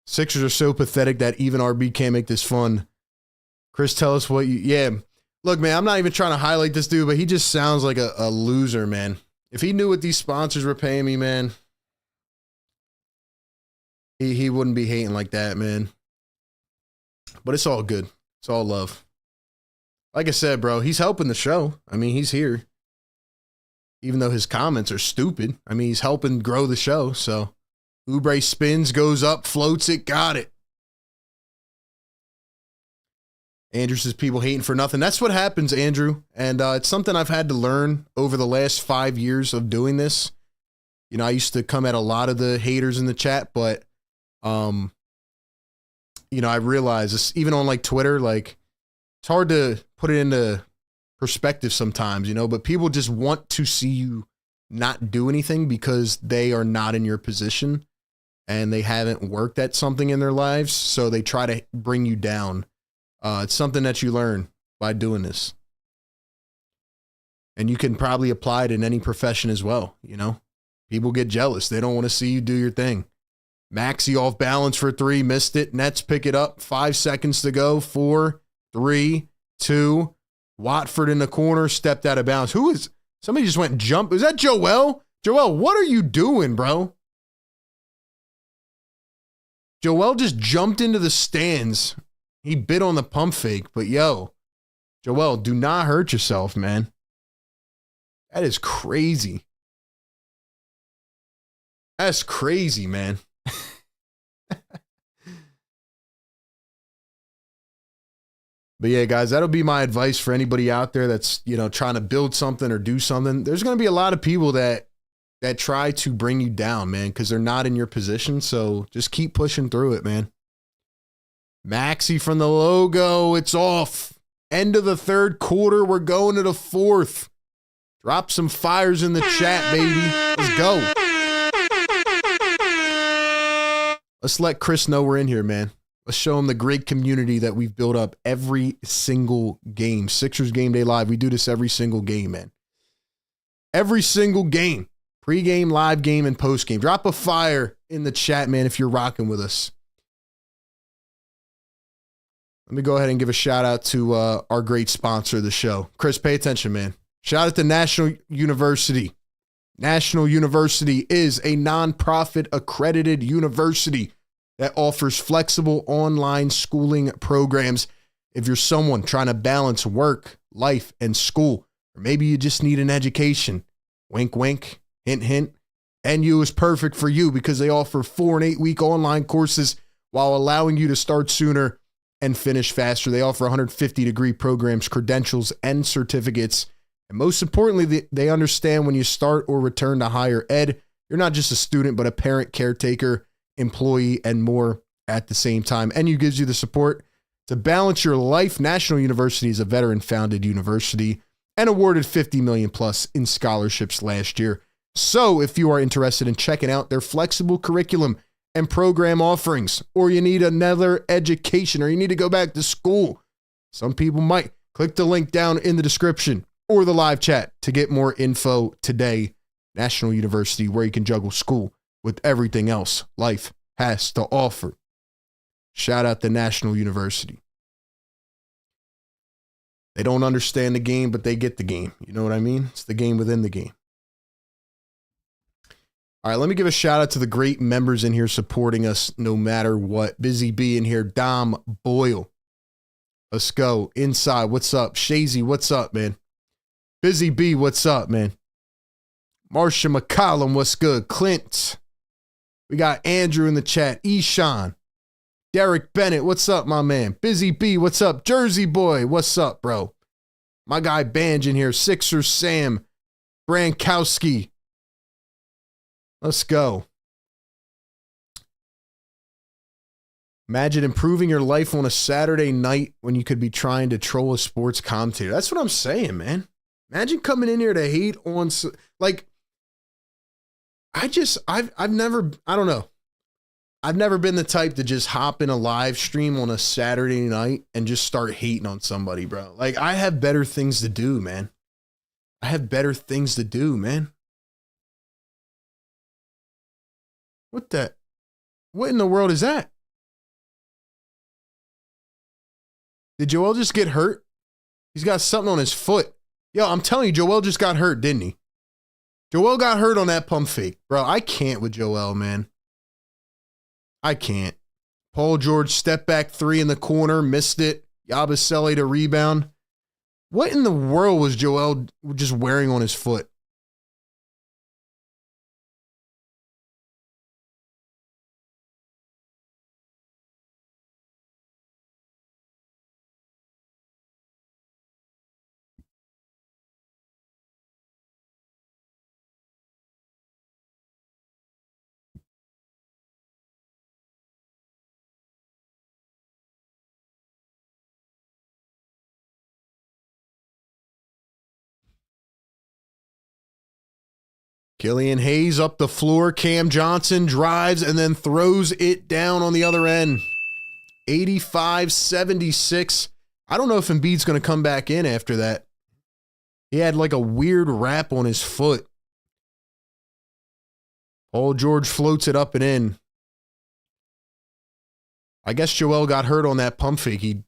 Sixers are so pathetic that even RB can't make this fun. Chris, tell us what you... Yeah. Look, man, I'm not even trying to highlight this dude, but he just sounds like a loser, man. If he knew what these sponsors were paying me, man... He wouldn't be hating like that, man. But it's all good. It's all love. Like I said, bro, he's helping the show. I mean, he's here. Even though his comments are stupid. I mean, he's helping grow the show. So, Oubre spins, goes up, floats it, got it. Andrew says people hating for nothing. That's what happens, Andrew. And it's something I've had to learn over the last 5 years of doing this. You know, I used to come at a lot of the haters in the chat, but you know, I realize this, even on like Twitter, like it's hard to put it into perspective sometimes, you know, but people just want to see you not do anything because they are not in your position and they haven't worked at something in their lives. So they try to bring you down. It's something that you learn by doing this. And you can probably apply it in any profession as well. You know, people get jealous. They don't want to see you do your thing. Maxey off balance for three, missed it. Nets pick it up. 5 seconds to go. 4, 3, 2. Watford in the corner, stepped out of bounds. Who is? Somebody just went jump. Is that Joel? Joel, what are you doing, bro? Joel just jumped into the stands. He bit on the pump fake, but yo, Joel, do not hurt yourself, man. That is crazy. That's crazy, man. But yeah, guys, that'll be my advice for anybody out there that's, you know, trying to build something or do something. There's going to be a lot of people that try to bring you down, man, because they're not in your position. So just keep pushing through it, man. Maxey from the logo. It's off. End of the third quarter. We're going to the fourth. Drop some fires in the chat, baby. Let's go. Let's let Chris know we're in here, man. Let's show him the great community that we've built up every single game. Sixers Game Day Live. We do this every single game, man. Every single game. Pre-game, live game, and post-game. Drop a fire in the chat, man, if you're rocking with us. Let me go ahead and give a shout out to our great sponsor of the show. Chris, pay attention, man. Shout out to National University. National University is a nonprofit accredited university that offers flexible online schooling programs. If you're someone trying to balance work, life, and school, or maybe you just need an education, wink, wink, hint, hint, NU is perfect for you because they offer 4 and 8 week online courses while allowing you to start sooner and finish faster. They offer 150-degree programs, credentials, and certificates. And most importantly, they understand when you start or return to higher ed, you're not just a student, but a parent, caretaker, employee, and more at the same time. NU gives you the support to balance your life. National University is a veteran-founded university and awarded $50 million plus in scholarships last year. So if you are interested in checking out their flexible curriculum and program offerings, or you need another education, or you need to go back to school, some people might, click the link down in the description or the live chat to get more info today. National University, where you can juggle school with everything else life has to offer. Shout out to National University. They don't understand the game, but they get the game. You know what I mean? It's the game within the game. All right, let me give a shout out to the great members in here supporting us no matter what. Busy B in here. Dom Boyle. Let's go. Inside, what's up? Shazy, what's up, man? Busy B, what's up, man? Marsha McCollum, what's good? Clint. We got Andrew in the chat. Eshan. Derek Bennett, what's up, my man? Busy B, what's up? Jersey Boy, what's up, bro? My guy Banj in here. Sixers Sam. Brankowski. Let's go. Imagine improving your life on a Saturday night when you could be trying to troll a sports commentator. That's what I'm saying, man. Imagine coming in here to hate on, like, I've never, I don't know. I've never been the type to just hop in a live stream on a Saturday night and just start hating on somebody, bro. Like, I have better things to do, man. I have better things to do, man. What in the world is that? Did Joel just get hurt? He's got something on his foot. Yo, I'm telling you, Joel just got hurt, didn't he? Joel got hurt on that pump fake. Bro, I can't with Joel, man. I can't. Paul George step back three in the corner, missed it. Yabusele to rebound. What in the world was Joel just wearing on his foot? Killian Hayes up the floor. Cam Johnson drives and then throws it down on the other end. 85-76. I don't know if Embiid's going to come back in after that. He had like a weird wrap on his foot. Paul George floats it up and in. I guess Joel got hurt on that pump fake. He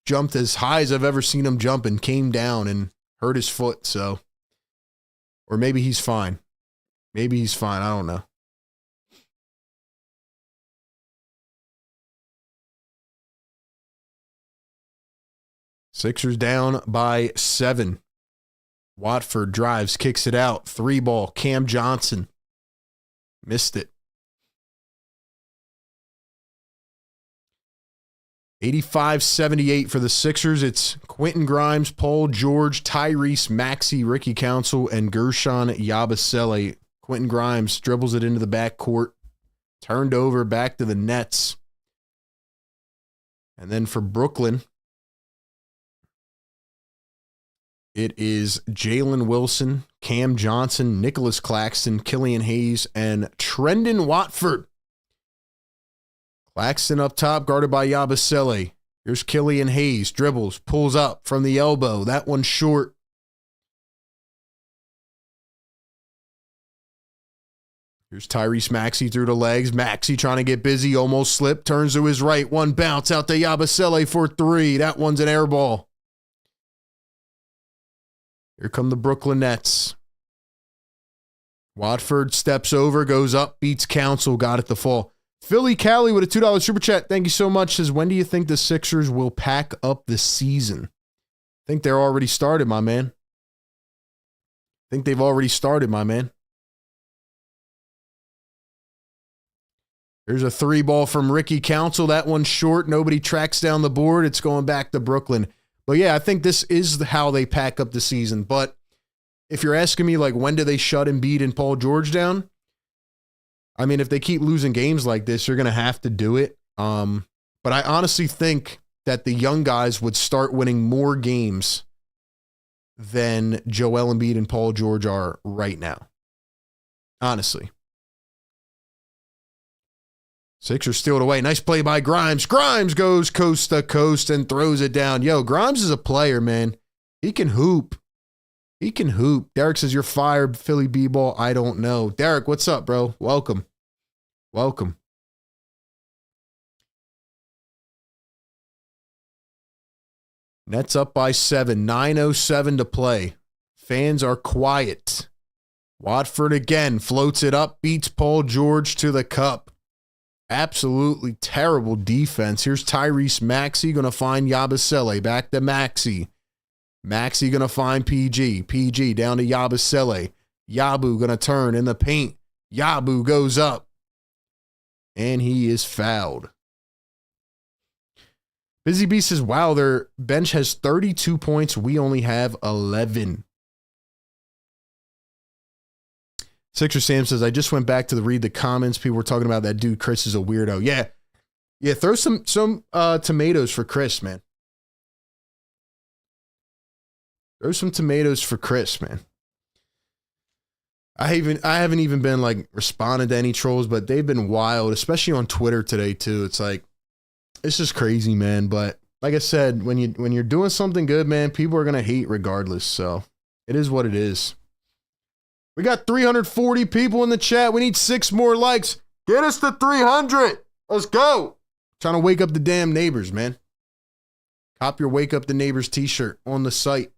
jumped as high as I've ever seen him jump and came down and hurt his foot. So, or maybe he's fine. Maybe he's fine. I don't know. Sixers down by 7. Watford drives, kicks it out. 3-ball. Cam Johnson. Missed it. 85-78 for the Sixers. It's Quentin Grimes, Paul George, Tyrese Maxey, Ricky Council, and Gershon Yabusele. Quentin Grimes dribbles it into the backcourt. Turned over back to the Nets. And then for Brooklyn, it is Jalen Wilson, Cam Johnson, Nicholas Claxton, Killian Hayes, and Trendon Watford. Claxton up top, guarded by Yabusele. Here's Killian Hayes, dribbles, pulls up from the elbow. That one's short. Here's Tyrese Maxey through the legs. Maxey trying to get busy, almost slipped, turns to his right. One bounce out to Yabusele for 3. That one's an air ball. Here come the Brooklyn Nets. Watford steps over, goes up, beats Council, got it to fall. Philly Cali with a $2 super chat. Thank you so much. Says, when do you think the Sixers will pack up the season? I think they're already started, my man. I think they've already started, my man. There's a 3-ball from Ricky Council. That one's short. Nobody tracks down the board. It's going back to Brooklyn. But yeah, I think this is how they pack up the season. But if you're asking me, like, when do they shut Embiid and Paul George down? I mean, if they keep losing games like this, you're going to have to do it. But I honestly think that the young guys would start winning more games than Joel Embiid and Paul George are right now. Honestly. Sixers steal it away. Nice play by Grimes. Grimes goes coast to coast and throws it down. Yo, Grimes is a player, man. He can hoop. He can hoop. Derek says, you're fired, Philly B-ball. I don't know. Derek, what's up, bro? Welcome. Welcome. Nets up by 7. 9:07 to play. Fans are quiet. Watford again floats it up, beats Paul George to the cup. Absolutely terrible defense. Here's Tyrese Maxey going to find Yabusele. Back to Maxey. Maxey going to find PG. PG down to Yabusele. Yabu going to turn in the paint. Yabu goes up. And he is fouled. Busy Bee says, wow, their bench has 32 points. We only have 11. Sixer Sam says, I just went back to read the comments. People were talking about that dude, Chris is a weirdo. Yeah. Yeah, throw some tomatoes for Chris, man. Throw some tomatoes for Chris, man. I haven't even been like responding to any trolls, but they've been wild, especially on Twitter today too. It's like, it's just crazy, man. But like I said, when you're doing something good, man, people are gonna hate regardless. So it is what it is. We got 340 people in the chat. We need 6 more likes. Get us to 300. Let's go. Trying to wake up the damn neighbors, man. Cop your Wake Up the Neighbors t-shirt on the site.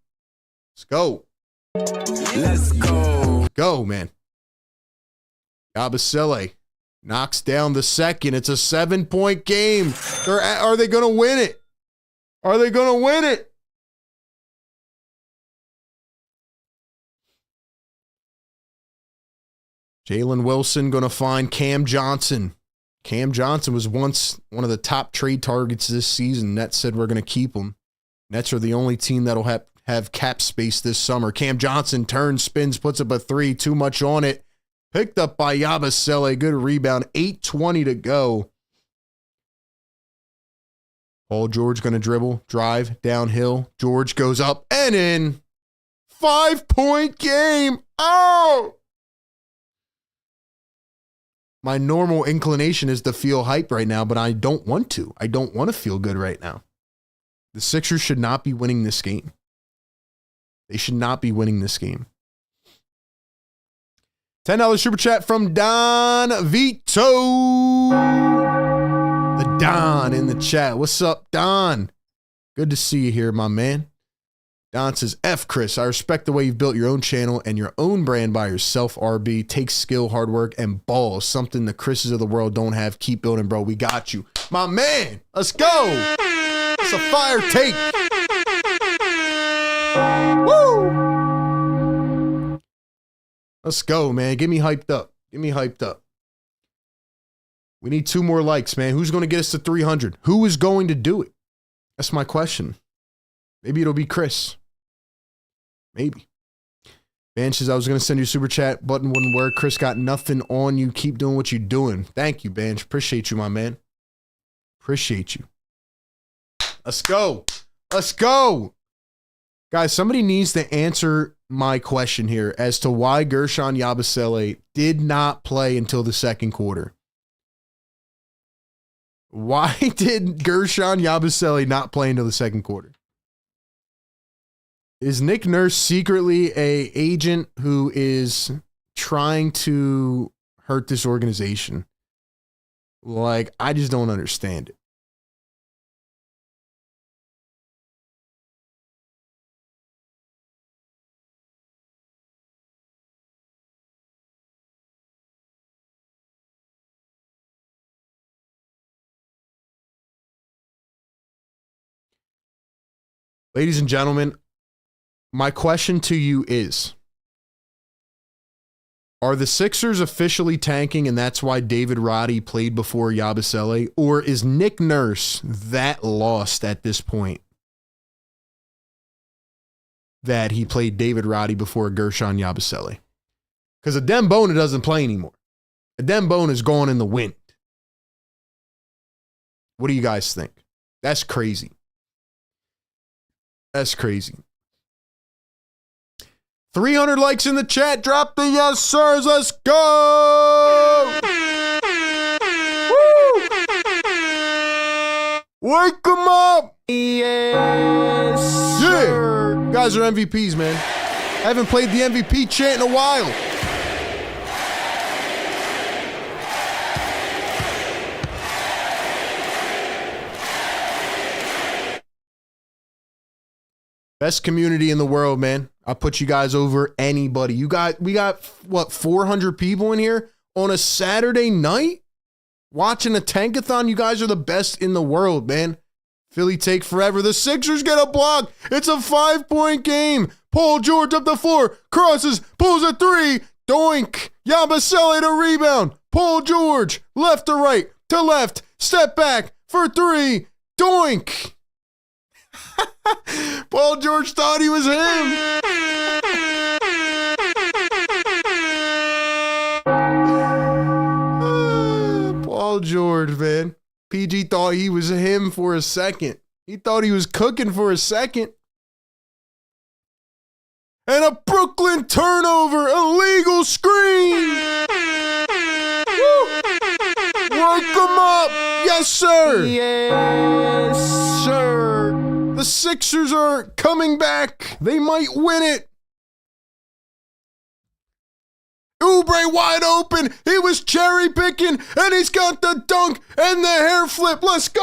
Let's go. Let's go. Go, man. Yabusele knocks down the second. It's a 7-point game. Are they going to win it? Are they going to win it? Jalen Wilson going to find Cam Johnson. Cam Johnson was once one of the top trade targets this season. Nets said we're going to keep him. Nets are the only team that'll have cap space this summer. Cam Johnson turns, spins, puts up a 3. Too much on it. Picked up by Yabusele. Good rebound. 8:20 to go. Paul George going to dribble, drive, downhill. George goes up and in. 5-point game. Oh! My normal inclination is to feel hype right now, but I don't want to. I don't want to feel good right now. The Sixers should not be winning this game. They should not be winning this game. $10 super chat from Don Vito. The Don in the chat. What's up, Don? Good to see you here, my man. Don says, F Chris, I respect the way you've built your own channel and your own brand by yourself, RB. Takes skill, hard work, and balls. Something the Chris's of the world don't have. Keep building, bro. We got you. My man, let's go. It's a fire take. Woo! Let's go, man. Get me hyped up. Get me hyped up. We need 2 more likes, man. Who's going to get us to 300? Who is going to do it? That's my question. Maybe it'll be Chris. Maybe. Bench says, I was going to send you a super chat. Button wouldn't work. Chris got nothing on you. Keep doing what you're doing. Thank you, Bench. Appreciate you, my man. Appreciate you. Let's go. Let's go. Guys, somebody needs to answer my question here as to why Gershon Yabusele did not play until the second quarter. Why did Gershon Yabusele not play until the second quarter? Is Nick Nurse secretly a agent who is trying to hurt this organization? Like, I just don't understand it. Ladies and gentlemen, my question to you is, are the Sixers officially tanking and that's why David Roddy played before Yabusele? Or is Nick Nurse that lost at this point that he played David Roddy before Gershon Yabusele? Because Adem Bona doesn't play anymore. Adem Bona is gone in the wind. What do you guys think? That's crazy. That's crazy. 300 likes in the chat. Drop the yes, sirs. Let's go. Woo. Wake them up. Yes, Yeah. sir. You guys are MVPs, man. I haven't played the MVP chant in a while. Best community in the world, man. I'll put you guys over anybody. We got what, 400 people in here on a Saturday night watching a tankathon. You guys are the best in the world, man. Philly take forever. The Sixers get a block. It's a 5-point game. Paul George up the floor, crosses, pulls a 3. Doink. Yabusele to rebound. Paul George, left to right, to left, step back for 3. Doink. Paul George thought he was him. Paul George, man. PG thought he was him for a second. He thought he was cooking for a second. And a Brooklyn turnover, illegal screen. Woo. Work them up. Yes, sir. Yes, sir. The Sixers are coming back. They might win it. Oubre wide open. He was cherry picking, and he's got the dunk and the hair flip. Let's go.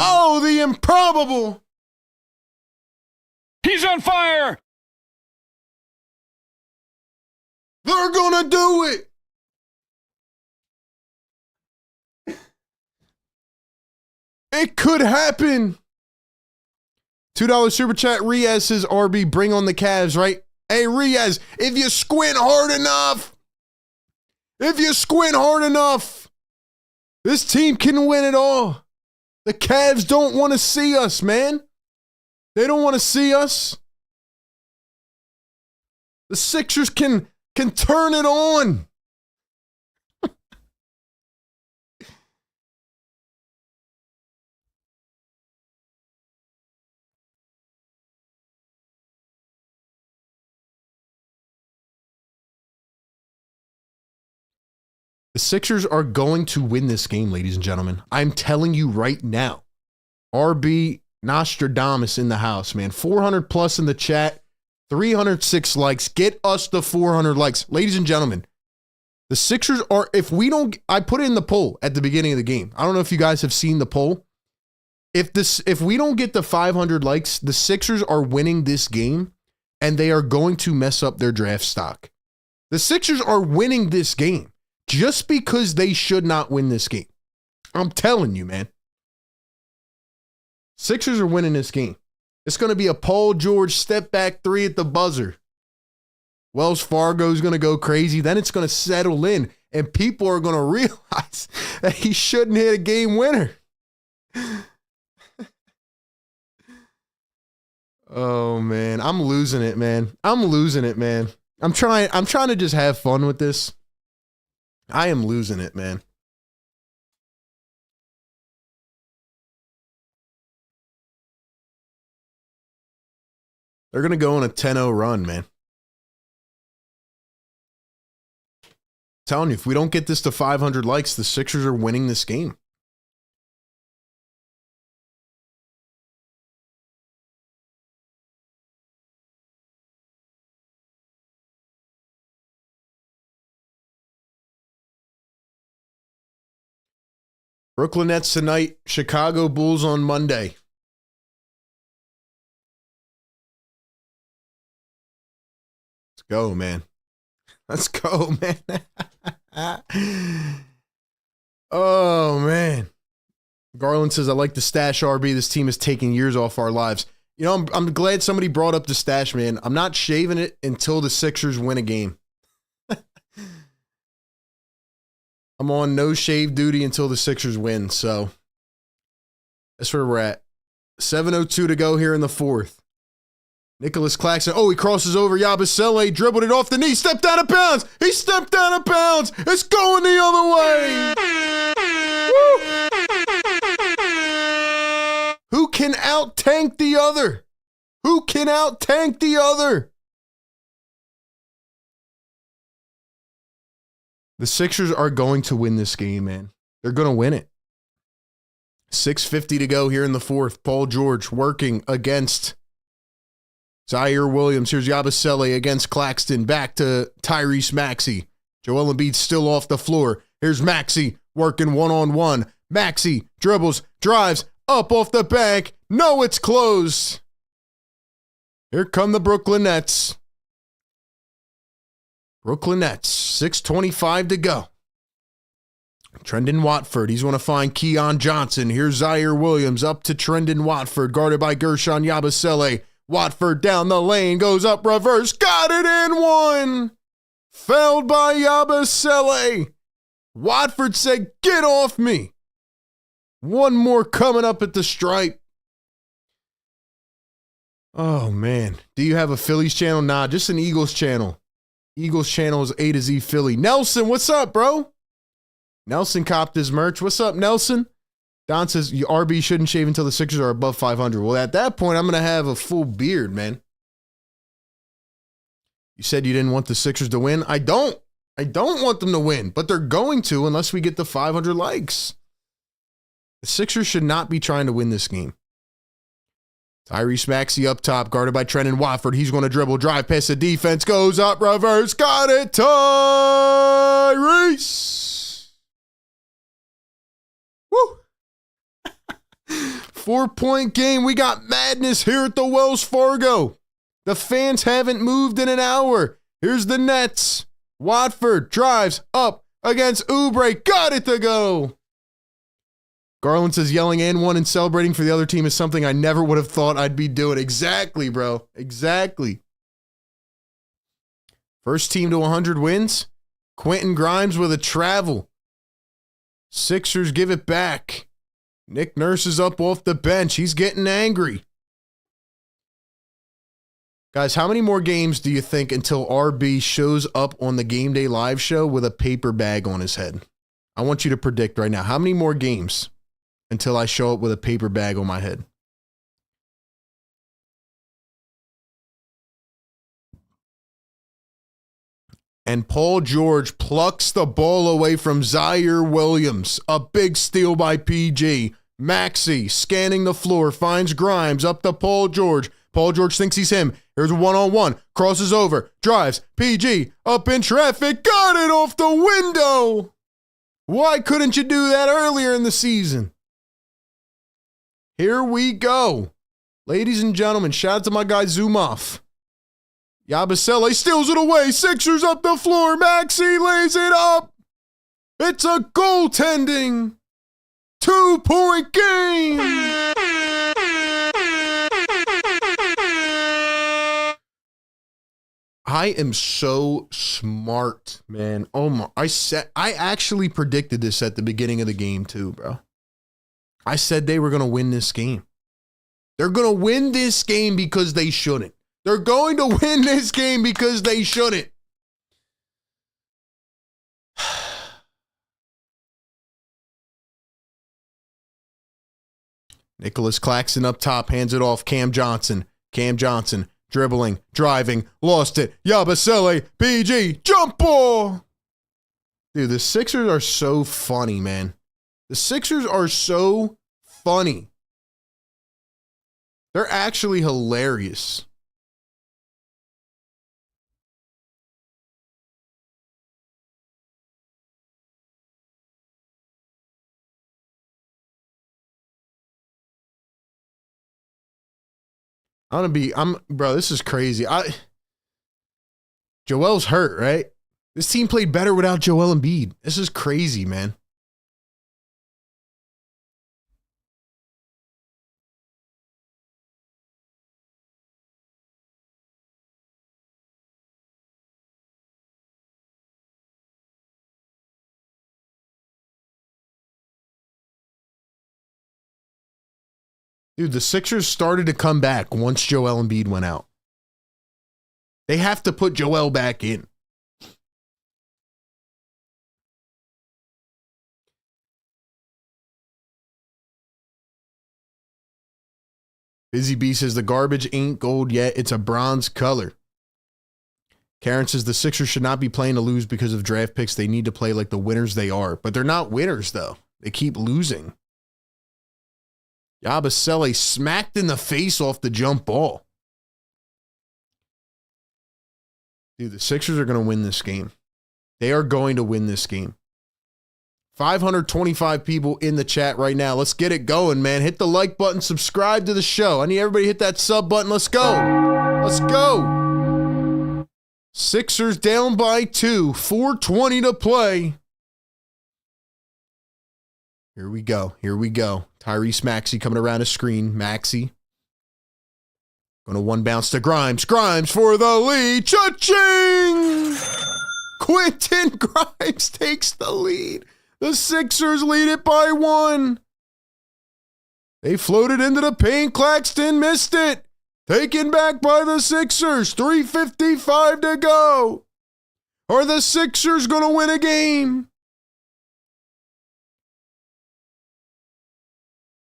Oh, the improbable. He's on fire. They're going to do it. It could happen. $2 super chat. Riaz says, RB, bring on the Cavs, right? Hey, Riaz, if you squint hard enough, this team can win it all. The Cavs don't want to see us, man. They don't want to see us. The Sixers can turn it on. The Sixers are going to win this game, ladies and gentlemen. I'm telling you right now. RB Nostradamus in the house, man. 400 plus in the chat. 306 likes. Get us the 400 likes. Ladies and gentlemen, the Sixers are, if we don't, I put it in the poll at the beginning of the game. I don't know if you guys have seen the poll. If we don't get the 500 likes, the Sixers are winning this game and they are going to mess up their draft stock. The Sixers are winning this game just because they should not win this game. I'm telling you, man. Sixers are winning this game. It's going to be a Paul George step back three at the buzzer. Wells Fargo is going to go crazy. Then it's going to settle in, and people are going to realize that he shouldn't hit a game winner. Oh, man. I'm losing it, man. I'm trying to just have fun with this. I am losing it, man. They're going to go on a 10-0 run, man. I'm telling you, if we don't get this to 500 likes, the Sixers are winning this game. Brooklyn Nets tonight, Chicago Bulls on Monday. Let's go, man. Let's go, man. Oh, man. Garland says, I like the stash, RB. This team is taking years off our lives. You know, I'm glad somebody brought up the stash, man. I'm not shaving it until the Sixers win a game. I'm on no shave duty until the Sixers win, so that's where we're at. 7:02 to go here in the fourth. Nicholas Claxton. Oh, he crosses over Yabusele, dribbled it off the knee, stepped out of bounds. He stepped out of bounds. It's going the other way. Woo. Who can out-tank the other? Who can out-tank the other? The Sixers are going to win this game, man. They're going to win it. 6:50 to go here in the fourth. Paul George working against Zaire Williams. Here's Yabusele against Claxton. Back to Tyrese Maxey. Joel Embiid still off the floor. Here's Maxey working one-on-one. Maxey dribbles, drives, up off the bank. No, it's closed. Here come the Brooklyn Nets. Brooklyn Nets, 6:25 to go. Trendon Watford, he's going to find Keon Johnson. Here's Zaire Williams up to Trendon Watford, guarded by Gershon Yabusele. Watford down the lane, goes up reverse, got it in one. Fouled by Yabusele. Watford said, get off me. One more coming up at the stripe. Oh, man. Do you have a Phillies channel? Nah, just an Eagles channel. Eagles channel is A to Z Philly. Nelson, what's up, bro? Nelson copped his merch. What's up, Nelson? Don says, RB shouldn't shave until the Sixers are above 500. Well, at that point, I'm going to have a full beard, man. You said you didn't want the Sixers to win. I don't want them to win, but they're going to unless we get the 500 likes. The Sixers should not be trying to win this game. Tyrese Maxey up top, guarded by Trendon Watford. He's going to dribble, drive past the defense, goes up, reverse, got it, Tyrese! Woo! 4-point game. We got madness here at the Wells Fargo. The fans haven't moved in an hour. Here's the Nets. Watford drives up against Oubre. Got it to go. Garland says yelling and one and celebrating for the other team is something I never would have thought I'd be doing. Exactly, bro. Exactly. First team to 100 wins. Quentin Grimes with a travel. Sixers give it back. Nick Nurse is up off the bench. He's getting angry. Guys, how many more games do you think until RB shows up on the Game Day Live show with a paper bag on his head? I want you to predict right now. How many more games until I show up with a paper bag on my head? And Paul George plucks the ball away from Zaire Williams. A big steal by PG. Maxey scanning the floor, finds Grimes up to Paul George. Paul George thinks he's him. Here's a one-on-one. Crosses over. Drives. PG up in traffic. Got it off the window. Why couldn't you do that earlier in the season? Here we go. Ladies and gentlemen, shout out to my guy Zumov. Yabusele steals it away. Sixers up the floor. Maxey lays it up. It's a goaltending 2-point game. I am so smart, man. Oh my, I actually predicted this at the beginning of the game too, bro. I said they were going to win this game. They're going to win this game because they shouldn't. They're going to win this game because they shouldn't. Nicholas Claxton up top, hands it off. Cam Johnson. Dribbling, driving, lost it. Yabusele, PG, jump ball. Dude, the Sixers are so funny, man. The Sixers are so funny. They're actually hilarious. Bro, this is crazy. Joel's hurt, right? This team played better without Joel Embiid. This is crazy, man. Dude, the Sixers started to come back once Joel Embiid went out. They have to put Joel back in. Busy B says the garbage ain't gold yet. It's a bronze color. Karen says the Sixers should not be playing to lose because of draft picks. They need to play like the winners they are. But they're not winners, though. They keep losing. Yabusele smacked in the face off the jump ball. Dude, the Sixers are going to win this game. They are going to win this game. 525 people in the chat right now. Let's get it going, man. Hit the like button. Subscribe to the show. I need everybody to hit that sub button. Let's go. Let's go. Sixers down by 2. 4:20 to play. Here we go. Tyrese Maxey coming around his screen. Maxey. Going to one bounce to Grimes. Grimes for the lead. Cha-ching! Quentin Grimes takes the lead. The Sixers lead it by 1. They floated into the paint. Claxton missed it. Taken back by the Sixers. 3:55 to go. Are the Sixers going to win a game?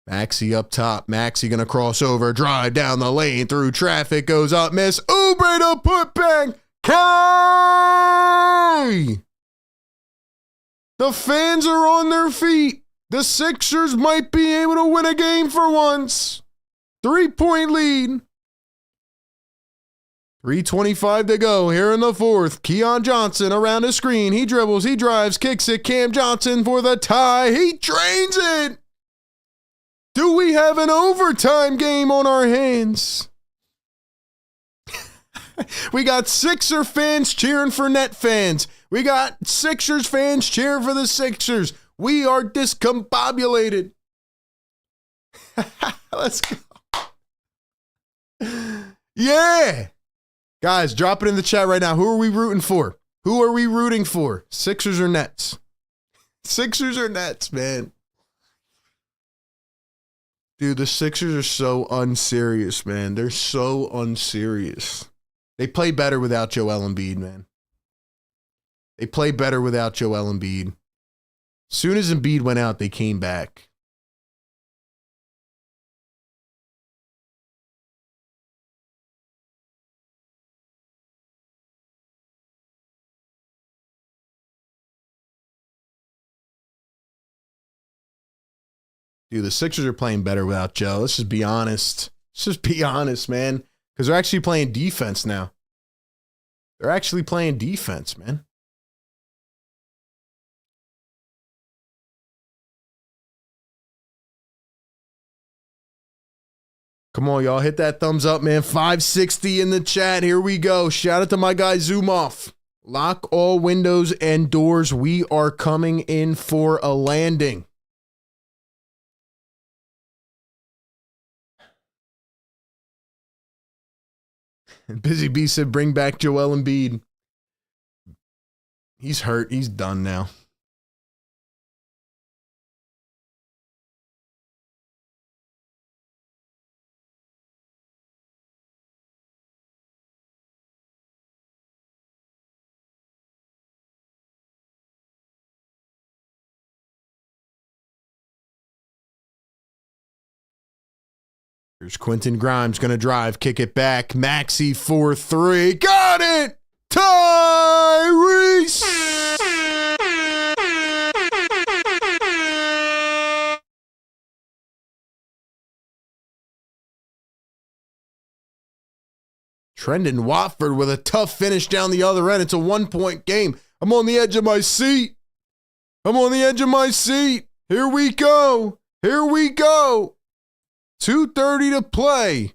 Maxey up top. Maxey going to cross over, drive down the lane through traffic, goes up, miss. Oubre to put back. Kai! The fans are on their feet. The Sixers might be able to win a game for once. 3-point lead. 3:25 to go here in the fourth. Keon Johnson around his screen. He dribbles, he drives, kicks it. Cam Johnson for the tie. He drains it. Do we have an overtime game on our hands? We got Sixer fans cheering for Net fans. We got Sixers fans cheering for the Sixers. We are discombobulated. Let's go. Yeah. Guys, drop it in the chat right now. Who are we rooting for? Who are we rooting for? Sixers or Nets? Sixers or Nets, man. Dude, the Sixers are so unserious, man. They're so unserious. They play better without Joel Embiid, man. They play better without Joel Embiid. As soon as Embiid went out, they came back. Dude, the Sixers are playing better without Joe. Let's just be honest. Let's just be honest, man. Because they're actually playing defense now. They're actually playing defense, man. Come on, y'all. Hit that thumbs up, man. 560 in the chat. Here we go. Shout out to my guy, Zoom Off. Lock all windows and doors. We are coming in for a landing. Busy Bee said, bring back Joel Embiid. He's hurt. He's done now. Here's Quentin Grimes going to drive, kick it back. Maxey 4-3. Got it! Tyrese! Trendon Watford with a tough finish down the other end. It's a 1-point game. I'm on the edge of my seat. I'm on the edge of my seat. Here we go. Here we go. 2:30 to play.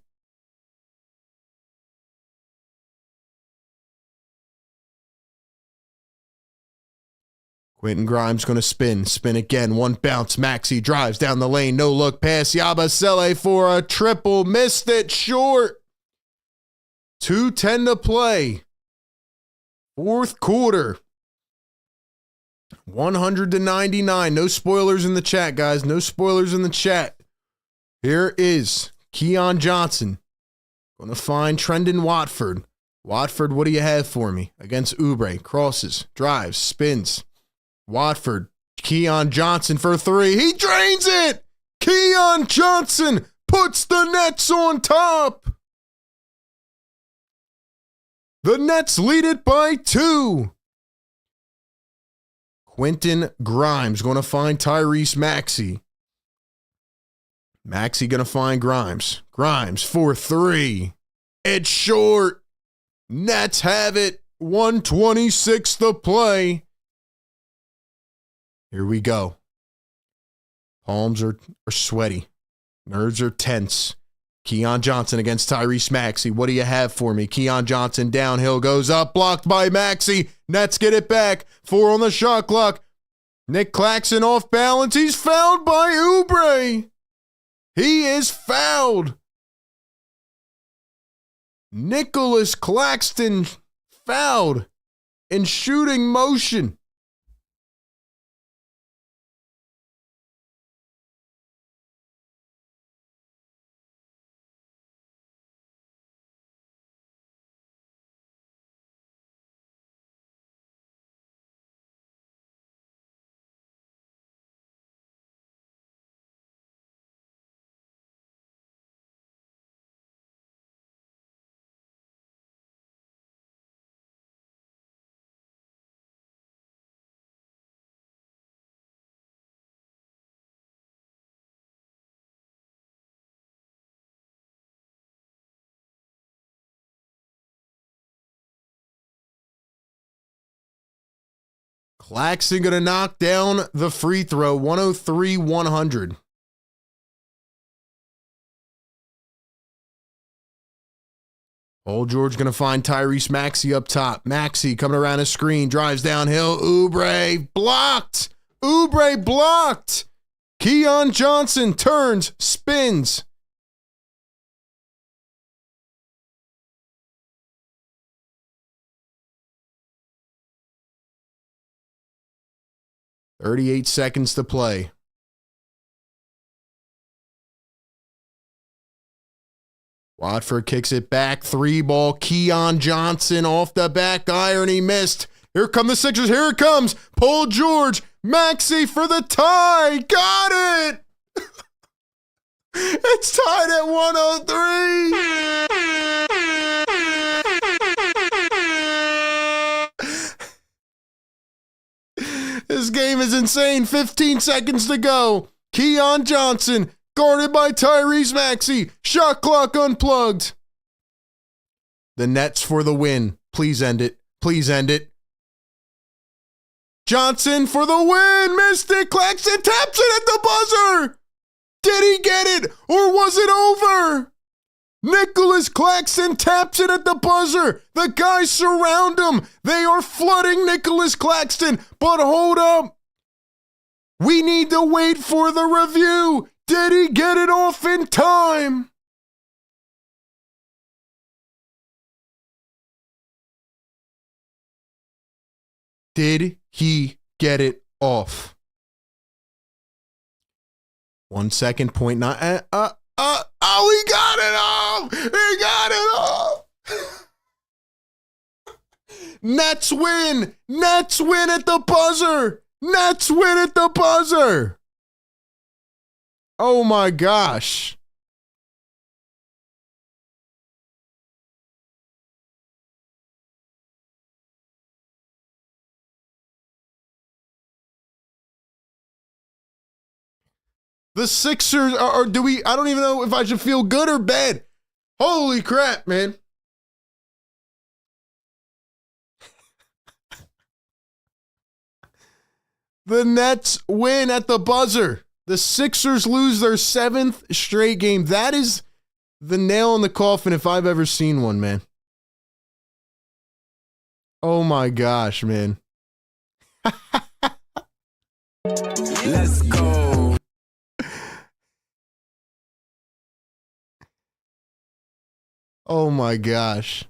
Quentin Grimes going to spin again. One bounce. Maxey drives down the lane. No look pass. Yabusele for a triple. Missed it short. 2:10 to play. Fourth quarter. 100-99. No spoilers in the chat, guys. No spoilers in the chat. Here is Keon Johnson. Going to find Trendon Watford. Watford, what do you have for me? Against Oubre. Crosses, drives, spins. Watford. Keon Johnson for 3. He drains it! Keon Johnson puts the Nets on top. The Nets lead it by 2. Quentin Grimes going to find Tyrese Maxey. Maxey going to find Grimes. Grimes for 3. It's short. Nets have it. 1:26 to play. Here we go. Palms are sweaty. Nerves are tense. Keon Johnson against Tyrese Maxey. What do you have for me? Keon Johnson downhill goes up. Blocked by Maxey. Nets get it back. 4 on the shot clock. Nick Claxton off balance. He's fouled by Oubre. He is fouled. Nicholas Claxton fouled in shooting motion. Claxton going to knock down the free throw, 103-100. Old George going to find Tyrese Maxey up top. Maxey coming around his screen, drives downhill. Oubre blocked. Oubre blocked. Keon Johnson turns, spins. .38 seconds to play. Watford kicks it back. 3-ball. Keon Johnson off the back iron. He missed. Here come the Sixers. Here it comes. Paul George. Maxey for the tie. Got it. It's tied at 103. This game is insane. 15 seconds to go. Keon Johnson guarded by Tyrese Maxey. Shot clock unplugged. The Nets for the win. Please end it. Please end it. Johnson for the win. Missed it. Claxton taps it at the buzzer. Did he get it or was it over? Nicholas Claxton taps it at the buzzer. The guys surround him. They are flooding Nicholas Claxton. But hold up. We need to wait for the review. Did he get it off in time? Did he get it off? 1 second, 0.9. Oh, he got it off! He got it off! Nets win! Nets win at the buzzer! Nets win at the buzzer! Oh my gosh. The Sixers are I don't even know if I should feel good or bad. Holy crap, man. The Nets win at the buzzer. The Sixers lose their 7th straight game. That is the nail in the coffin if I've ever seen one, man. Oh my gosh, man. Let's go. Oh my gosh.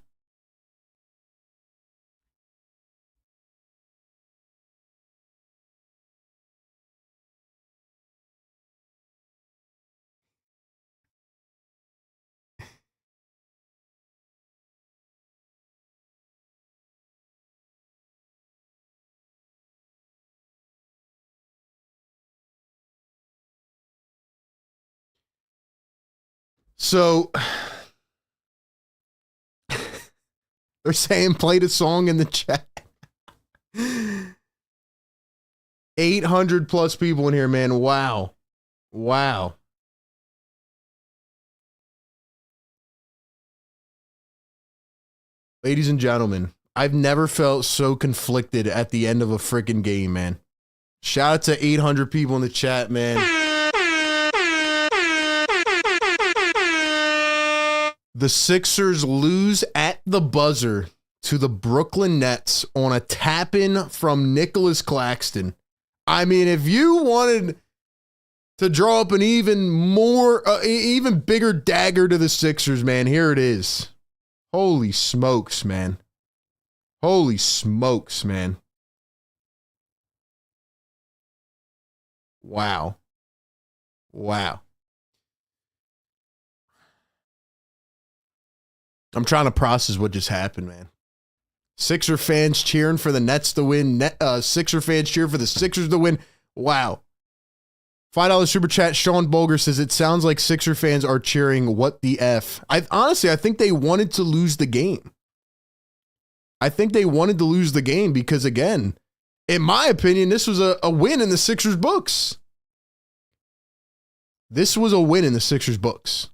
So they're saying play the song in the chat. 800 plus people in here, man. Wow. Wow. Ladies and gentlemen, I've never felt so conflicted at the end of a freaking game, man. Shout out to 800 people in the chat, man. The Sixers lose at the buzzer to the Brooklyn Nets on a tap-in from Nicholas Claxton. I mean, if you wanted to draw up an even bigger dagger to the Sixers, man, here it is. Holy smokes, man. Holy smokes, man. Wow. Wow. I'm trying to process what just happened, man. Sixer fans cheering for the Nets to win. Sixer fans cheer for the Sixers to win. Wow. $5 super chat. Sean Bolger says, it sounds like Sixer fans are cheering what the F. Honestly, I think they wanted to lose the game. I think they wanted to lose the game because, again, in my opinion, this was a win in the Sixers books. This was a win in the Sixers books.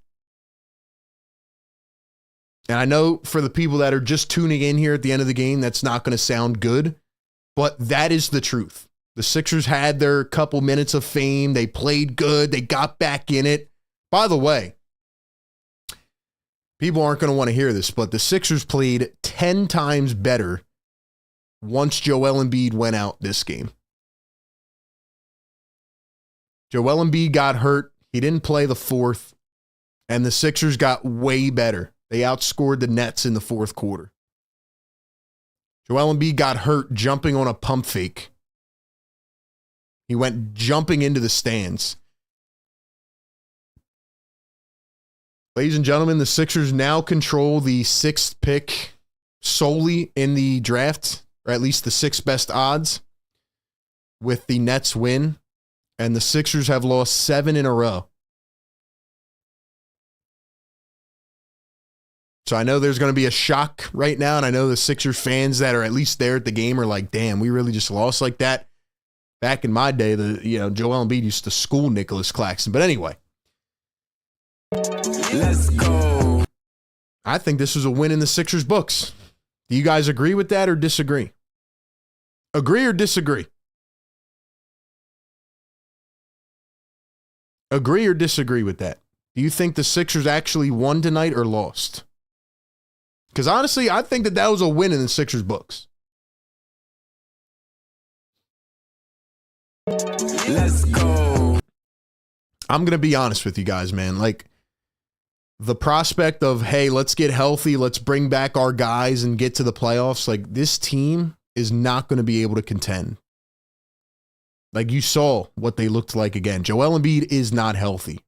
And I know for the people that are just tuning in here at the end of the game, that's not going to sound good. but that is the truth. The Sixers had their couple minutes of fame. They played good. They got back in it. By the way, people aren't going to want to hear this, but the Sixers played 10 times better once Joel Embiid went out this game. Joel Embiid got hurt. He didn't play the fourth, and the Sixers got way better. They outscored the Nets in the fourth quarter. Joel Embiid got hurt jumping on a pump fake. He went jumping into the stands. Ladies and gentlemen, the Sixers now control the 6th pick solely in the draft, or at least the 6th best odds, with the Nets win. And the Sixers have lost 7 in a row. So I know there's going to be a shock right now, and I know the Sixers fans that are at least there at the game are like, damn, we really just lost like that. Back in my day, Joel Embiid used to school Nicholas Claxton. But anyway. Let's go. I think this was a win in the Sixers books. Do you guys agree with that or disagree? Agree or disagree? Agree or disagree with that? Do you think the Sixers actually won tonight or lost? Because honestly, I think that was a win in the Sixers books. Let's go. I'm going to be honest with you guys, man. Like, the prospect of, hey, let's get healthy, let's bring back our guys and get to the playoffs, like, this team is not going to be able to contend. Like, you saw what they looked like again. Joel Embiid is not healthy.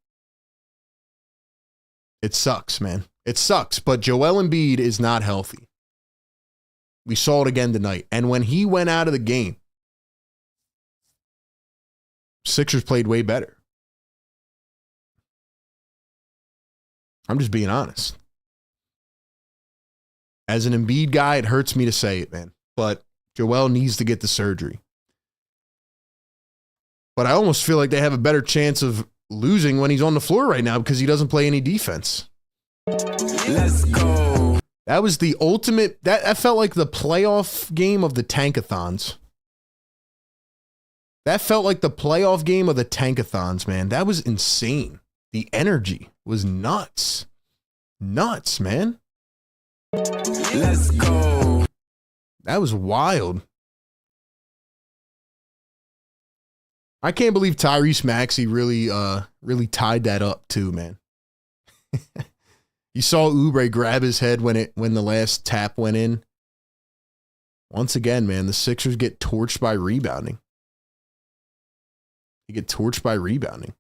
It sucks, man. It sucks, but Joel Embiid is not healthy. We saw it again tonight. And when he went out of the game, Sixers played way better. I'm just being honest. As an Embiid guy, it hurts me to say it, man. But Joel needs to get the surgery. But I almost feel like they have a better chance of losing when he's on the floor right now because he doesn't play any defense. Let's go. That was the ultimate. That felt like the playoff game of the tankathons. That felt like the playoff game of the tankathons, man. That was insane. The energy was nuts. Nuts, man. Let's go. That was wild. I can't believe Tyrese Maxey really tied that up too, man. You saw Oubre grab his head when the last tap went in. Once again, man, the Sixers get torched by rebounding. They get torched by rebounding.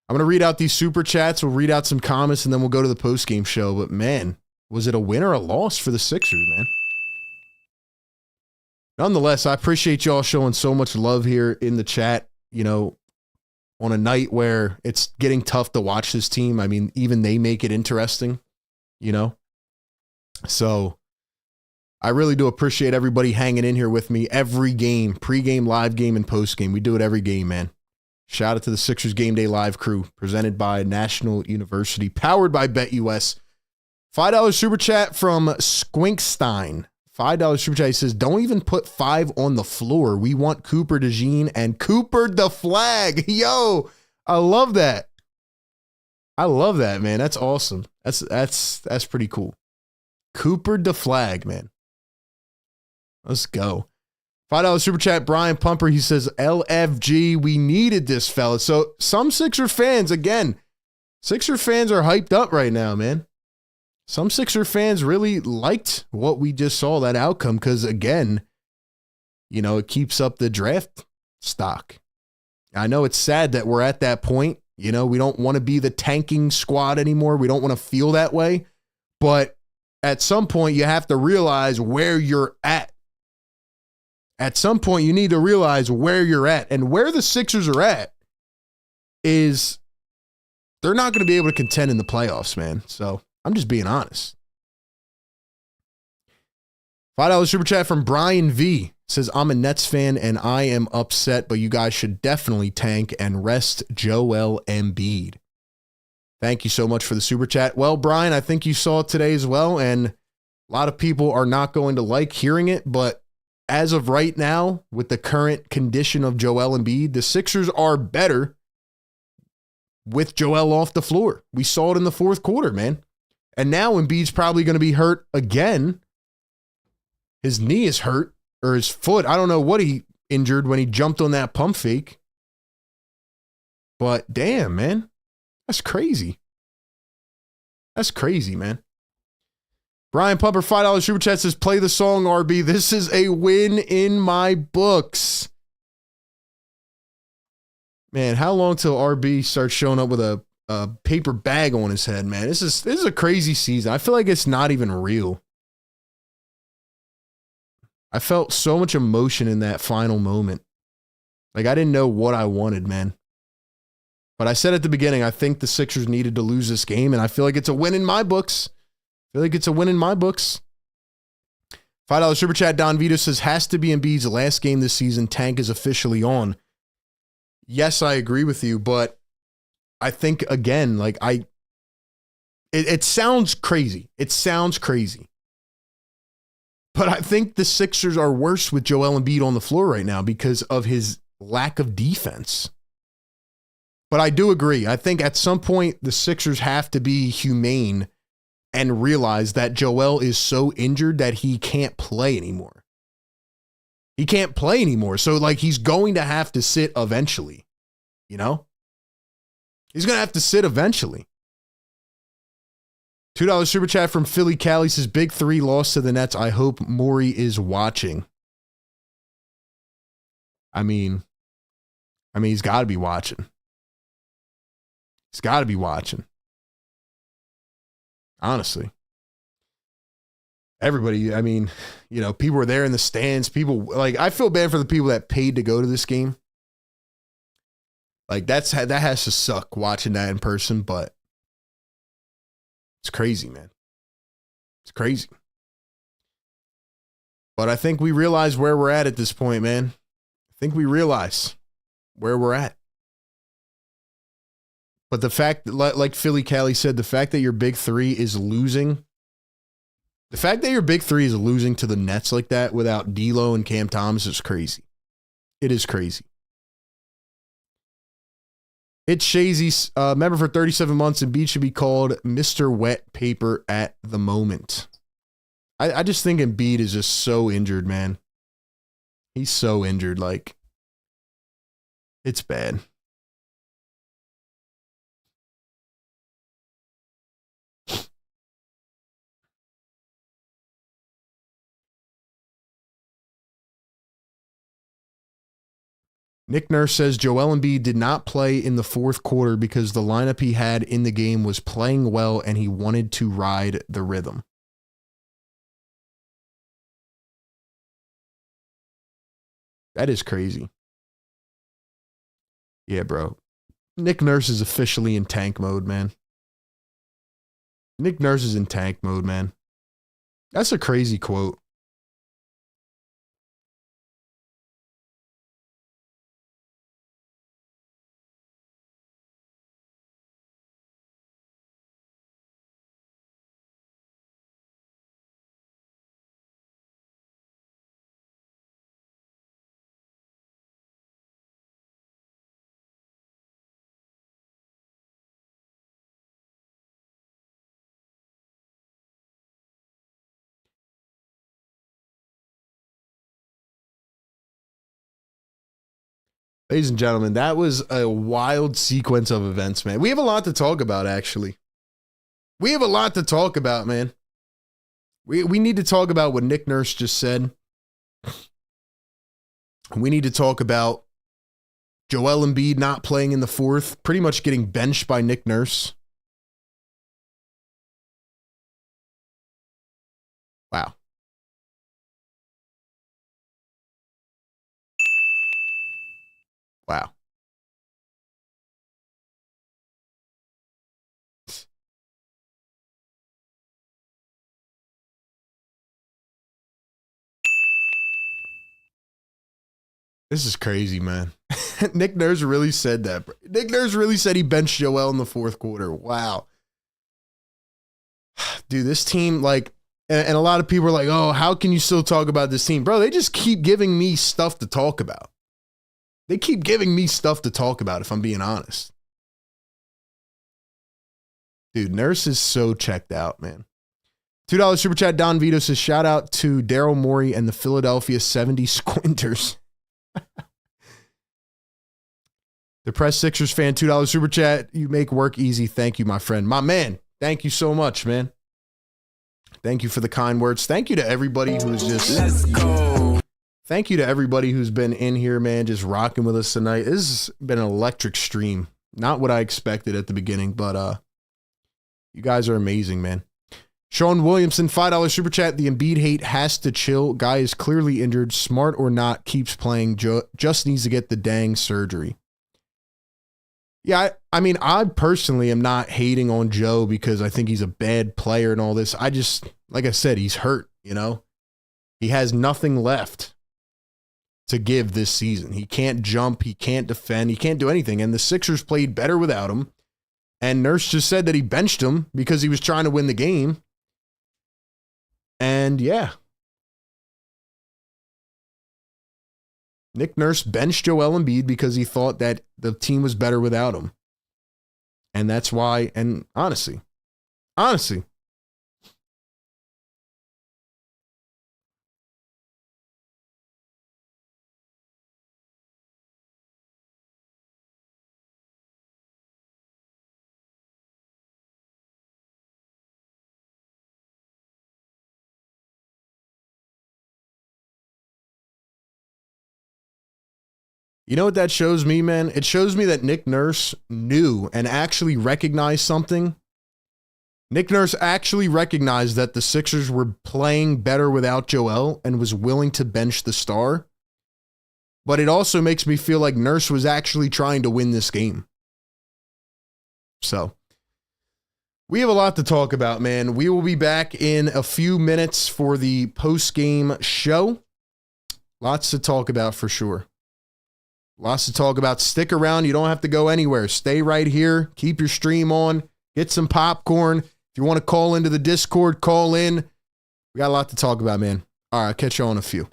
I'm going to read out these super chats. We'll read out some comments, and then we'll go to the postgame show. But, man, was it a win or a loss for the Sixers, man? Nonetheless, I appreciate y'all showing so much love here in the chat, on a night where it's getting tough to watch this team. I mean, even they make it interesting, So I really do appreciate everybody hanging in here with me every game, pregame, live game, and postgame. We do it every game, man. Shout out to the Sixers Game Day Live crew, presented by National University, powered by BetUS. $5 super chat from Squinkstein. $5 super chat. He says, don't even put 5 on the floor. We want Cooper DeJean and Cooper the flag. Yo, I love that. I love that, man. That's awesome. That's pretty cool. Cooper the flag, man. Let's go. $5 super chat, Brian Pumper. He says, LFG, we needed this, fella. So some Sixer fans, again, Sixer fans are hyped up right now, man. Some Sixer fans really liked what we just saw, that outcome, because, again, it keeps up the draft stock. I know it's sad that we're at that point. We don't want to be the tanking squad anymore. We don't want to feel that way. But at some point, you have to realize where you're at. At some point, you need to realize where you're at. And where the Sixers are at is they're not going to be able to contend in the playoffs, man. So I'm just being honest. $5 super chat from Brian V. Says, I'm a Nets fan and I am upset, but you guys should definitely tank and rest Joel Embiid. Thank you so much for the super chat. Well, Brian, I think you saw it today as well, and a lot of people are not going to like hearing it, but as of right now, with the current condition of Joel Embiid, the Sixers are better with Joel off the floor. We saw it in the fourth quarter, man. And now Embiid's probably going to be hurt again. His knee is hurt, or his foot. I don't know what he injured when he jumped on that pump fake. But damn, man. That's crazy. That's crazy, man. Brian Pumper, $5 Super Chat says, play the song, RB. This is a win in my books. Man, how long till RB starts showing up with a paper bag on his head, man? This is a crazy season. I feel like it's not even real. I felt so much emotion in that final moment. Like, I didn't know what I wanted, man. But I said at the beginning, I think the Sixers needed to lose this game, and I feel like it's a win in my books. I feel like it's a win in my books. $5 Super Chat, Don Vito says, has to be Embiid's last game this season. Tank is officially on. Yes, I agree with you, but I think, again, like, it sounds crazy. It sounds crazy. But I think the Sixers are worse with Joel Embiid on the floor right now because of his lack of defense. But I do agree. I think at some point the Sixers have to be humane and realize that Joel is so injured that he can't play anymore. He can't play anymore. So, like, he's going to have to sit eventually. You know? He's going to have to sit eventually. $2 Super Chat from Philly Cali says, Big 3 lost to the Nets. I hope Morey is watching. I mean, he's got to be watching. He's got to be watching. Honestly. Everybody, I mean, you know, people were there in the stands. People, like, I feel bad for the people that paid to go to this game. Like, that has to suck watching that in person, but it's crazy, man. It's crazy. But I think we realize where we're at this point, man. I think we realize where we're at. But the fact that, like Philly Cali said, the fact that your big 3 is losing, to the Nets like that without D'Lo and Cam Thomas is crazy. It is crazy. It's Shazy's member for 37 months, and Embiid should be called Mr. Wet Paper at the moment. I just think Embiid is just so injured, man. He's so injured. Like, it's bad. Nick Nurse says Joel Embiid did not play in the fourth quarter because the lineup he had in the game was playing well and he wanted to ride the rhythm. That is crazy. Yeah, bro. Nick Nurse is officially in tank mode, man. Nick Nurse is in tank mode, man. That's a crazy quote. Ladies and gentlemen, that was a wild sequence of events, man. We have a lot to talk about, actually. We have a lot to talk about, man. We need to talk about what Nick Nurse just said. We need to talk about Joel Embiid not playing in the fourth, pretty much getting benched by Nick Nurse. Wow. Wow. This is crazy, man. Nick Nurse really said that. Nick Nurse really said he benched Joel in the fourth quarter. Wow. Dude, this team, like, And a lot of people are like, oh, how can you still talk about this team? Bro, they just keep giving me stuff to talk about. They keep giving me stuff to talk about, if I'm being honest. Dude, Nurse is so checked out, man. $2 super chat. Don Vito says, shout out to Daryl Morey and the Philadelphia 70 Squinters. The Press Sixers fan, $2 super chat. You make work easy. Thank you, my friend. My man, thank you so much, man. Thank you for the kind words. Thank you to everybody who's just... Let's go. Thank you to everybody who's been in here, man, just rocking with us tonight. This has been an electric stream. Not what I expected at the beginning, but you guys are amazing, man. Sean Williamson, $5 super chat. The Embiid hate has to chill. Guy is clearly injured. Smart or not, keeps playing. Just needs to get the dang surgery. Yeah, I mean, I personally am not hating on Joe because I think he's a bad player and all this. I just, like I said, he's hurt, you know? He has nothing left to give this season. He can't jump. He can't defend. He can't do anything. And the Sixers played better without him. And Nurse just said that he benched him because he was trying to win the game. And yeah. Nick Nurse benched Joel Embiid because he thought that the team was better without him. And that's why, and honestly, you know what that shows me, man? It shows me that Nick Nurse knew and actually recognized something. Nick Nurse actually recognized that the Sixers were playing better without Joel and was willing to bench the star. But it also makes me feel like Nurse was actually trying to win this game. So, we have a lot to talk about, man. We will be back in a few minutes for the post-game show. Lots to talk about for sure. Lots to talk about. Stick around. You don't have to go anywhere. Stay right here. Keep your stream on. Get some popcorn. If you want to call into the Discord, call in. We got a lot to talk about, man. All right, I'll catch you all in a few.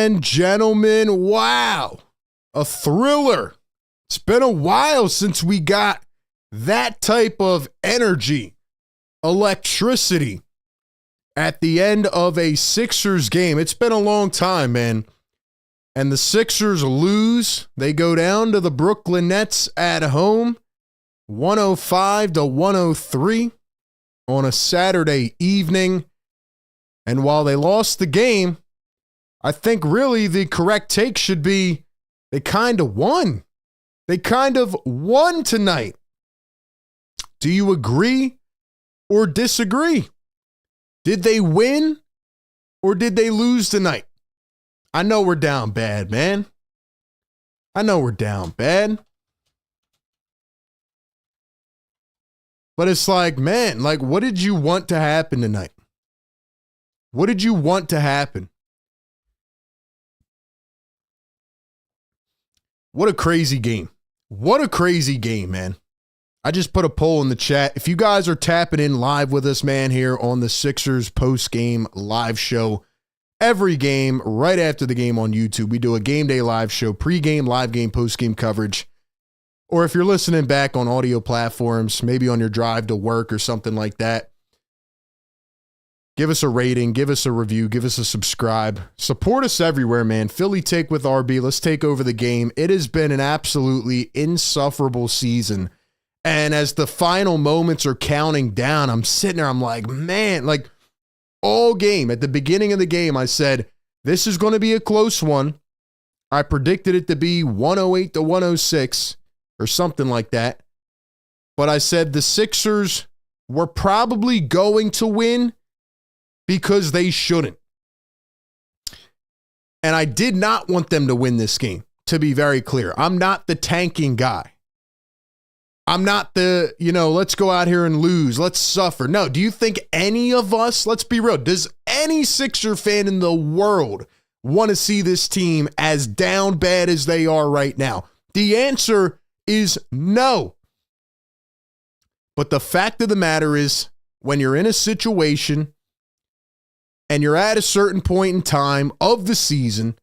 and gentlemen, wow, a thriller. It's been a while since we got that type of energy, electricity at the end of a Sixers game. It's been a long time, man. And the Sixers lose. They go down to the Brooklyn Nets at home, 105-103 on a Saturday evening. And while they lost the game, I think really the correct take should be they kind of won. They kind of won tonight. Do you agree or disagree? Did they win or did they lose tonight? I know we're down bad, man. I know we're down bad. But it's like, man, like, what did you want to happen tonight? What did you want to happen? What a crazy game. What a crazy game, man. I just put a poll in the chat. If you guys are tapping in live with us, man, here on the Sixers post-game live show, every game right after the game on YouTube, we do a game day live show, pre-game, live game, post-game coverage. Or if you're listening back on audio platforms, maybe on your drive to work or something like that, give us a rating, give us a review, give us a subscribe. Support us everywhere, man. Philly Take with RB. Let's take over the game. It has been an absolutely insufferable season. And as the final moments are counting down, I'm sitting there, I'm like, man, like all game, at the beginning of the game, I said, this is going to be a close one. I predicted it to be 108-106 or something like that. But I said the Sixers were probably going to win because they shouldn't. And I did not want them to win this game, to be very clear. I'm not the tanking guy. I'm not the, let's go out here and lose. Let's suffer. No, do you think any of us, let's be real, does any Sixer fan in the world want to see this team as down bad as they are right now? The answer is no. But the fact of the matter is, when you're in a situation and you're at a certain point in time of the season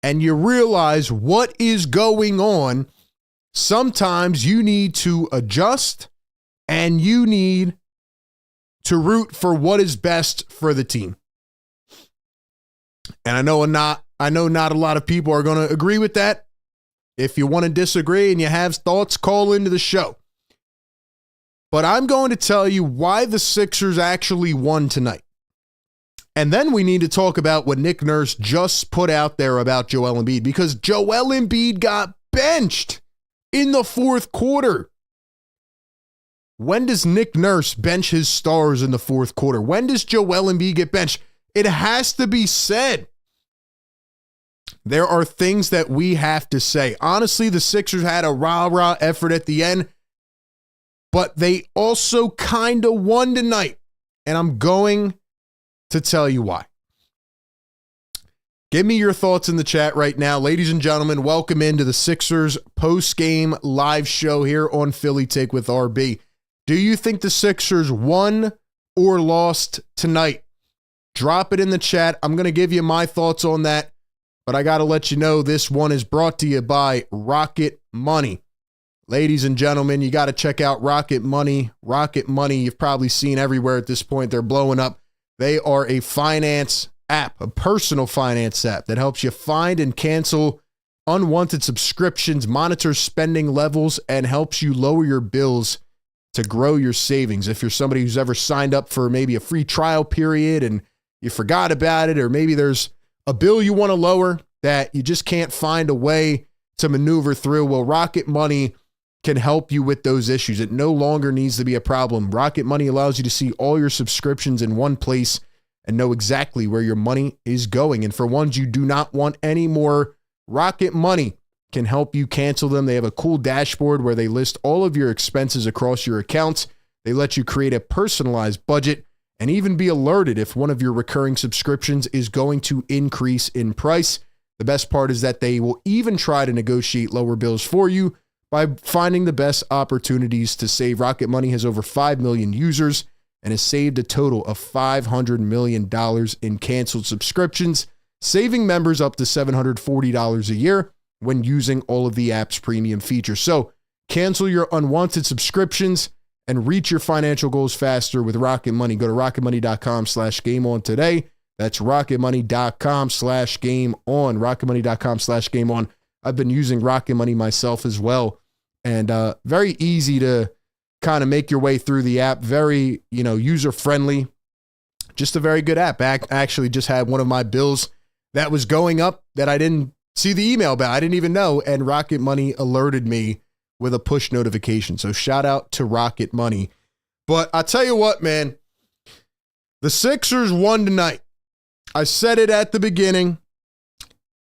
and you realize what is going on, sometimes you need to adjust and you need to root for what is best for the team. And I know not a lot of people are going to agree with that. If you want to disagree and you have thoughts, call into the show. But I'm going to tell you why the Sixers actually won tonight. And then we need to talk about what Nick Nurse just put out there about Joel Embiid, because Joel Embiid got benched in the fourth quarter. When does Nick Nurse bench his stars in the fourth quarter? When does Joel Embiid get benched? It has to be said. There are things that we have to say. Honestly, the Sixers had a rah-rah effort at the end, but they also kind of won tonight. And I'm going to tell you why. Give me your thoughts in the chat right now. Ladies and gentlemen, welcome into the Sixers post-game live show here on Philly Take with RB. Do you think the Sixers won or lost tonight? Drop it in the chat. I'm going to give you my thoughts on that, but I got to let you know this one is brought to you by RocketMoney. Ladies and gentlemen, you got to check out RocketMoney. RocketMoney, you've probably seen everywhere at this point. They're blowing up. They are a finance app, a personal finance app that helps you find and cancel unwanted subscriptions, monitor spending levels, and helps you lower your bills to grow your savings. If you're somebody who's ever signed up for maybe a free trial period and you forgot about it, or maybe there's a bill you want to lower that you just can't find a way to maneuver through, well, RocketMoney can help you with those issues. It no longer needs to be a problem. RocketMoney allows you to see all your subscriptions in one place and know exactly where your money is going. And for ones you do not want anymore, RocketMoney can help you cancel them. They have a cool dashboard where they list all of your expenses across your accounts. They let you create a personalized budget and even be alerted if one of your recurring subscriptions is going to increase in price. The best part is that they will even try to negotiate lower bills for you by finding the best opportunities to save. RocketMoney has over 5 million users and has saved a total of $500 million in canceled subscriptions saving members up to $740 a year when using all of the app's premium features. So cancel your unwanted subscriptions and reach your financial goals faster with Rocket Money. Go to rocketmoney.com/gameon today. That's rocketmoney.com/gameon. rocketmoney.com/gameon. I've been using Rocket Money myself as well. And very easy to kind of make your way through the app. Very, user-friendly. Just a very good app. I actually just had one of my bills that was going up that I didn't see the email about. I didn't even know. And Rocket Money alerted me with a push notification. So shout out to Rocket Money. But I'll tell you what, man. The Sixers won tonight. I said it at the beginning.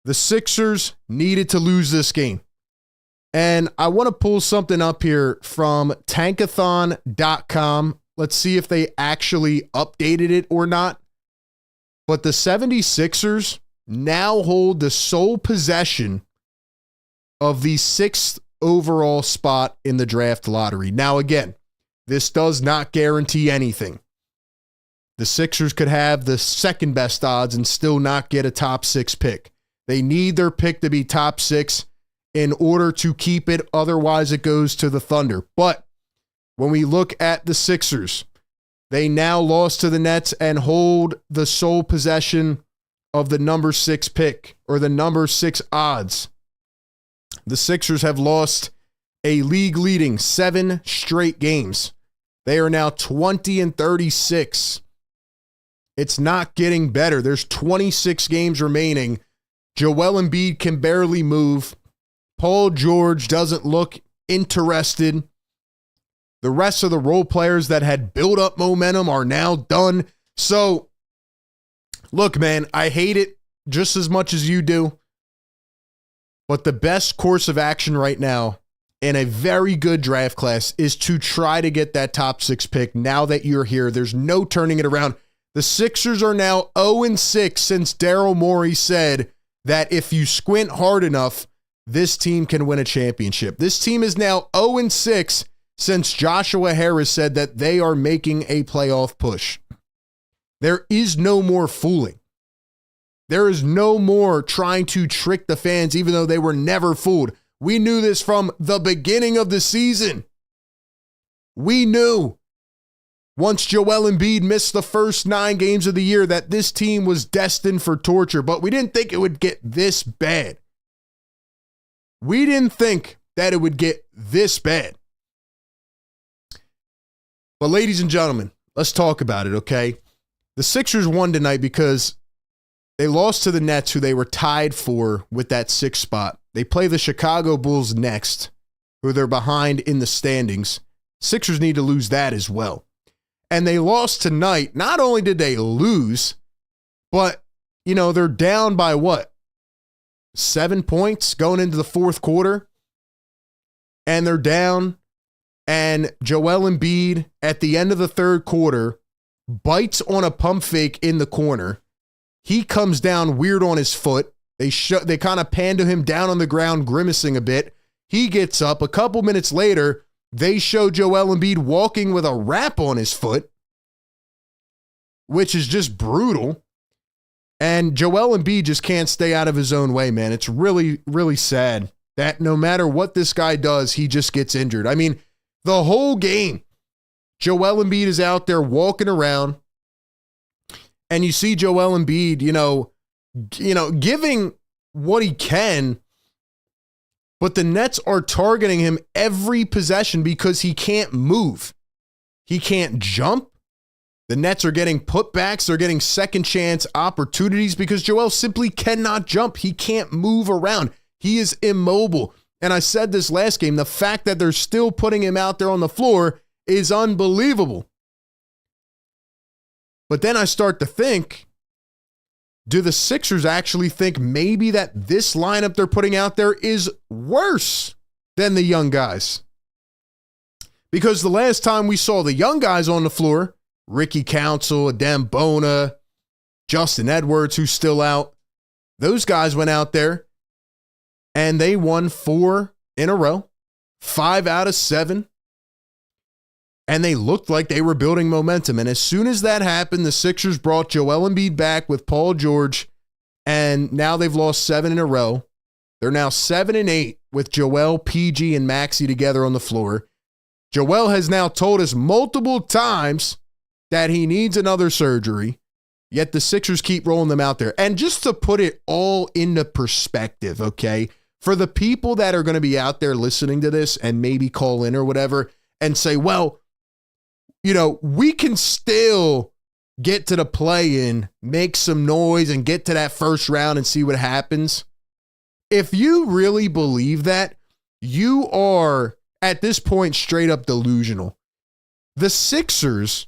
The Sixers needed to lose this game. And I want to pull something up here from tankathon.com. Let's see if they actually updated it or not. But the 76ers now hold the sole possession of the 6th overall spot in the draft lottery. Now, again, this does not guarantee anything. The Sixers could have the second best odds and still not get a top 6 pick. They need their pick to be top 6 in order to keep it. Otherwise, it goes to the Thunder. But when we look at the Sixers, they now lost to the Nets and hold the sole possession of the number 6 pick or the number 6 odds. The Sixers have lost a league-leading 7 straight games. They are now 20-36. It's not getting better. There's 26 games remaining. Joel Embiid can barely move. Paul George doesn't look interested. The rest of the role players that had built up momentum are now done. So, look, man, I hate it just as much as you do. But the best course of action right now in a very good draft class is to try to get that top 6 pick now that you're here. There's no turning it around. The Sixers are now 0-6 since Daryl Morey said that if you squint hard enough, this team can win a championship. This team is now 0-6 since Joshua Harris said that they are making a playoff push. There is no more fooling. There is no more trying to trick the fans, even though they were never fooled. We knew this from the beginning of the season. We knew once Joel Embiid missed the first 9 games of the year that this team was destined for torture, but we didn't think it would get this bad. We didn't think that it would get this bad. But ladies and gentlemen, let's talk about it, okay? The Sixers won tonight because they lost to the Nets, who they were tied for with that 6th spot. They play the Chicago Bulls next, who they're behind in the standings. Sixers need to lose that as well. And they lost tonight. Not only did they lose, but, they're down by what? 7 points going into the 4th quarter. And they're down. And Joel Embiid, at the end of the 3rd quarter, bites on a pump fake in the corner. He comes down weird on his foot. They kind of pan to him down on the ground, grimacing a bit. He gets up. A couple minutes later, they show Joel Embiid walking with a wrap on his foot, which is just brutal. And Joel Embiid just can't stay out of his own way, man. It's really, really sad that no matter what this guy does, he just gets injured. I mean, the whole game, Joel Embiid is out there walking around, and you see Joel Embiid, giving what he can, but the Nets are targeting him every possession because he can't move. He can't jump. The Nets are getting putbacks. They're getting second chance opportunities because Joel simply cannot jump. He can't move around. He is immobile. And I said this last game, the fact that they're still putting him out there on the floor is unbelievable. But then I start to think, do the Sixers actually think maybe that this lineup they're putting out there is worse than the young guys? Because the last time we saw the young guys on the floor, Ricky Council, Adem Bona, Justin Edwards, who's still out, those guys went out there and they won 4 in a row, 5 out of 7. And they looked like they were building momentum. And as soon as that happened, the Sixers brought Joel Embiid back with Paul George, And now they've lost 7 in a row. They're now 7-8 with Joel, PG, and Maxey together on the floor. Joel has now told us multiple times that he needs another surgery, yet the Sixers keep rolling them out there. And just to put it all into perspective, okay, for the people that are going to be out there listening to this and maybe call in or whatever and say, well, you know, we can still get to the play-in, make some noise, and get to that first round and see what happens. If you really believe that, you are, at this point, straight up delusional. The Sixers,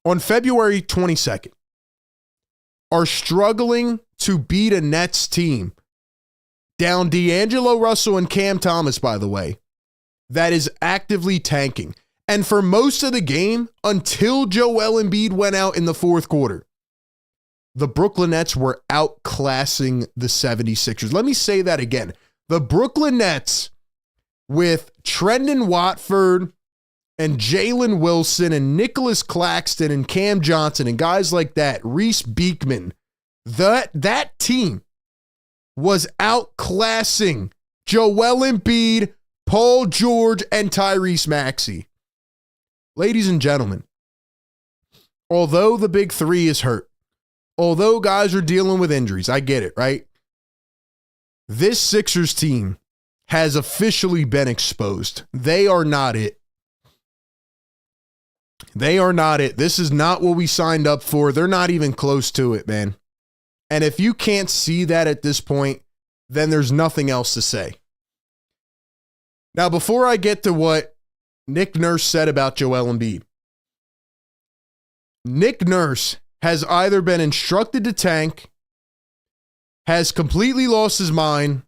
on February 22nd, are struggling to beat a Nets team, down D'Angelo Russell and Cam Thomas, by the way, that is actively tanking. And for most of the game, until Joel Embiid went out in the fourth quarter, the Brooklyn Nets were outclassing the 76ers. Let me say that again. The Brooklyn Nets, with Trendon Watford and Jalen Wilson and Nicholas Claxton and Cam Johnson and guys like that, Reese Beekman, that team was outclassing Joel Embiid, Paul George, and Tyrese Maxey. Ladies and gentlemen, although the big three is hurt, although guys are dealing with injuries, I get it, right? This Sixers team has officially been exposed. They are not it. They are not it. This is not what we signed up for. They're not even close to it, man. And if you can't see that at this point, then there's nothing else to say. Now, before I get to what Nick Nurse said about Joel Embiid, Nick Nurse has either been instructed to tank, has completely lost his mind,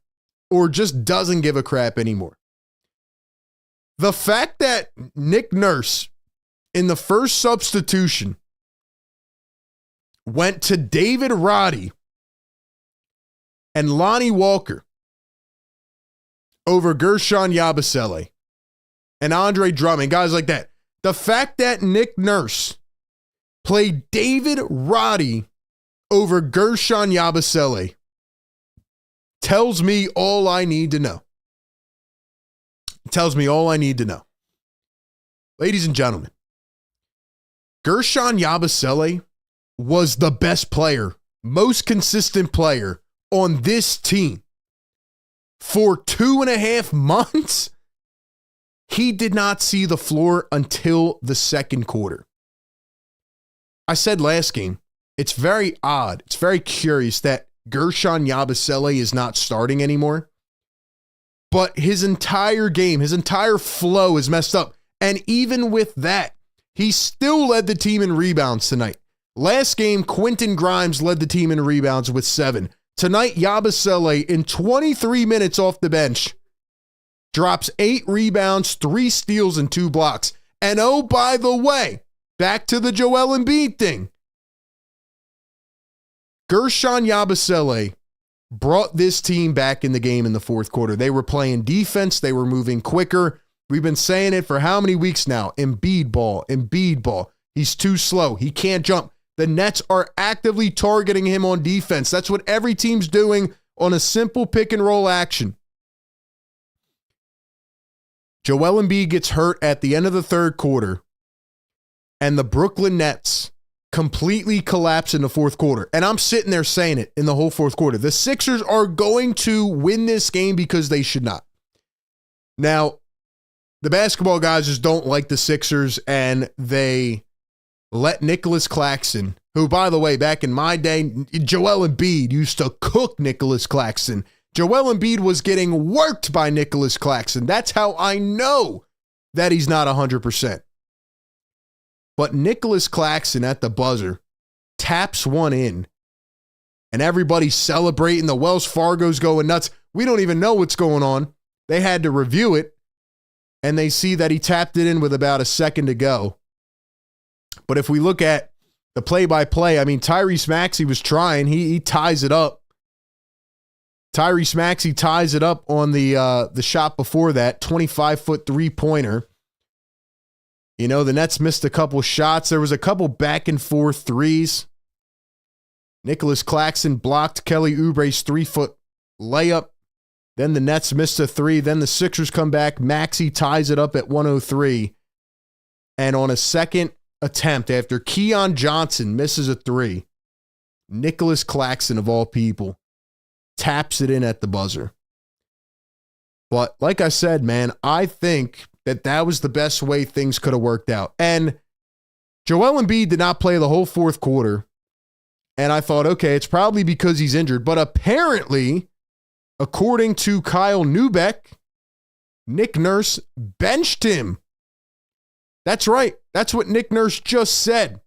or just doesn't give a crap anymore. The fact that Nick Nurse, in the first substitution, went to David Roddy and Lonnie Walker over Gershon Yabusele and Andre Drummond, guys like that. The fact that Nick Nurse played David Roddy over Gershon Yabusele tells me all I need to know. It tells me all I need to know. Ladies and gentlemen, Gershon Yabusele was the best player, most consistent player on this team. For 2.5 months, he did not see the floor until the second quarter. I said last game, it's very odd, it's very curious that Gershon Yabusele is not starting anymore. But his entire game, his entire flow is messed up. And even with that, he still led the team in rebounds tonight. Last game, Quentin Grimes led the team in rebounds with 7. Tonight, Yabusele, in 23 minutes off the bench, drops 8 rebounds, 3 steals, and 2 blocks. And oh, by the way, back to the Joel Embiid thing. Gershon Yabusele brought this team back in the game in the fourth quarter. They were playing defense. They were moving quicker. We've been saying it for how many weeks now? Embiid ball, Embiid ball. He's too slow. He can't jump. The Nets are actively targeting him on defense. That's what every team's doing on a simple pick and roll action. Joel Embiid gets hurt at the end of the third quarter, and the Brooklyn Nets completely collapse in the fourth quarter. And I'm sitting there saying it in the whole fourth quarter. The Sixers are going to win this game because they should not. Now, the basketball guys just don't like the Sixers, and they let Nicholas Claxton, who, by the way, back in my day, Joel Embiid used to cook Nicholas Claxton. Joel Embiid was getting worked by Nicholas Claxton. That's how I know that he's not 100%. But Nicholas Claxton at the buzzer taps one in, and everybody's celebrating. The Wells Fargo's going nuts. We don't even know what's going on. They had to review it, and they see that he tapped it in with about a second to go. But if we look at the play-by-play, I mean, Tyrese Maxey was trying. He ties it up. Tyrese Maxey ties it up on the shot before that, 25-foot three-pointer. You know, the Nets missed a couple shots. There was a couple back-and-forth threes. Nicholas Claxton blocked Kelly Oubre's 3-foot layup. Then the Nets missed a 3. Then the Sixers come back. Maxey ties it up at 103. And on a second attempt, after Keon Johnson misses a 3, Nicholas Claxton, of all people, taps it in at the buzzer. But like I said, man, I think that was the best way things could have worked out. And Joel Embiid did not play the whole fourth quarter. And I thought, okay, it's probably because he's injured. But apparently, according to Kyle Neubeck, Nick Nurse benched him. That's right. That's what Nick Nurse just said.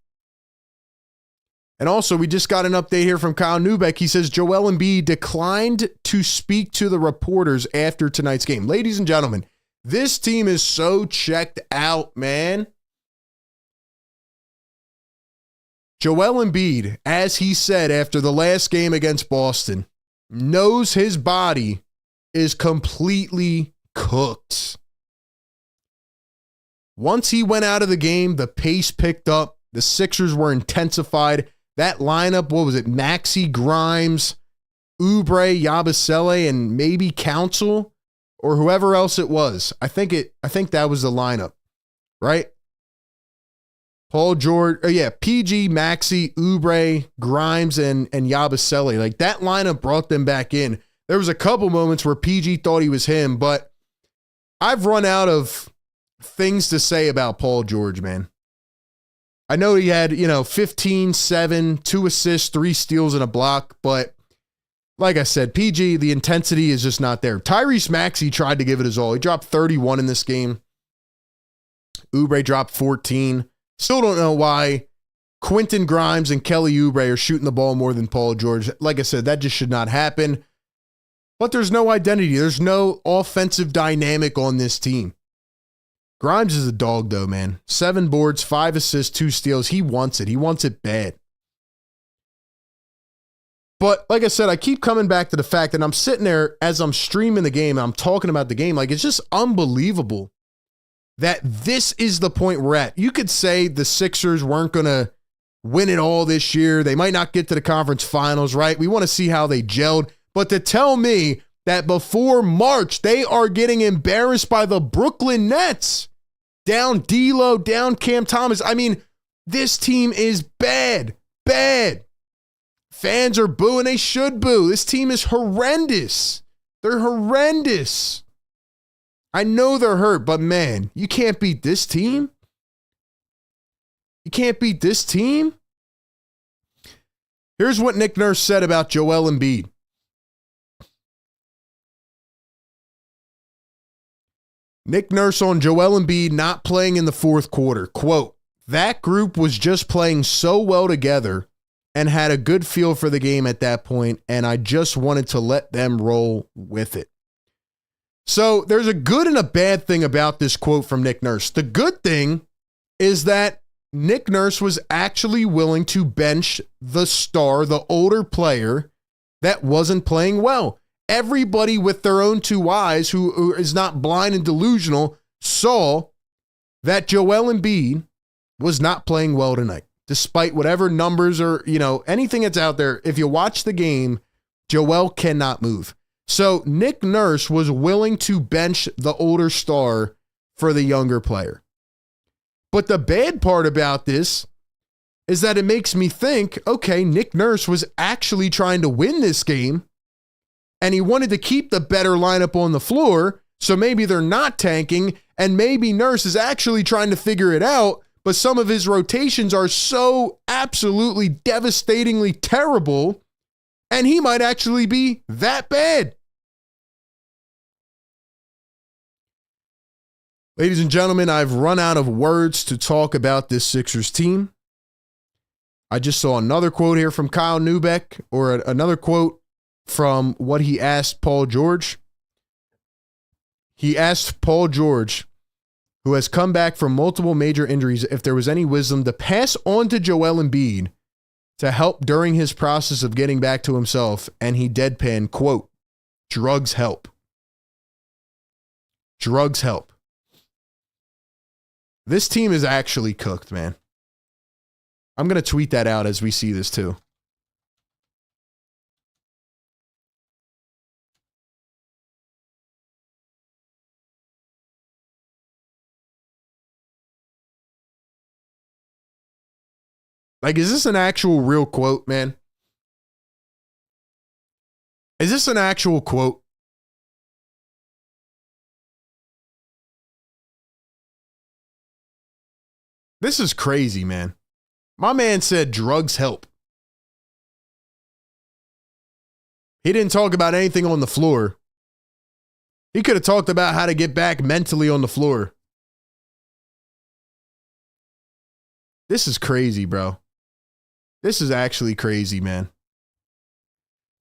And also, we just got an update here from Kyle Neubeck. He says Joel Embiid declined to speak to the reporters after tonight's game. Ladies and gentlemen, this team is so checked out, man. Joel Embiid, as he said after the last game against Boston, knows his body is completely cooked. Once he went out of the game, the pace picked up. The Sixers were intensified. That lineup, what was it? Maxey, Grimes, Oubre, Yabusele, and maybe Council or whoever else it was. I think that was the lineup, right? Paul George, PG, Maxey, Oubre, Grimes, and Yabusele. Like that lineup brought them back in. There was a couple moments where PG thought he was him, but I've run out of things to say about Paul George, man. I know he had, 15, 7, 2 assists, 3 steals, and a block, but like I said, PG, the intensity is just not there. Tyrese Maxey tried to give it his all. He dropped 31 in this game. Oubre dropped 14. Still don't know why Quentin Grimes and Kelly Oubre are shooting the ball more than Paul George. Like I said, that just should not happen. But there's no identity. There's no offensive dynamic on this team. Grimes is a dog, though, man. 7 boards, 5 assists, 2 steals. He wants it. He wants it bad. But like I said, I keep coming back to the fact that I'm sitting there as I'm streaming the game, and I'm talking about the game. Like, it's just unbelievable that this is the point we're at. You could say the Sixers weren't going to win it all this year. They might not get to the conference finals, right? We want to see how they gelled. But to tell me that before March, they are getting embarrassed by the Brooklyn Nets, down D'Lo, down Cam Thomas. I mean, this team is bad. Fans are booing. They should boo. This team is horrendous. They're horrendous. I know they're hurt, but man, you can't beat this team. You can't beat this team. Here's what Nick Nurse said about Joel Embiid. Nick Nurse on Joel Embiid not playing in the fourth quarter. Quote, that group was just playing so well together and had a good feel for the game at that point, and I just wanted to let them roll with it. So there's a good and a bad thing about this quote from Nick Nurse. The good thing is that Nick Nurse was actually willing to bench the star, the older player that wasn't playing well. Everybody with their own two eyes who is not blind and delusional saw that Joel Embiid was not playing well tonight. Despite whatever numbers or, anything that's out there, if you watch the game, Joel cannot move. So Nick Nurse was willing to bench the older star for the younger player. But the bad part about this is that it makes me think, okay, Nick Nurse was actually trying to win this game, and he wanted to keep the better lineup on the floor, so maybe they're not tanking, and maybe Nurse is actually trying to figure it out, but some of his rotations are so absolutely devastatingly terrible, and he might actually be that bad. Ladies and gentlemen, I've run out of words to talk about this Sixers team. I just saw another quote here from Kyle Neubeck, or another quote from what he asked Paul George. He asked Paul George, who has come back from multiple major injuries, if there was any wisdom to pass on to Joel Embiid to help during his process of getting back to himself, and he deadpanned, quote, drugs help. Drugs help. This team is actually cooked, man. I'm going to tweet that out as we see this too. Like, is this an actual real quote, man? Is this an actual quote? This is crazy, man. My man said drugs help. He didn't talk about anything on the floor. He could have talked about how to get back mentally on the floor. This is crazy, bro. This is actually crazy, man.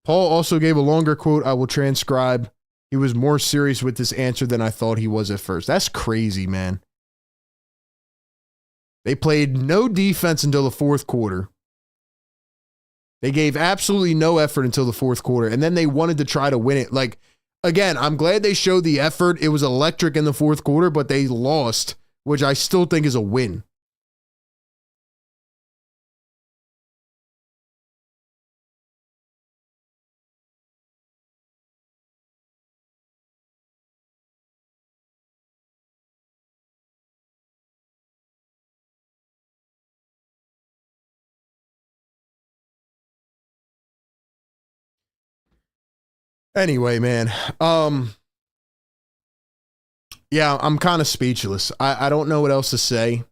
Paul also gave a longer quote I will transcribe. He was more serious with this answer than I thought he was at first. That's crazy, man. They played no defense until the fourth quarter. They gave absolutely no effort until the fourth quarter, and then they wanted to try to win it. Like, again, I'm glad they showed the effort. It was electric in the fourth quarter, but they lost, which I still think is a win. Anyway, man. Yeah, I'm kind of speechless. I don't know what else to say.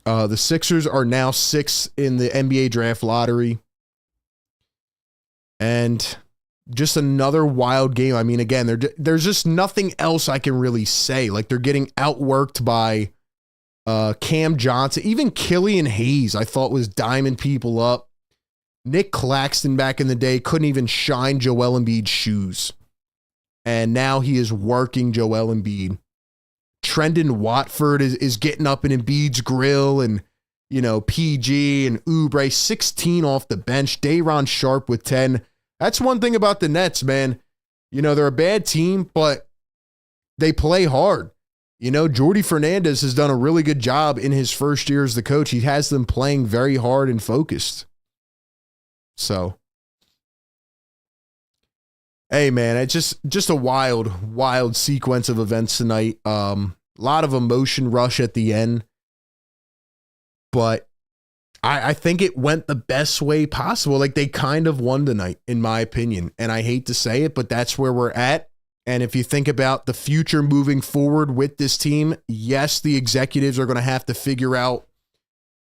The Sixers are now 6th in the NBA draft lottery. And just another wild game. I mean, again, there's just nothing else I can really say. Like, they're getting outworked by Cam Johnson. Even Killian Hayes, I thought, was diming people up. Nick Claxton back in the day couldn't even shine Joel Embiid's shoes. And now he is working Joel Embiid. Trendon Watford is getting up in Embiid's grill, and, you know, PG and Oubre, 16 off the bench. Day'Ron Sharpe with 10. That's one thing about the Nets, man. You know, they're a bad team, but they play hard. You know, Jordy Fernandez has done a really good job in his first year as the coach. He has them playing very hard and focused. So, hey, man, it's just a wild sequence of events tonight. A lot of emotion rush at the end. But I think it went the best way possible. Like, they kind of won tonight, in my opinion. And I hate to say it, but that's where we're at. And if you think about the future moving forward with this team, yes, the executives are going to have to figure out,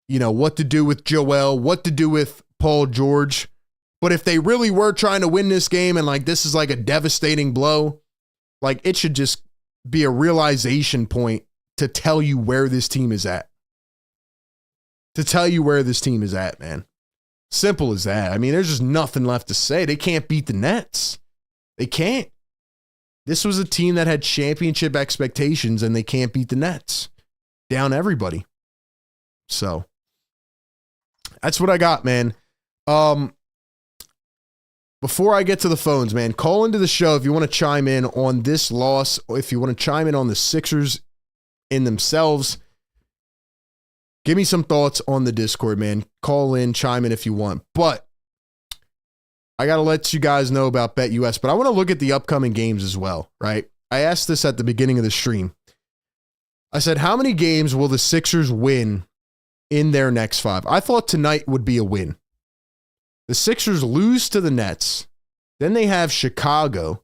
you know, what to do with Joel, what to do with Paul George. But if they really were trying to win this game and, like, this is like a devastating blow, like, it should just be a realization point to tell you where this team is at. To tell you where this team is at, man. Simple as that. I mean, there's just nothing left to say. They can't beat the Nets. They can't. This was a team that had championship expectations, and they can't beat the Nets. Down everybody. So, that's what I got, man. Before I get to the phones, man, call into the show if you want to chime in on this loss, or if you want to chime in on the Sixers in themselves. Give me some thoughts on the Discord, man. Call in, chime in if you want. But I got to let you guys know about BetUS, but I want to look at the upcoming games as well, right? I asked this at the beginning of the stream. I said, how many games will the Sixers win in their next 5? I thought tonight would be a win. The Sixers lose to the Nets. Then they have Chicago,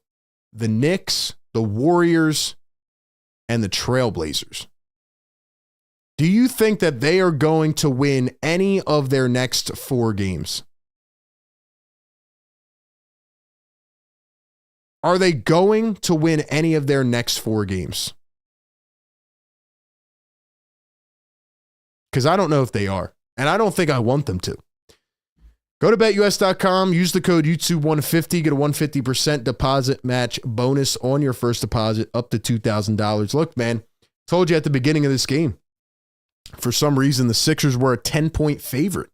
the Knicks, the Warriors, and the Trailblazers. Do you think that they are going to win any of their next 4 games? Are they going to win any of their next 4 games? Because I don't know if they are. And I don't think I want them to. Go to betus.com, use the code YouTube150, get a 150% deposit match bonus on your first deposit up to $2,000. Look, man, told you at the beginning of this game, for some reason, the Sixers were a 10-point favorite.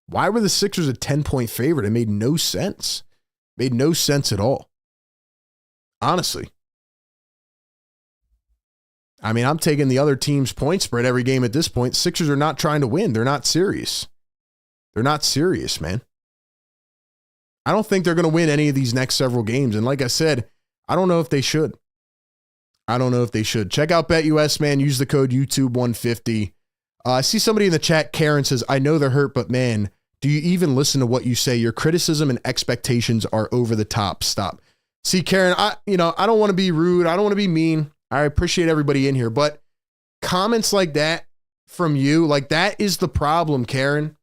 Why were the Sixers a 10-point favorite? It made no sense. Made no sense at all. Honestly. I mean, I'm taking the other team's point spread every game at this point. Sixers are not trying to win. They're not serious. They're not serious, man. I don't think they're going to win any of these next several games. And like I said, I don't know if they should. I don't know if they should. Check out BetUS, man. Use the code YouTube150. I see somebody in the chat, Karen, says, I know they're hurt, but man, Do you even listen to what you say? Your criticism and expectations are over the top. Stop. See, Karen, I don't want to be rude. I don't want to be mean. I appreciate everybody in here, but comments like that from you, like that is the problem, Karen.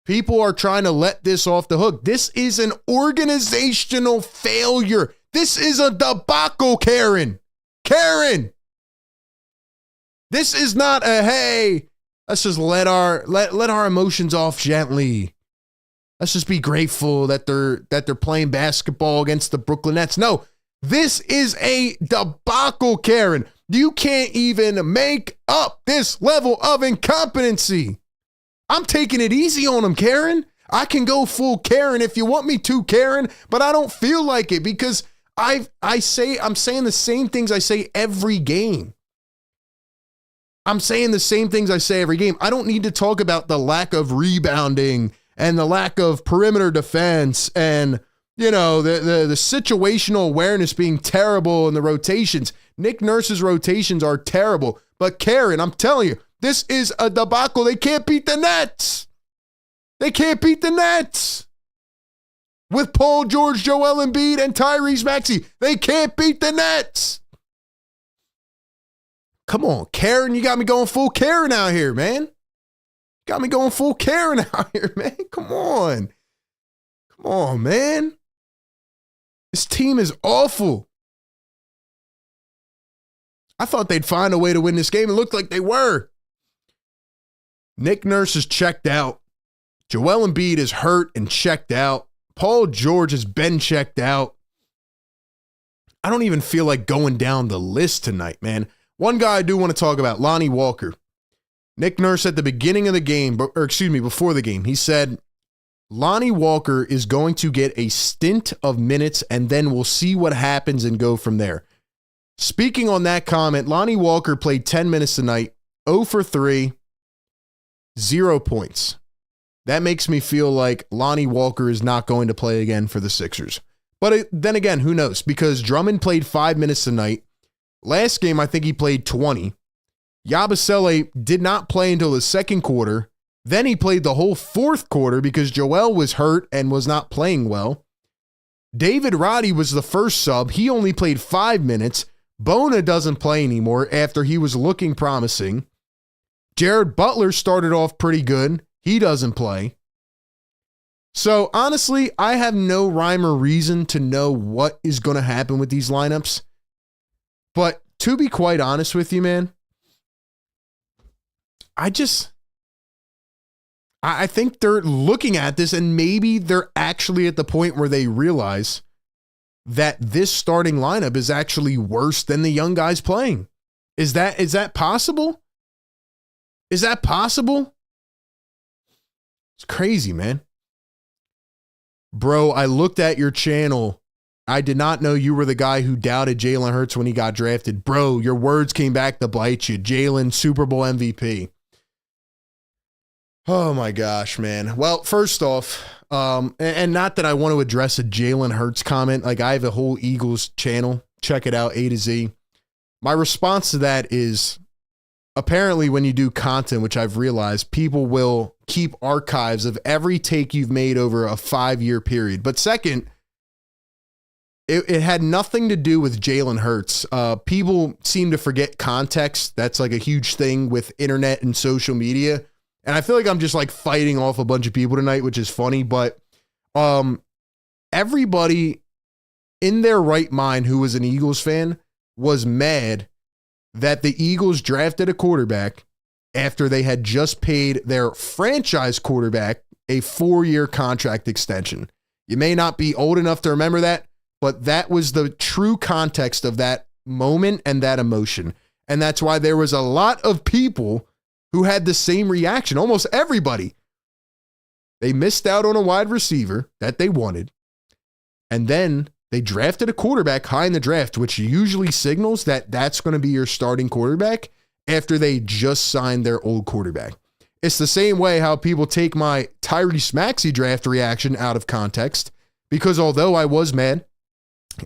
People are trying to let this off the hook. This is an organizational failure. This is a debacle, Karen. Karen. This is not a, hey, let's just let our emotions off gently. Let's just be grateful that they're playing basketball against the Brooklyn Nets. No, this is a debacle, Karen. You can't even make up this level of incompetency. I'm taking it easy on them, Karen. I can go full Karen if you want me to, Karen, but I don't feel like it because I'm saying the same things I say every game. I'm saying the same things I say every game. I don't need to talk about the lack of rebounding and the lack of perimeter defense and, the situational awareness being terrible in the rotations. Nick Nurse's rotations are terrible. But Karen, I'm telling you, this is a debacle. They can't beat the Nets. They can't beat the Nets. With Paul George, Joel Embiid, and Tyrese Maxey, they can't beat the Nets. Come on, Karen, you got me going full Karen out here, man. Got me going full Karen out here, man. Come on. Come on, man. This team is awful. I thought they'd find a way to win this game. It looked like they were. Nick Nurse is checked out. Joel Embiid is hurt and checked out. Paul George has been checked out. I don't even feel like going down the list tonight, man. One guy I do want to talk about, Lonnie Walker. Nick Nurse at the beginning of the game, before the game, he said, Lonnie Walker is going to get a stint of minutes and then we'll see what happens and go from there. Speaking on that comment, Lonnie Walker played 10 minutes tonight, 0 for 3, 0 points. That makes me feel like Lonnie Walker is not going to play again for the Sixers. But then again, who knows? Because Drummond played 5 minutes tonight. Last game, I think he played 20. Yabusele did not play until the second quarter. Then he played the whole fourth quarter because Joel was hurt and was not playing well. David Roddy was the first sub. He only played 5 minutes. Bona doesn't play anymore after he was looking promising. Jared Butler started off pretty good. He doesn't play. So honestly, I have no rhyme or reason to know what is going to happen with these lineups. But to be quite honest with you, man, I think they're looking at this and maybe they're actually at the point where they realize that this starting lineup is actually worse than the young guys playing. Is that possible? Is that possible? It's crazy, man. Bro, I looked at your channel. I did not know you were the guy who doubted Jalen Hurts when he got drafted. Bro, your words came back to bite you. Jalen, Super Bowl MVP. Oh my gosh, man. Well, first off, and not that I want to address a Jalen Hurts comment. Like, I have a whole Eagles channel. Check it out, A to Z. My response to that is, apparently when you do content, which I've realized, people will keep archives of every take you've made over a 5-year period. But second, it had nothing to do with Jalen Hurts. People seem to forget context. That's like a huge thing with internet and social media. And I feel like I'm just like fighting off a bunch of people tonight, which is funny. But everybody in their right mind who was an Eagles fan was mad that the Eagles drafted a quarterback after they had just paid their franchise quarterback a 4-year contract extension. You may not be old enough to remember that, but that was the true context of that moment and that emotion. And that's why there was a lot of people who had the same reaction, almost everybody. They missed out on a wide receiver that they wanted. And then they drafted a quarterback high in the draft, which usually signals that that's going to be your starting quarterback after they just signed their old quarterback. It's the same way how people take my Tyrese Maxey draft reaction out of context, because although I was mad,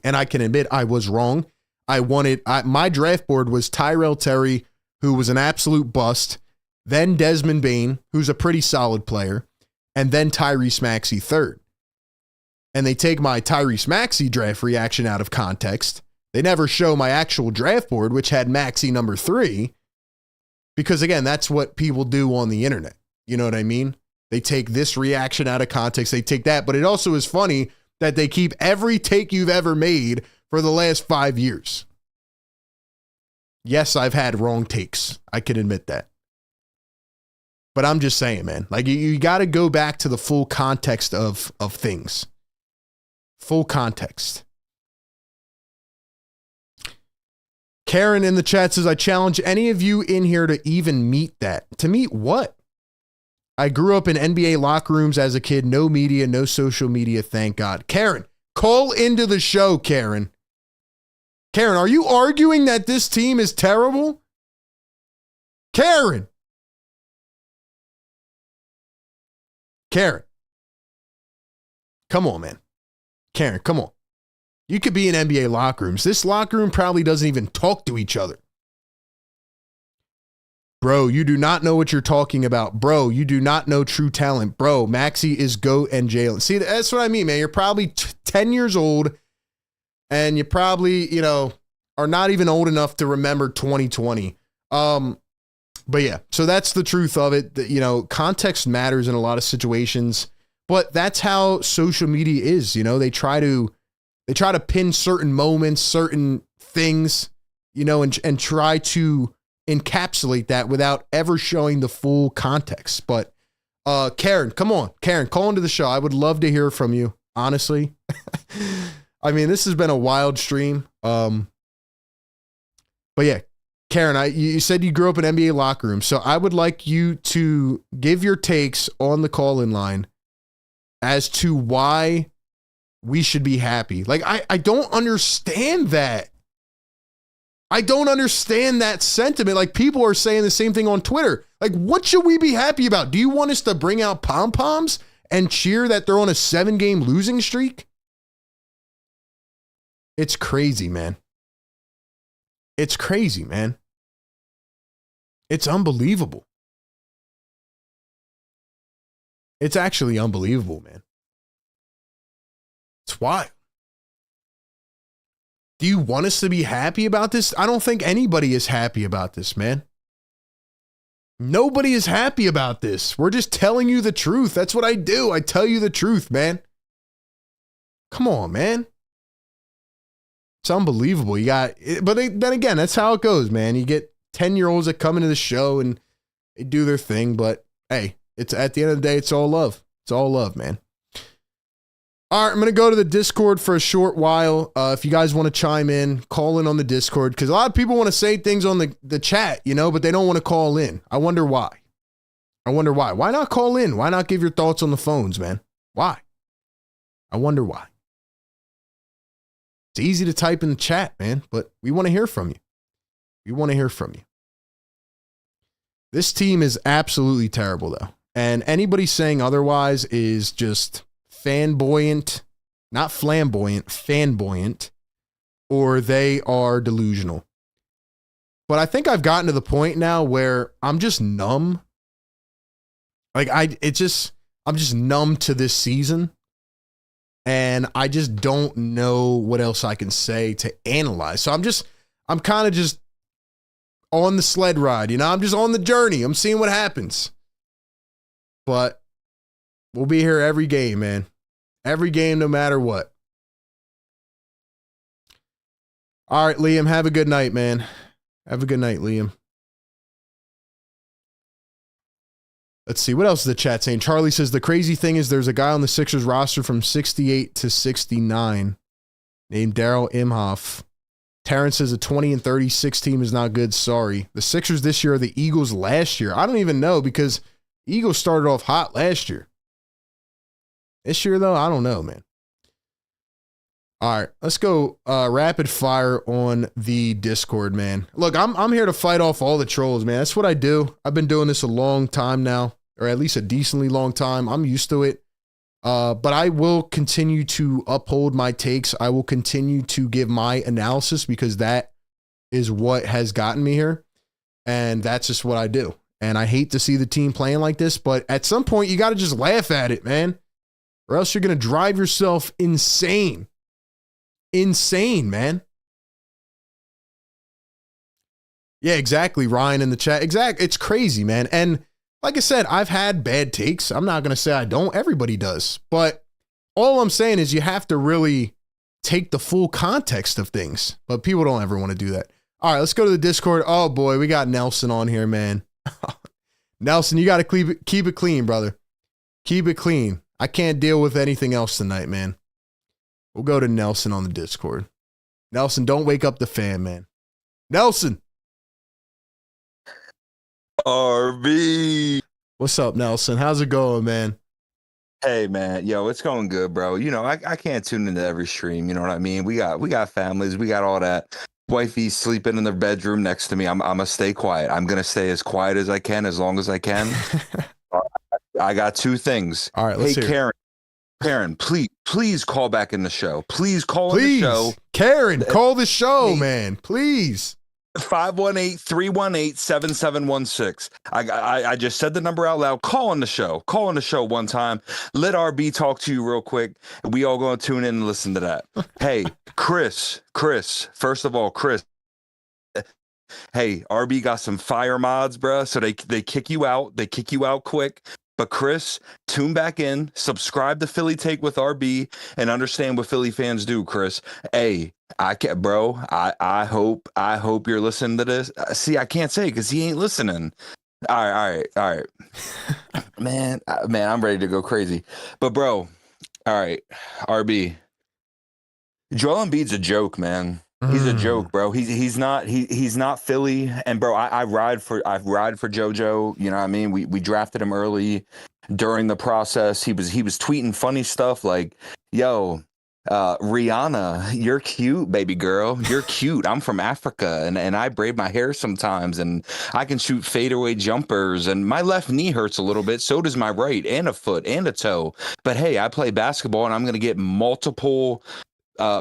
and I can admit I was wrong, my draft board was Tyrell Terry, who was an absolute bust, then Desmond Bain, who's a pretty solid player, and then Tyrese Maxey third. And they take my Tyrese Maxey draft reaction out of context. They never show my actual draft board, which had Maxey number 3. Because again, that's what people do on the internet. You know what I mean? They take this reaction out of context. They take that. But it also is funny that they keep every take you've ever made for the last 5 years. Yes, I've had wrong takes. I can admit that. But I'm just saying, man, like you got to go back to the full context of things. Full context. Karen in the chat says, I challenge any of you in here to even meet that. To meet what? I grew up in NBA locker rooms as a kid. No media, no social media, thank God. Karen, call into the show, Karen. Karen, are you arguing that this team is terrible? Karen. Karen. Come on, man. Karen, come on. You could be in NBA locker rooms. This locker room probably doesn't even talk to each other. Bro, you do not know what you're talking about. Bro, you do not know true talent. Bro, Maxey is GOAT and Jalen. See, that's what I mean, man. You're probably 10 years old and you probably, are not even old enough to remember 2020. But yeah, so that's the truth of it. Context matters in a lot of situations, but that's how social media is. They try to pin certain moments, certain things, and try to encapsulate that without ever showing the full context. But Karen, come on. Karen, call into the show. I would love to hear from you, honestly. I mean, this has been a wild stream. But yeah, Karen, you said you grew up in NBA locker room, so I would like you to give your takes on the call-in line as to why we should be happy. Like, I don't understand that. I don't understand that sentiment. Like, people are saying the same thing on Twitter. Like, what should we be happy about? Do you want us to bring out pom-poms and cheer that they're on a 7-game losing streak? It's crazy, man. It's crazy, man. It's unbelievable. It's actually unbelievable, man. It's wild. Do you want us to be happy about this? I don't think anybody is happy about this, man. Nobody is happy about this. We're just telling you the truth. That's what I do. I tell you the truth, man. Come on, man. It's unbelievable. But then again, that's how it goes, man. You get 10-year-olds that come into the show and they do their thing, but hey, it's at the end of the day, it's all love. It's all love, man. All right, I'm going to go to the Discord for a short while. If you guys want to chime in, call in on the Discord, because a lot of people want to say things on the chat, but they don't want to call in. I wonder why. Why not call in? Why not give your thoughts on the phones, man? Why? I wonder why. It's easy to type in the chat, man, but we want to hear from you. This team is absolutely terrible, though. And anybody saying otherwise is just fanboyant, not flamboyant, fanboyant, or they are delusional. But I think I've gotten to the point now where I'm just numb. Like I'm just numb to this season. And I just don't know what else I can say to analyze. So I'm kind of just on the sled ride, I'm just on the journey. I'm seeing what happens. But we'll be here every game, man. Every game, no matter what. All right, Liam, have a good night, man. Have a good night, Liam. Let's see. What else is the chat saying? Charlie says, the crazy thing is there's a guy on the Sixers roster from 68 to 69 named Daryl Imhoff. Terrence says a 20-36 team is not good. Sorry. The Sixers this year are the Eagles last year. I don't even know, because Eagles started off hot last year. This year, though, I don't know, man. All right, let's go rapid fire on the Discord, man. Look, I'm here to fight off all the trolls, man. That's what I do. I've been doing this a long time now, or at least a decently long time. I'm used to it. But I will continue to uphold my takes. I will continue to give my analysis, because that is what has gotten me here. And that's just what I do. And I hate to see the team playing like this, but at some point you got to just laugh at it, man. Or else you're going to drive yourself insane. Insane, man. Yeah, exactly. Ryan in the chat. Exactly. It's crazy, man. And like I said, I've had bad takes. I'm not going to say I don't. Everybody does. But all I'm saying is you have to really take the full context of things. But people don't ever want to do that. All right, let's go to the Discord. Oh, boy, we got Nelson on here, man. Nelson, you got to keep it clean, brother. Keep it clean. I can't deal with anything else tonight, man. We'll go to Nelson on the Discord. Nelson, don't wake up the fan, man. Nelson. RB. What's up, Nelson? How's it going, man? Hey, man. Yo, it's going good, bro. You know, I can't tune into every stream. You know what I mean? We got families. We got all that. Wifey sleeping in the bedroom next to me. I'm going to stay quiet. I'm going to stay as quiet as I can, as long as I can. I got two things. All right, let's hear Karen, please call back in the show. Please call in the show. Karen, call the show, man. Please. 518-318-7716. I just said the number out loud. Call on the show. Call on the show one time. Let RB talk to you real quick. We all going to tune in and listen to that. Hey, Chris, first of all, Chris. Hey, RB got some fire mods, bro. So they kick you out. They kick you out quick. But Chris, tune back in, subscribe to Philly Take with RB, and understand what Philly fans do, Chris. Hey, I hope you're listening to this. See, I can't say because he ain't listening. All right. man, I'm ready to go crazy. But bro, all right, RB. Joel Embiid's a joke, man. He's a joke, bro. He's not Philly. And bro, I ride for JoJo. You know what I mean? We drafted him early during the process. He was tweeting funny stuff like, yo, Rihanna, you're cute, baby girl. You're cute. I'm from Africa and I braid my hair sometimes and I can shoot fadeaway jumpers and my left knee hurts a little bit. So does my right and a foot and a toe. But hey, I play basketball and I'm going to get multiple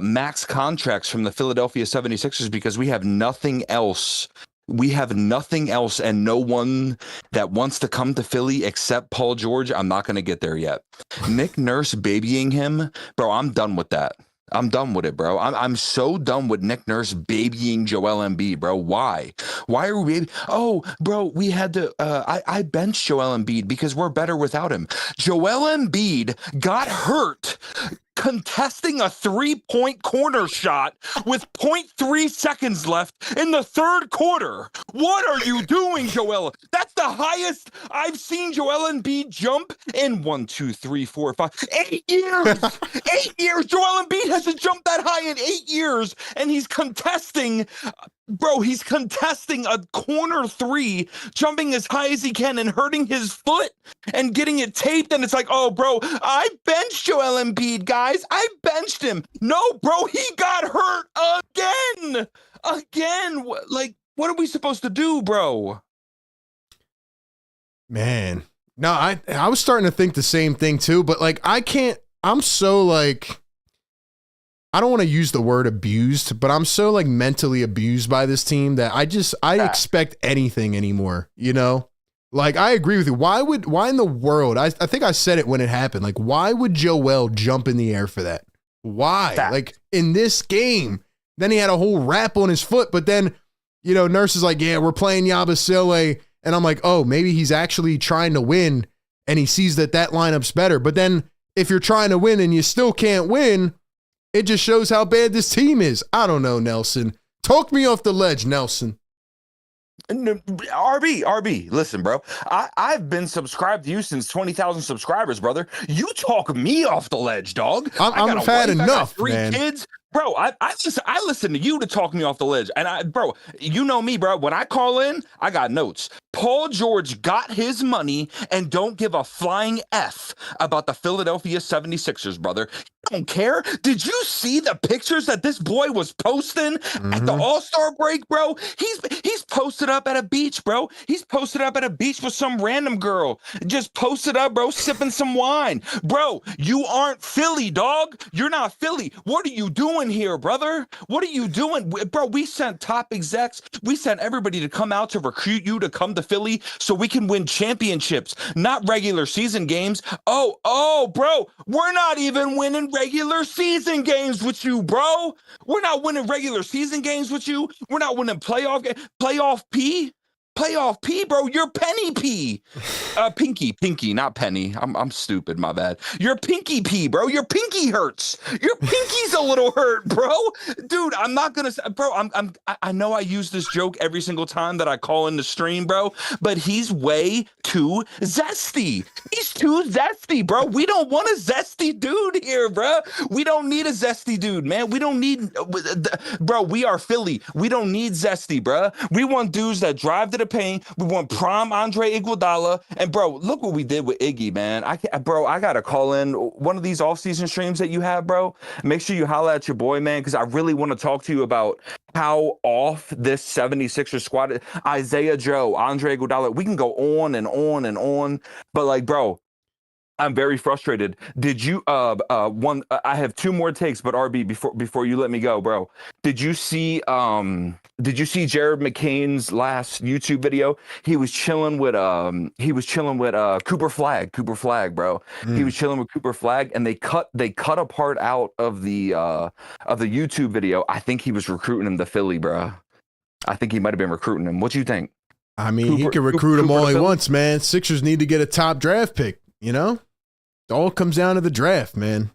max contracts from the Philadelphia 76ers because we have nothing else. We have nothing else and no one that wants to come to Philly except Paul George. I'm not going to get there yet. Nick Nurse babying him, bro, I'm done with that. I'm done with it, bro. I'm so done with Nick Nurse babying Joel Embiid, bro. Why are we baby? Oh, bro, we had to I benched Joel Embiid because we're better without him. Joel Embiid got hurt contesting a 3-point corner shot with 0.3 seconds left in the third quarter. What are you doing, Joel? That's the highest I've seen Joel Embiid jump in 8 years. 8 years. Joel Embiid hasn't jumped that high in 8 years, and he's contesting. Bro, he's contesting a corner three, jumping as high as he can and hurting his foot and getting it taped. And it's like, oh, bro, I benched Joel Embiid, guys. I benched him. No, bro, he got hurt again. Like, what are we supposed to do, bro? Man, no, I was starting to think the same thing, too. But, like, I'm so, like, I don't want to use the word abused, but I'm so like mentally abused by this team that I expect anything anymore, you know? Like, I agree with you. Why in the world? I think I said it when it happened. Like, why would Joel jump in the air for that? Why? Like, in this game, then he had a whole wrap on his foot, but then, you know, Nurse is like, yeah, we're playing Yabusele. And I'm like, oh, maybe he's actually trying to win and he sees that lineup's better. But then if you're trying to win and you still can't win, it just shows how bad this team is. I don't know, Nelson. Talk me off the ledge, Nelson. RB, listen, bro. I've been subscribed to you since 20,000 subscribers, brother. You talk me off the ledge, dog. I've had enough, three man. Kids. Bro, I listen to you to talk me off the ledge. And bro, you know me, bro. When I call in, I got notes. Paul George got his money and don't give a flying F about the Philadelphia 76ers, brother. You don't care. Did you see the pictures that this boy was posting at the All-Star break, bro? He's posted up at a beach, bro. He's posted up at a beach with some random girl. Just posted up, bro, sipping some wine. Bro, you aren't Philly, dog. You're not Philly. What are you doing here, brother? What are you doing? Bro, we sent top execs. We sent everybody to come out to recruit you to come to Philly so we can win championships, not regular season games. Oh, bro, we're not even winning regular season games with you, bro. We're not winning regular season games with you. We're not winning playoff P, bro. You're Penny P. Pinky, not Penny. I'm stupid, my bad. You're Pinky P, bro. Your pinky hurts. Your pinky's a little hurt, bro. Dude, I'm not gonna say, bro, I know I use this joke every single time that I call in the stream, bro, but he's way too zesty. He's too zesty, bro. We don't want a zesty dude here, bro. We don't need a zesty dude, man. We don't need, bro, we are Philly. We don't need zesty, bro. We want dudes that drive to the paint. We want prime Andre Iguodala. And bro, look what we did with Iggy, man. I gotta call in one of these off-season streams that you have, bro. Make sure you holla at your boy, man, because I really want to talk to you about how off this 76ers squad is. Isaiah Joe, Andre Iguodala. We can go on and on and on, but like, bro, I'm very frustrated. Did you I have two more takes, but RB, before you let me go, bro. Did you see Jared McCain's last YouTube video? He was chilling with Cooper Flag, bro. He was chilling with Cooper Flag, and they cut a part out of the YouTube video. I think he was recruiting him to Philly, bro. I think he might have been recruiting him. What do you think? I mean, he can recruit him all he wants, man. Sixers need to get a top draft pick. You know, it all comes down to the draft, man.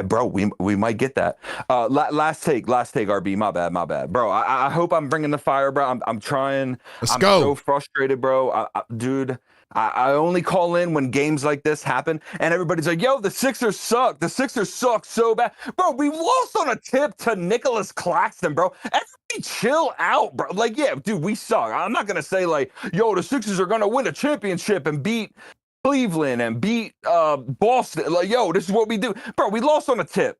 Bro, we might get that. Last take, RB. My bad, bro. I hope I'm bringing the fire, bro. I'm trying. Let's go. So frustrated, bro. Dude, I only call in when games like this happen, and everybody's like, "Yo, the Sixers suck. The Sixers suck so bad, bro. We lost on a tip to Nicholas Claxton, bro. Everybody chill out, bro. Like, yeah, dude, we suck. I'm not gonna say like, yo, the Sixers are gonna win a championship and beat Cleveland and beat Boston. Like, yo, this is what we do, bro. We lost on a tip,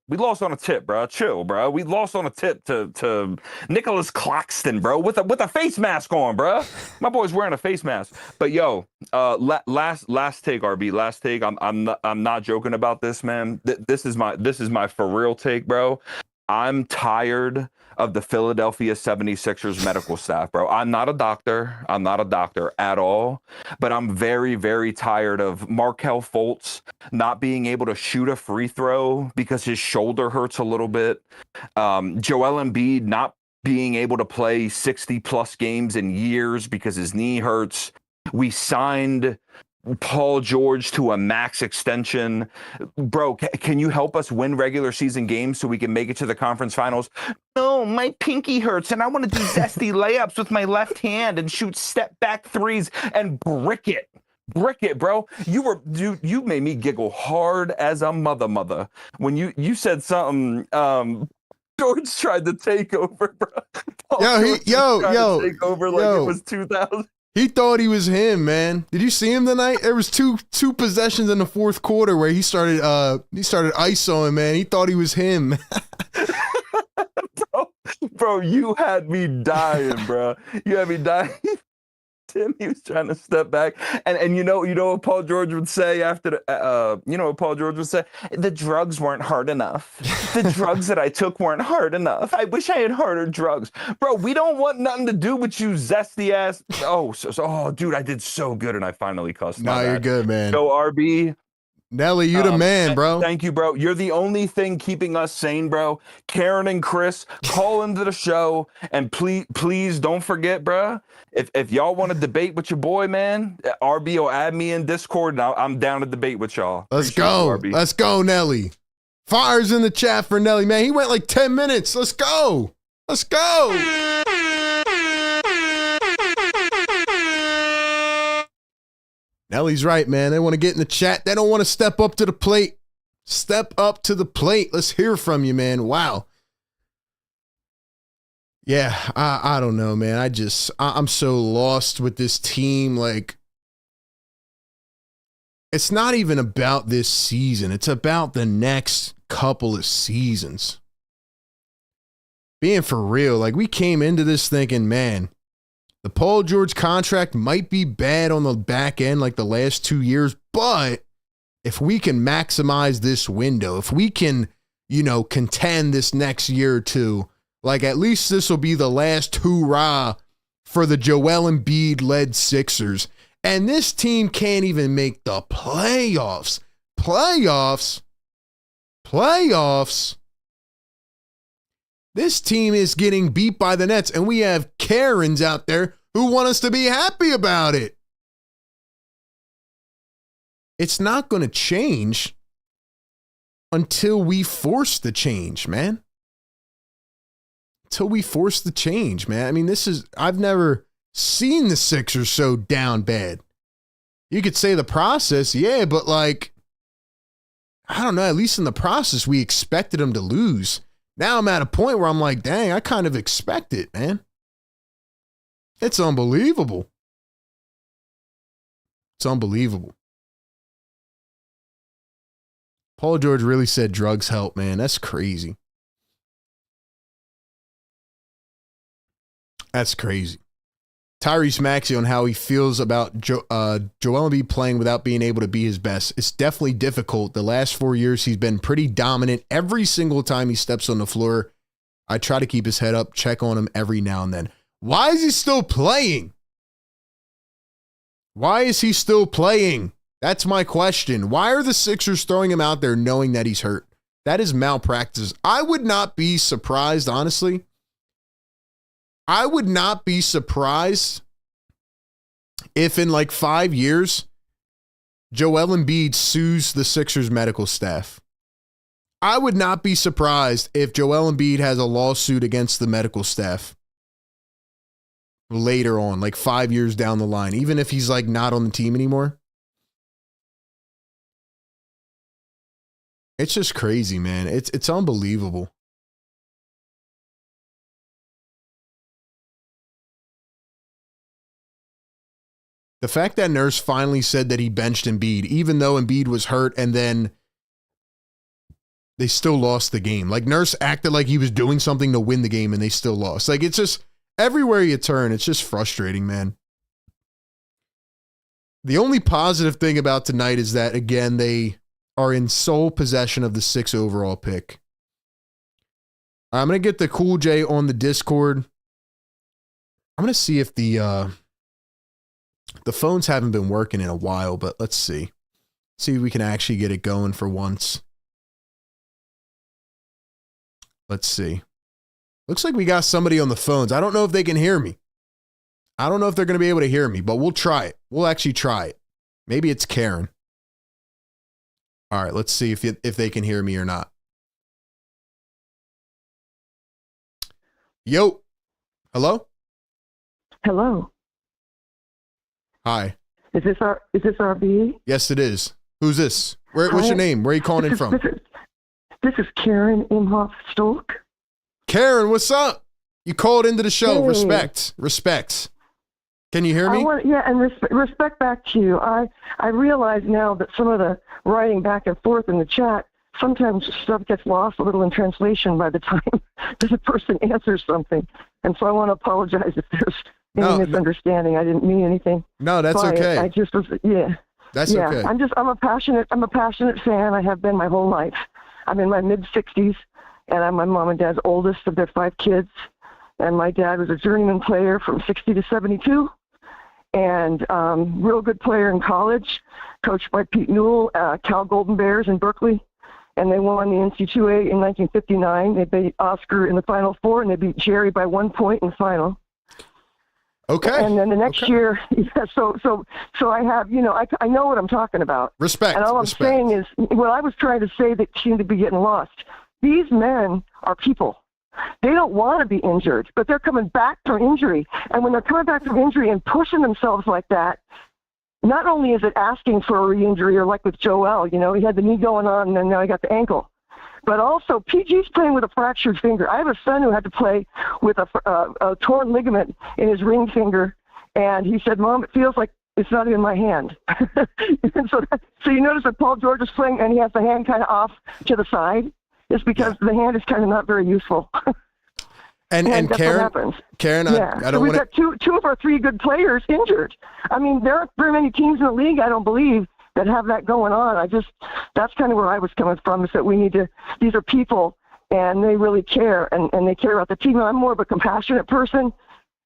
bro. Chill, bro. We lost on a tip to Nicholas Claxton, bro, with a face mask on, bro. My boy's wearing a face mask. But yo, last take, RB, last take. I'm not joking about this, man. This is my for real take, bro. I'm tired of the Philadelphia 76ers medical staff, bro. I'm not a doctor at all, but I'm very, very tired of Markelle Fultz not being able to shoot a free throw because his shoulder hurts a little bit. Joel Embiid not being able to play 60 plus games in years because his knee hurts. We signed Paul George to a max extension. Bro, can you help us win regular season games so we can make it to the conference finals? No, my pinky hurts and I want to do zesty layups with my left hand and shoot step back threes and brick it, bro. You made me giggle hard as a mother when you said something. George tried to take over, bro. Take over like it was 2000. He thought he was him, man. Did you see him tonight? There was two possessions in the fourth quarter where he started ISOing, man. He thought he was him. Bro, you had me dying, bro. You had me dying. Tim, he was trying to step back, and you know what Paul George would say after the drugs weren't hard enough. The drugs that I took weren't hard enough. I wish I had harder drugs, bro. We don't want nothing to do with you, zesty ass. Dude, I did so good, and I finally cussed. Nah, you're good, man. So RB. Nelly, you the man, bro. Thank you, bro. You're the only thing keeping us sane, bro. Karen and Chris, call into the show, and please don't forget, bro. If y'all want to debate with your boy, man, RB will add me in Discord, and I'm down to debate with y'all. Let's go. Let's go, Nelly. Fire's in the chat for Nelly, man. He went like 10 minutes. Let's go. Let's go. Nelly's right, man. They want to get in the chat. They don't want to step up to the plate. Step up to the plate. Let's hear from you, man. Wow. Yeah, I don't know, man. I'm so lost with this team. Like, it's not even about this season. It's about the next couple of seasons. being for real, like we came into this thinking, man, the Paul George contract might be bad on the back end like the last 2 years, but if we can maximize this window, if we can, contend this next year or two, like at least this will be the last hoorah for the Joel Embiid-led Sixers. And this team can't even make the playoffs. Playoffs. This team is getting beat by the Nets, and we have Karens out there who want us to be happy about it. It's not going to change until we force the change, man. Until we force the change, man. I mean, I've never seen the Sixers so down bad. You could say the process, yeah, but like, I don't know, at least in the process, we expected them to lose. Now I'm at a point where I'm like, dang, I kind of expect it, man. It's unbelievable. It's unbelievable. Paul George really said drugs help, man. That's crazy. That's crazy. Tyrese Maxey on how he feels about Joel Embiid playing without being able to be his best. It's definitely difficult. The last 4 years, he's been pretty dominant every single time he steps on the floor. I try to keep his head up, check on him every now and then. Why is he still playing? Why is he still playing? That's my question. Why are the Sixers throwing him out there knowing that he's hurt? That is malpractice. I would not be surprised, honestly. I would not be surprised if in like 5 years, Joel Embiid sues the Sixers medical staff. I would not be surprised if Joel Embiid has a lawsuit against the medical staff later on, like 5 years down the line, even if he's like not on the team anymore. It's just crazy, man. It's unbelievable. The fact that Nurse finally said that he benched Embiid, even though Embiid was hurt, and then they still lost the game. Like, Nurse acted like he was doing something to win the game, and they still lost. Like, it's just, everywhere you turn, it's just frustrating, man. The only positive thing about tonight is that, again, they are in sole possession of the 6 overall pick. I'm going to get the Cool J on the Discord. I'm going to see if the phones haven't been working in a while, but let's see. See if we can actually get it going for once. Let's see. Looks like we got somebody on the phones. I don't know if they can hear me. I don't know if they're going to be able to hear me, but we'll try it. We'll actually try it. Maybe it's Karen. All right, let's see if they can hear me or not. Yo. Hello? Hello. Hi. Is this RB? Yes, it is. Who's this? What's your name? Where are you calling in from? This is Karen Imhoff Stolk. Karen, what's up? You called into the show. Hey. Respect. Can you hear me? And respect back to you. I realize now that some of the writing back and forth in the chat, sometimes stuff gets lost a little in translation by the time the person answers something. And so I want to apologize if there's any misunderstanding. I didn't mean anything. No, that's okay. I just was, yeah. That's okay. I'm a passionate fan. I have been my whole life. I'm in my mid-60s, and I'm my mom and dad's oldest of their 5 kids. And my dad was a journeyman player from 60 to 72, and real good player in college, coached by Pete Newell, Cal Golden Bears in Berkeley. And they won the NC2A in 1959. They beat Oscar in the Final Four, and they beat Jerry by 1 point in the final. Okay. And then the next year, so I have, I know what I'm talking about. Respect. And all I'm saying is, what I was trying to say that seemed to be getting lost. These men are people. They don't want to be injured, but they're coming back from injury. And when they're coming back from injury and pushing themselves like that, not only is it asking for a re-injury, or like with Joel, he had the knee going on and then now he got the ankle. But also, PG's playing with a fractured finger. I have a son who had to play with a torn ligament in his ring finger, and he said, "Mom, it feels like it's not in my hand." And so you notice that Paul George is playing, and he has the hand kind of off to the side. It's because the hand is kind of not very useful. And that's Karen, what happens. Karen, Yeah. I So don't we've want to. got two of our three good players injured. I mean, there aren't very many teams in the league, I don't believe, that have that going on. That's kind of where I was coming from, is that we need to, these are people, and they really care, and they care about the team. I'm more of a compassionate person,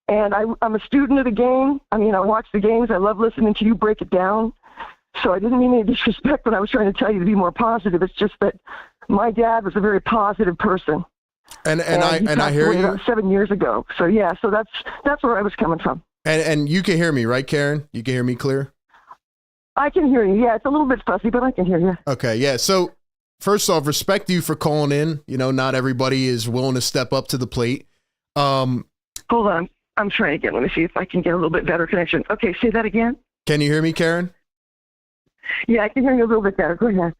and I'm a student of the game. I mean, I watch the games. I love listening to you break it down. So I didn't mean any disrespect when I was trying to tell you to be more positive. It's just that my dad was a very positive person. And he I passed hear away you. about 7 years ago. So yeah, so that's where I was coming from. And you can hear me, right, Karen? You can hear me clear? I can hear you. Yeah, it's a little bit fuzzy, but I can hear you. Okay, yeah. So first off, respect you for calling in. You know, not everybody is willing to step up to the plate. Hold on. I'm trying again. Let me see if I can get a little bit better connection. Okay, say that again. Can you hear me, Karen? Yeah, I can hear you a little bit better. Go ahead.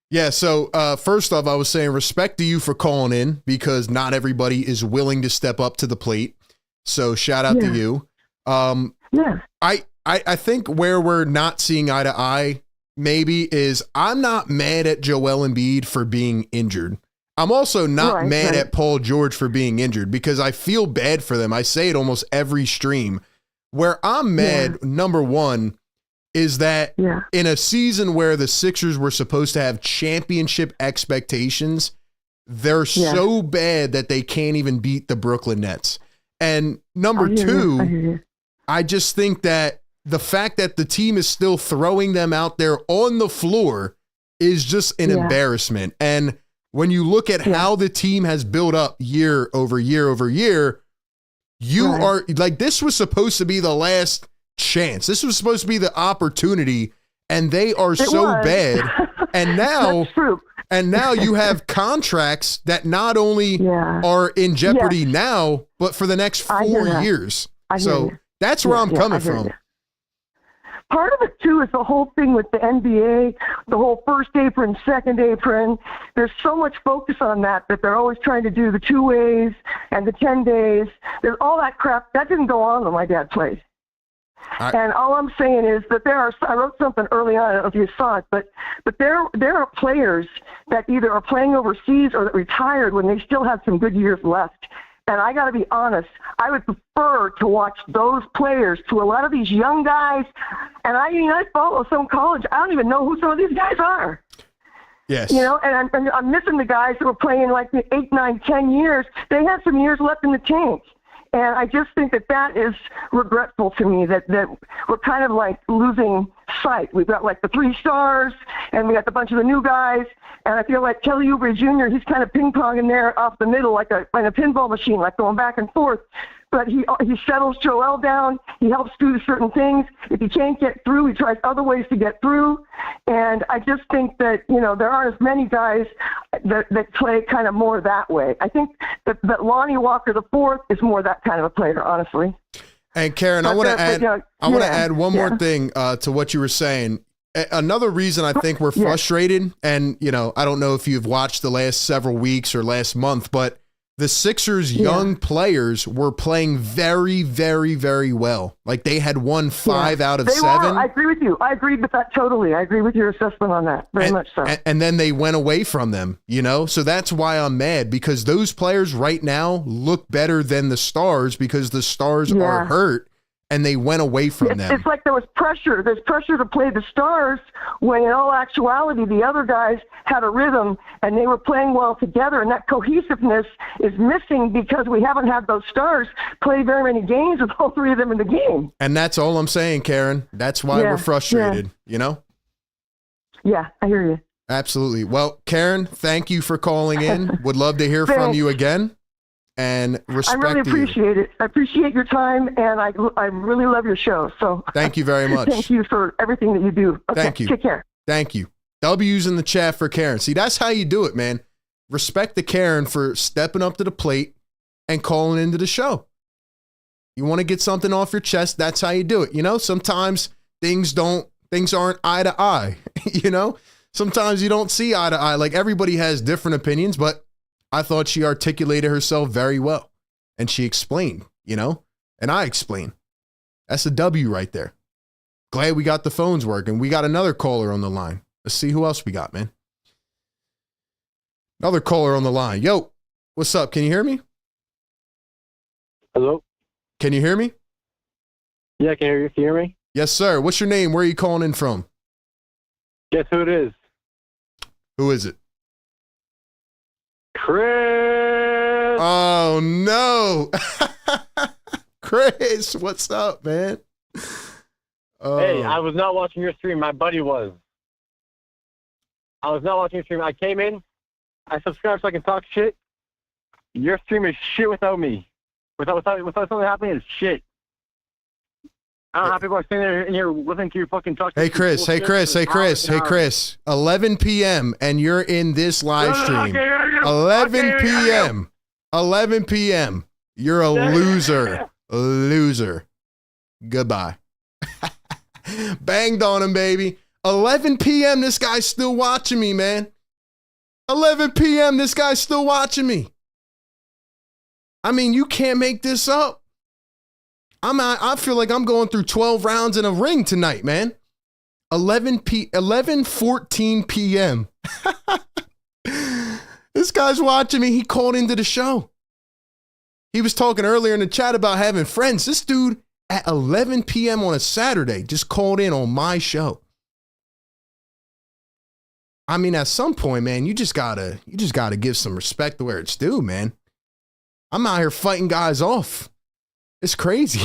Yeah, so first off, I was saying respect to you for calling in because not everybody is willing to step up to the plate. So shout out to you. Yeah. I think where we're not seeing eye to eye maybe is I'm not mad at Joel Embiid for being injured. I'm also not mad at Paul George for being injured because I feel bad for them. I say it almost every stream. Where I'm mad, number one, is that in a season where the Sixers were supposed to have championship expectations, they're so bad that they can't even beat the Brooklyn Nets. And number two, I just think that the fact that the team is still throwing them out there on the floor is just an embarrassment. And when you look at how the team has built up year over year over year, you are like, this was supposed to be the last chance. This was supposed to be the opportunity, and they are bad. And now, and now you have contracts that not only are in jeopardy now, but for the next 4 years. So that's where I'm coming from. Part of it, too, is the whole thing with the NBA, the whole first apron, second apron. There's so much focus on that they're always trying to do the 2 ways and the 10 days. There's all that crap. That didn't go on when my dad played. And all I'm saying is that I wrote something early on, I don't know if you saw it, but there are players that either are playing overseas or that retired when they still had some good years left. And I got to be honest, I would prefer to watch those players to a lot of these young guys. And I follow some college. I don't even know who some of these guys are. Yes. You know, and I'm missing the guys that were playing like 8, 9, 10 years. They had some years left in the tank. And I just think that is regretful to me that we're kind of like losing sight. We've got like the 3 stars and we got a bunch of the new guys. And I feel like Kelly Oubre Jr., he's kind of ping-ponging there off the middle like a pinball machine, like going back and forth. But he settles Joel down. He helps do certain things. If he can't get through, he tries other ways to get through. And I just think that, you know, there aren't as many guys that play kind of more that way. I think that Lonnie Walker IV is more that kind of a player, honestly. And Karen, I want to add one more thing to what you were saying. Another reason I think we're frustrated, and, you know, I don't know if you've watched the last several weeks or last month, but the Sixers' young players were playing very, very, very well. Like they had won 5 out of 7. I agree with you. I agree with that totally. I agree with your assessment on that. Very much so. And then they went away from them, you know? So that's why I'm mad, because those players right now look better than the stars because the stars are hurt. And they went away from them. It's like there was pressure. There's pressure to play the stars when in all actuality the other guys had a rhythm and they were playing well together. And that cohesiveness is missing because we haven't had those stars play very many games with all 3 of them in the game. And that's all I'm saying, Karen. That's why we're frustrated, you know? Yeah, I hear you. Absolutely. Well, Karen, thank you for calling in. Would love to hear from you again. And respect I really appreciate it. I appreciate your time, and I really love your show. So thank you very much. Thank you for everything that you do. Okay, thank you. Take care. Thank you. W's in the chat for Karen. See, that's how you do it, man. Respect the Karen for stepping up to the plate and calling into the show. You want to get something off your chest, that's how you do it. You know, sometimes things aren't eye to eye. You know, sometimes you don't see eye to eye. Like everybody has different opinions, but I thought she articulated herself very well and she explained, you know, and I explained. That's a W right there. Glad we got the phones working. We got another caller on the line. Let's see who else we got, man. Another caller on the line. Yo, what's up? Can you hear me? Hello? Can you hear me? Yeah, can you hear me? Yes, sir. What's your name? Where are you calling in from? Guess who it is? Who is it? Chris! Oh, no. Chris, what's up, man? Hey, I was not watching your stream. My buddy was. I was not watching your stream. I came in. I subscribed so I can talk shit. Your stream is shit without me. Without something happening, it's shit. I don't know how people are sitting there in here listening to your fucking talk. Hey, Chris. 11 p.m. and you're in this live stream. 11 p.m. 11 p.m. You're a loser. Loser. Goodbye. Banged on him, baby. 11 p.m. This guy's still watching me, man. 11 p.m. This guy's still watching me. I mean, you can't make this up. I feel like I'm going through 12 rounds in a ring tonight, man. 11:14 p.m. This guy's watching me. He called into the show. He was talking earlier in the chat about having friends. This dude at 11 p.m. on a Saturday just called in on my show. I mean, at some point, man, you just gotta give some respect to where it's due, man. I'm out here fighting guys off. It's crazy.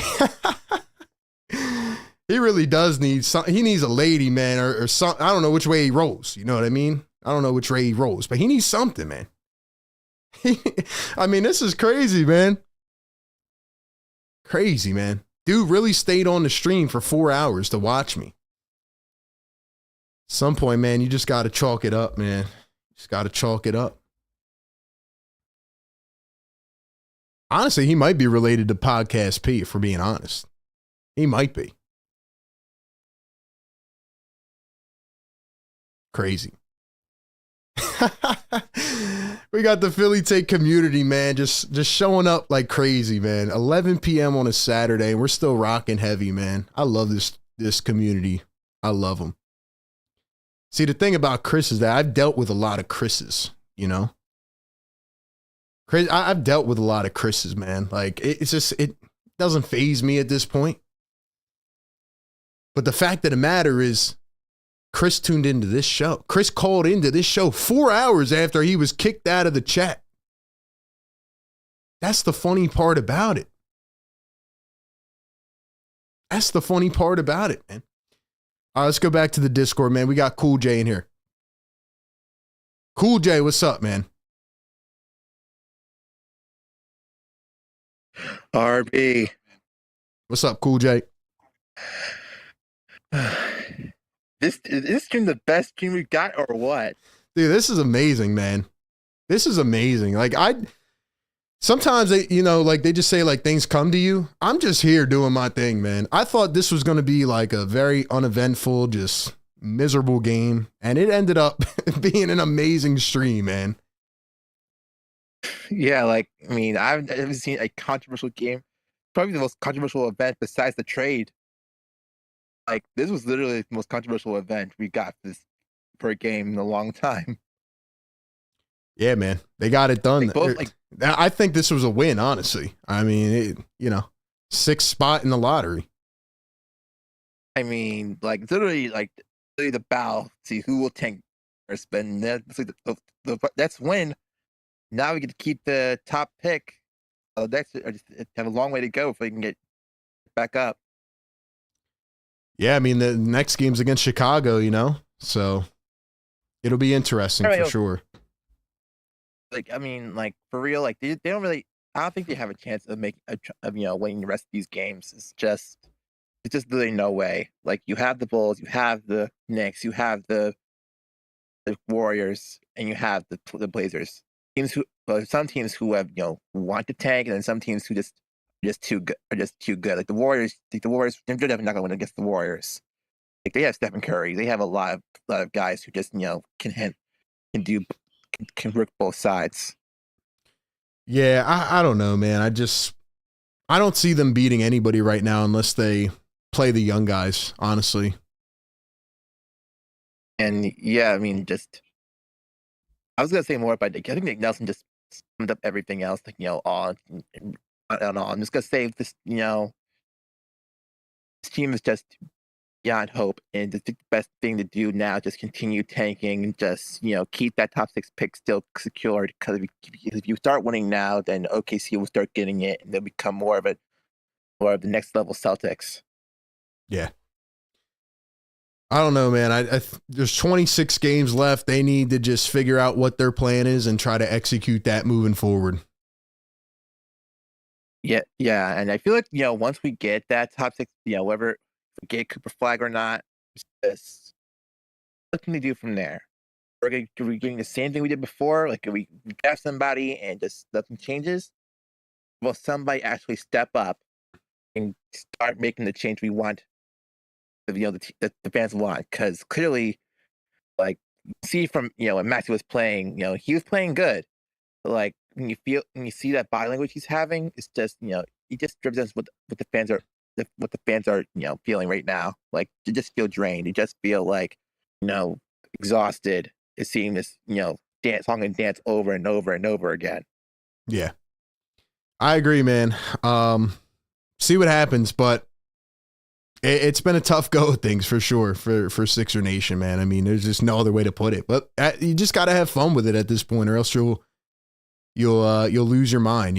He really does need something. He needs a lady, man, or something. I don't know which way he rolls. You know what I mean? I don't know which way he rolls, but he needs something, man. I mean, this is crazy, man. Crazy, man. Dude really stayed on the stream for 4 hours to watch me. At some point, man, you just got to chalk it up, man. Just got to chalk it up. Honestly, he might be related to Podcast P, if we're being honest. He might be. Crazy. We got the Philly Take community, man, just showing up like crazy, man. 11 p.m. on a Saturday, and we're still rocking heavy, man. I love this community. I love them. See, the thing about Chris is that I've dealt with a lot of Chris's, you know? Chris, I've dealt with a lot of Chris's, man. Like, it doesn't faze me at this point. But the fact of the matter is, Chris tuned into this show. Chris called into this show 4 hours after he was kicked out of the chat. That's the funny part about it. That's the funny part about it, man. All right, let's go back to the Discord, man. We got Cool J in here. Cool J, what's up, man? RB. What's up, Cool J? Is this stream the best stream we got or what? Dude, this is amazing, man. This is amazing. Like, sometimes they, you know, like they just say like things come to you. I'm just here doing my thing, man. I thought this was going to be like a very uneventful, just miserable game. And it ended up being an amazing stream, man. Yeah, like, I mean, I've never seen a controversial game. Probably the most controversial event besides the trade. Like, this was literally the most controversial event we got this per game in a long time. Yeah, man. They got it done. Like, I think this was a win, honestly. I mean, sixth spot in the lottery. I mean, like, literally the battle, see who will tank first. But that's when. Now we get to keep the top pick. That's have a long way to go if we can get back up. Yeah, I mean, the next game's against Chicago, you know? So it'll be interesting for sure. Like, I mean, like, for real, like, they don't really, I don't think they have a chance of making, winning the rest of these games. It's just literally no way. Like, you have the Bulls, you have the Knicks, you have the Warriors, and you have the Blazers. Some teams who have, want to tank, and then some teams who just too good, are just too good. Like the Warriors, they're definitely not going to win against the Warriors. Like, they have Stephen Curry, they have a lot of guys who just can work both sides. Yeah, I don't know, man. I don't see them beating anybody right now unless they play the young guys, honestly. And yeah, I mean, I was gonna say more, but I think Nick Nelson just summed up everything else, like, all I don't know. I'm just gonna say this. This team is just beyond hope, and the best thing to do now is just continue tanking and just keep that top 6 pick still secured. Because if you start winning now, then OKC will start getting it, and they'll become more of the next level Celtics. Yeah. I don't know, man. There's 26 games left. They need to just figure out what their plan is and try to execute that moving forward. Yeah, and I feel like once we get that top 6, whether we get Cooper Flag or not, just what can we do from there? Are we doing the same thing we did before? Like, we draft somebody and just nothing changes? Will somebody actually step up and start making the change we want? The fans want, because clearly, like, see from when Matthew was playing, he was playing good. But like when you see that body language he's having, it's just he just represents what the fans are feeling right now. Like, you just feel drained. You just feel like exhausted. Is seeing this song and dance over and over and over again. Yeah, I agree, man. See what happens, but it's been a tough go of things for sure for Sixer Nation, man. I mean, there's just no other way to put it. But you just got to have fun with it at this point, or else you'll lose your mind,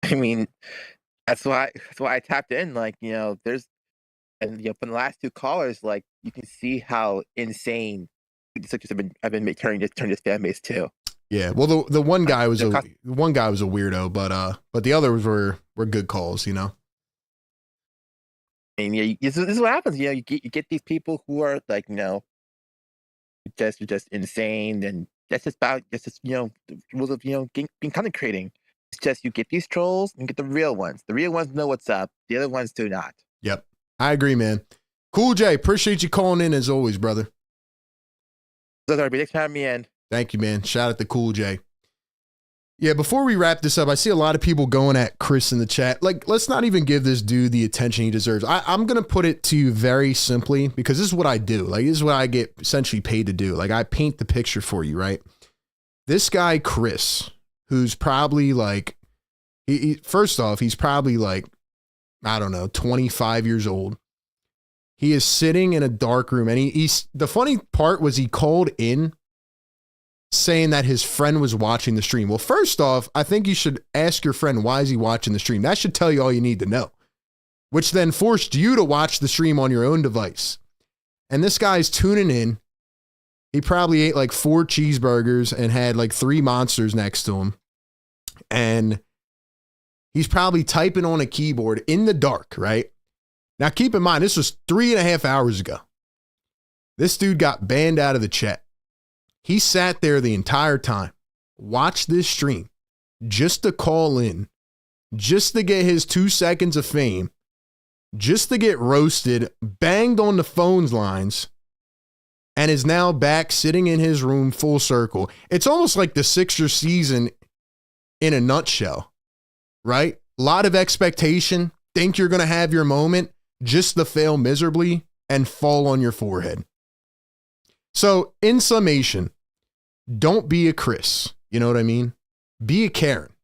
I mean, that's why I tapped in. Like, there's from the last 2 callers, like, you can see how insane the Sixers have been turning this fan base too. Yeah, well, the one guy was a weirdo, but the others were good calls, I mean, this is what happens. You get these people who are like, just insane, and that's just the rules of being content creating. It's just you get these trolls and get the real ones. The real ones know what's up. The other ones do not. Yep, I agree, man. Cool, Jay. Appreciate you calling in as always, brother. Thanks for having me in. Thank you, man. Shout out to Cool Jay. Yeah, before we wrap this up, I see a lot of people going at Chris in the chat. Like, let's not even give this dude the attention he deserves. I'm going to put it to you very simply, because this is what I do. Like, this is what I get essentially paid to do. Like, I paint the picture for you, right? This guy, Chris, who's probably like, first off, he's probably like, I don't know, 25 years old. He is sitting in a dark room, and he's the funny part was he called in saying that his friend was watching the stream. Well, first off, I think you should ask your friend, why is he watching the stream? That should tell you all you need to know, which then forced you to watch the stream on your own device. And this guy's tuning in. He probably ate like 4 cheeseburgers and had like 3 monsters next to him. And he's probably typing on a keyboard in the dark, right? Now, keep in mind, this was 3.5 hours ago. This dude got banned out of the chat. He sat there the entire time, watched this stream just to call in, just to get his 2 seconds of fame, just to get roasted, banged on the phone's lines, and is now back sitting in his room full circle. It's almost like the Sixers season in a nutshell, right? A lot of expectation, think you're going to have your moment, just to fail miserably and fall on your forehead. So, in summation, don't be a Chris. You know what I mean? Be a Karen.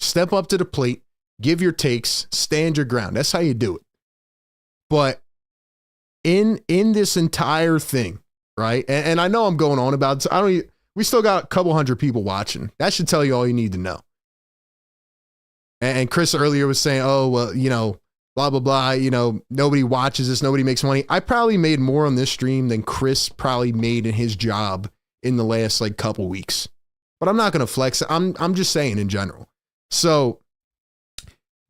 Step up to the plate, give your takes, stand your ground. That's how you do it. But in this entire thing, right? And I know I'm going on about it. We still got a couple hundred people watching. That should tell you all you need to know. And Chris earlier was saying, oh, well, blah, blah, blah, nobody watches this, nobody makes money. I probably made more on this stream than Chris probably made in his job in the last like couple weeks. But I'm not going to flex. I'm just saying in general. So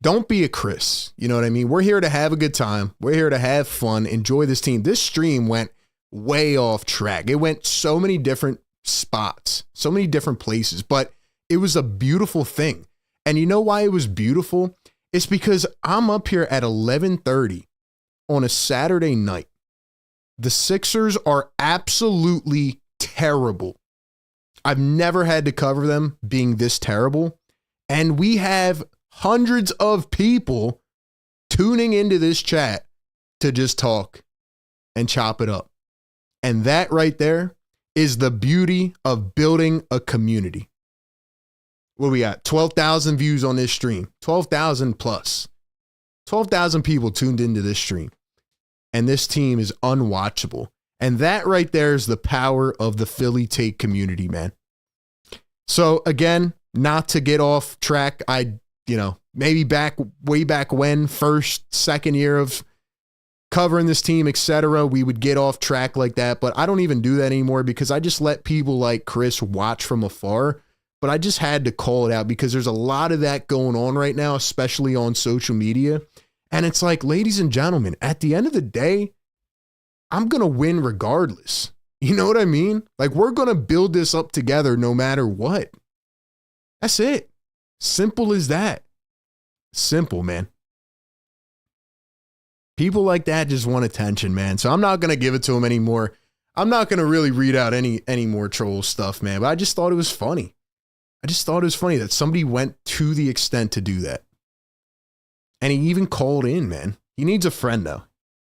don't be a Chris. You know what I mean? We're here to have a good time. We're here to have fun, enjoy this team. This stream went way off track. It went so many different spots, so many different places, but it was a beautiful thing. And you know why it was beautiful? It's because I'm up here at 11:30 on a Saturday night. The Sixers are absolutely terrible. I've never had to cover them being this terrible. And we have hundreds of people tuning into this chat to just talk and chop it up. And that right there is the beauty of building a community. what we got? 12,000 views on this stream. 12,000 plus. 12,000 people tuned into this stream. And this team is unwatchable. And that right there is the power of the Philly Take community, man. So again, not to get off track, maybe way back when, first, second year of covering this team, etc., we would get off track like that. But I don't even do that anymore because I just let people like Chris watch from afar. But I just had to call it out because there's a lot of that going on right now, especially on social media. And it's like, ladies and gentlemen, at the end of the day, I'm going to win regardless. You know what I mean? Like, we're going to build this up together no matter what. That's it. Simple as that. Simple, man. People like that just want attention, man. So I'm not going to give it to them anymore. I'm not going to really read out any more troll stuff, man. But I just thought it was funny. I just thought it was funny that somebody went to the extent to do that. And he even called in, man. He needs a friend, though.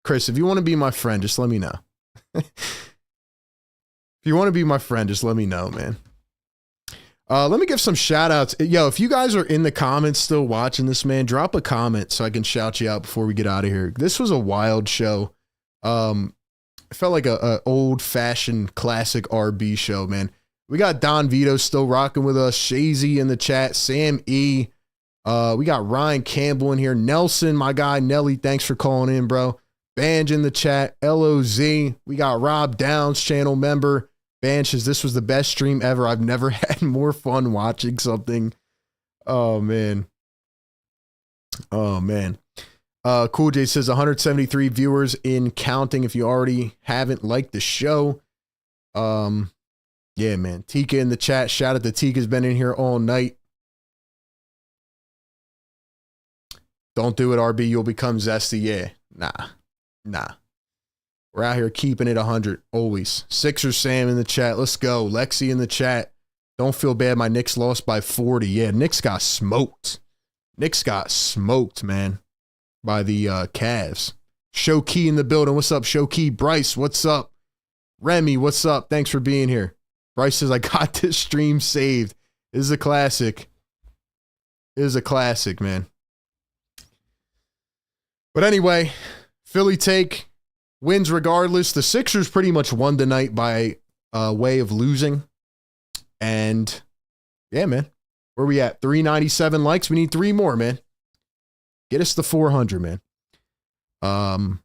Chris, if you want to be my friend, just let me know. If you want to be my friend, just let me know, man. Let me give some shout outs. Yo, if you guys are in the comments still watching this, man, drop a comment so I can shout you out before we get out of here. This was a wild show. It felt like a old fashioned classic RB show, man. We got Don Vito still rocking with us. Shazy in the chat. Sam E. We got Ryan Campbell in here. Nelson, my guy. Nelly, thanks for calling in, bro. Banj in the chat. LOZ. We got Rob Downs, channel member. Banj says, this was the best stream ever. I've never had more fun watching something. Oh, man. Oh, man. Cool J says 173 viewers in counting if you already haven't liked the show. Yeah, man. Tika in the chat. Shout out to Tika's been in here all night. Don't do it, RB. You'll become zesty. Yeah. Nah. We're out here keeping it 100 always. Sixers Sam in the chat. Let's go. Lexi in the chat. Don't feel bad. My Knicks lost by 40. Yeah, Knicks got smoked. Man, by the Cavs. Showkey in the building. What's up, Showkey? Bryce, what's up? Remy, what's up? Thanks for being here. Bryce says, I got this stream saved. This is a classic. It is a classic, man. But anyway, Philly Take wins regardless. The Sixers pretty much won tonight by way of losing. And yeah, man, where we at? 397 likes. We need 3 more, man. Get us to 400, man.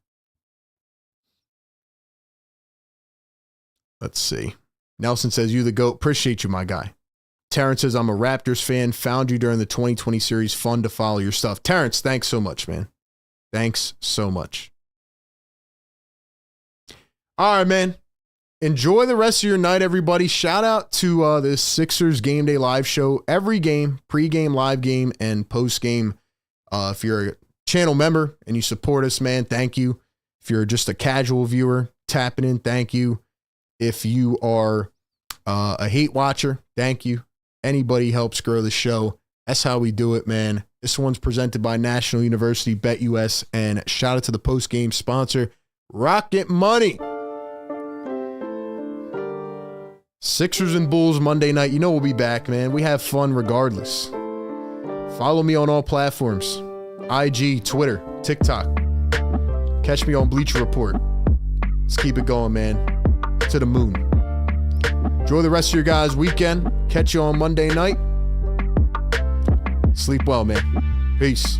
Let's see. Nelson says, you the GOAT. Appreciate you, my guy. Terrence says, I'm a Raptors fan. Found you during the 2020 series. Fun to follow your stuff. Terrence, thanks so much, man. Thanks so much. All right, man. Enjoy the rest of your night, everybody. Shout out to the Sixers Game Day Live show. Every game, pregame, live game, and postgame. If you're a channel member and you support us, man, thank you. If you're just a casual viewer, tapping in, thank you. If you are a hate watcher, thank you. Anybody helps grow the show. That's how we do it, man. This one's presented by National University BetUS, and shout out to the post-game sponsor, RocketMoney. Sixers and Bulls Monday night. You know we'll be back, man. We have fun regardless. Follow me on all platforms. IG, Twitter, TikTok. Catch me on Bleacher Report. Let's keep it going, man. To the moon. Enjoy the rest of your guys' weekend. Catch you on Monday night. Sleep well, man. Peace.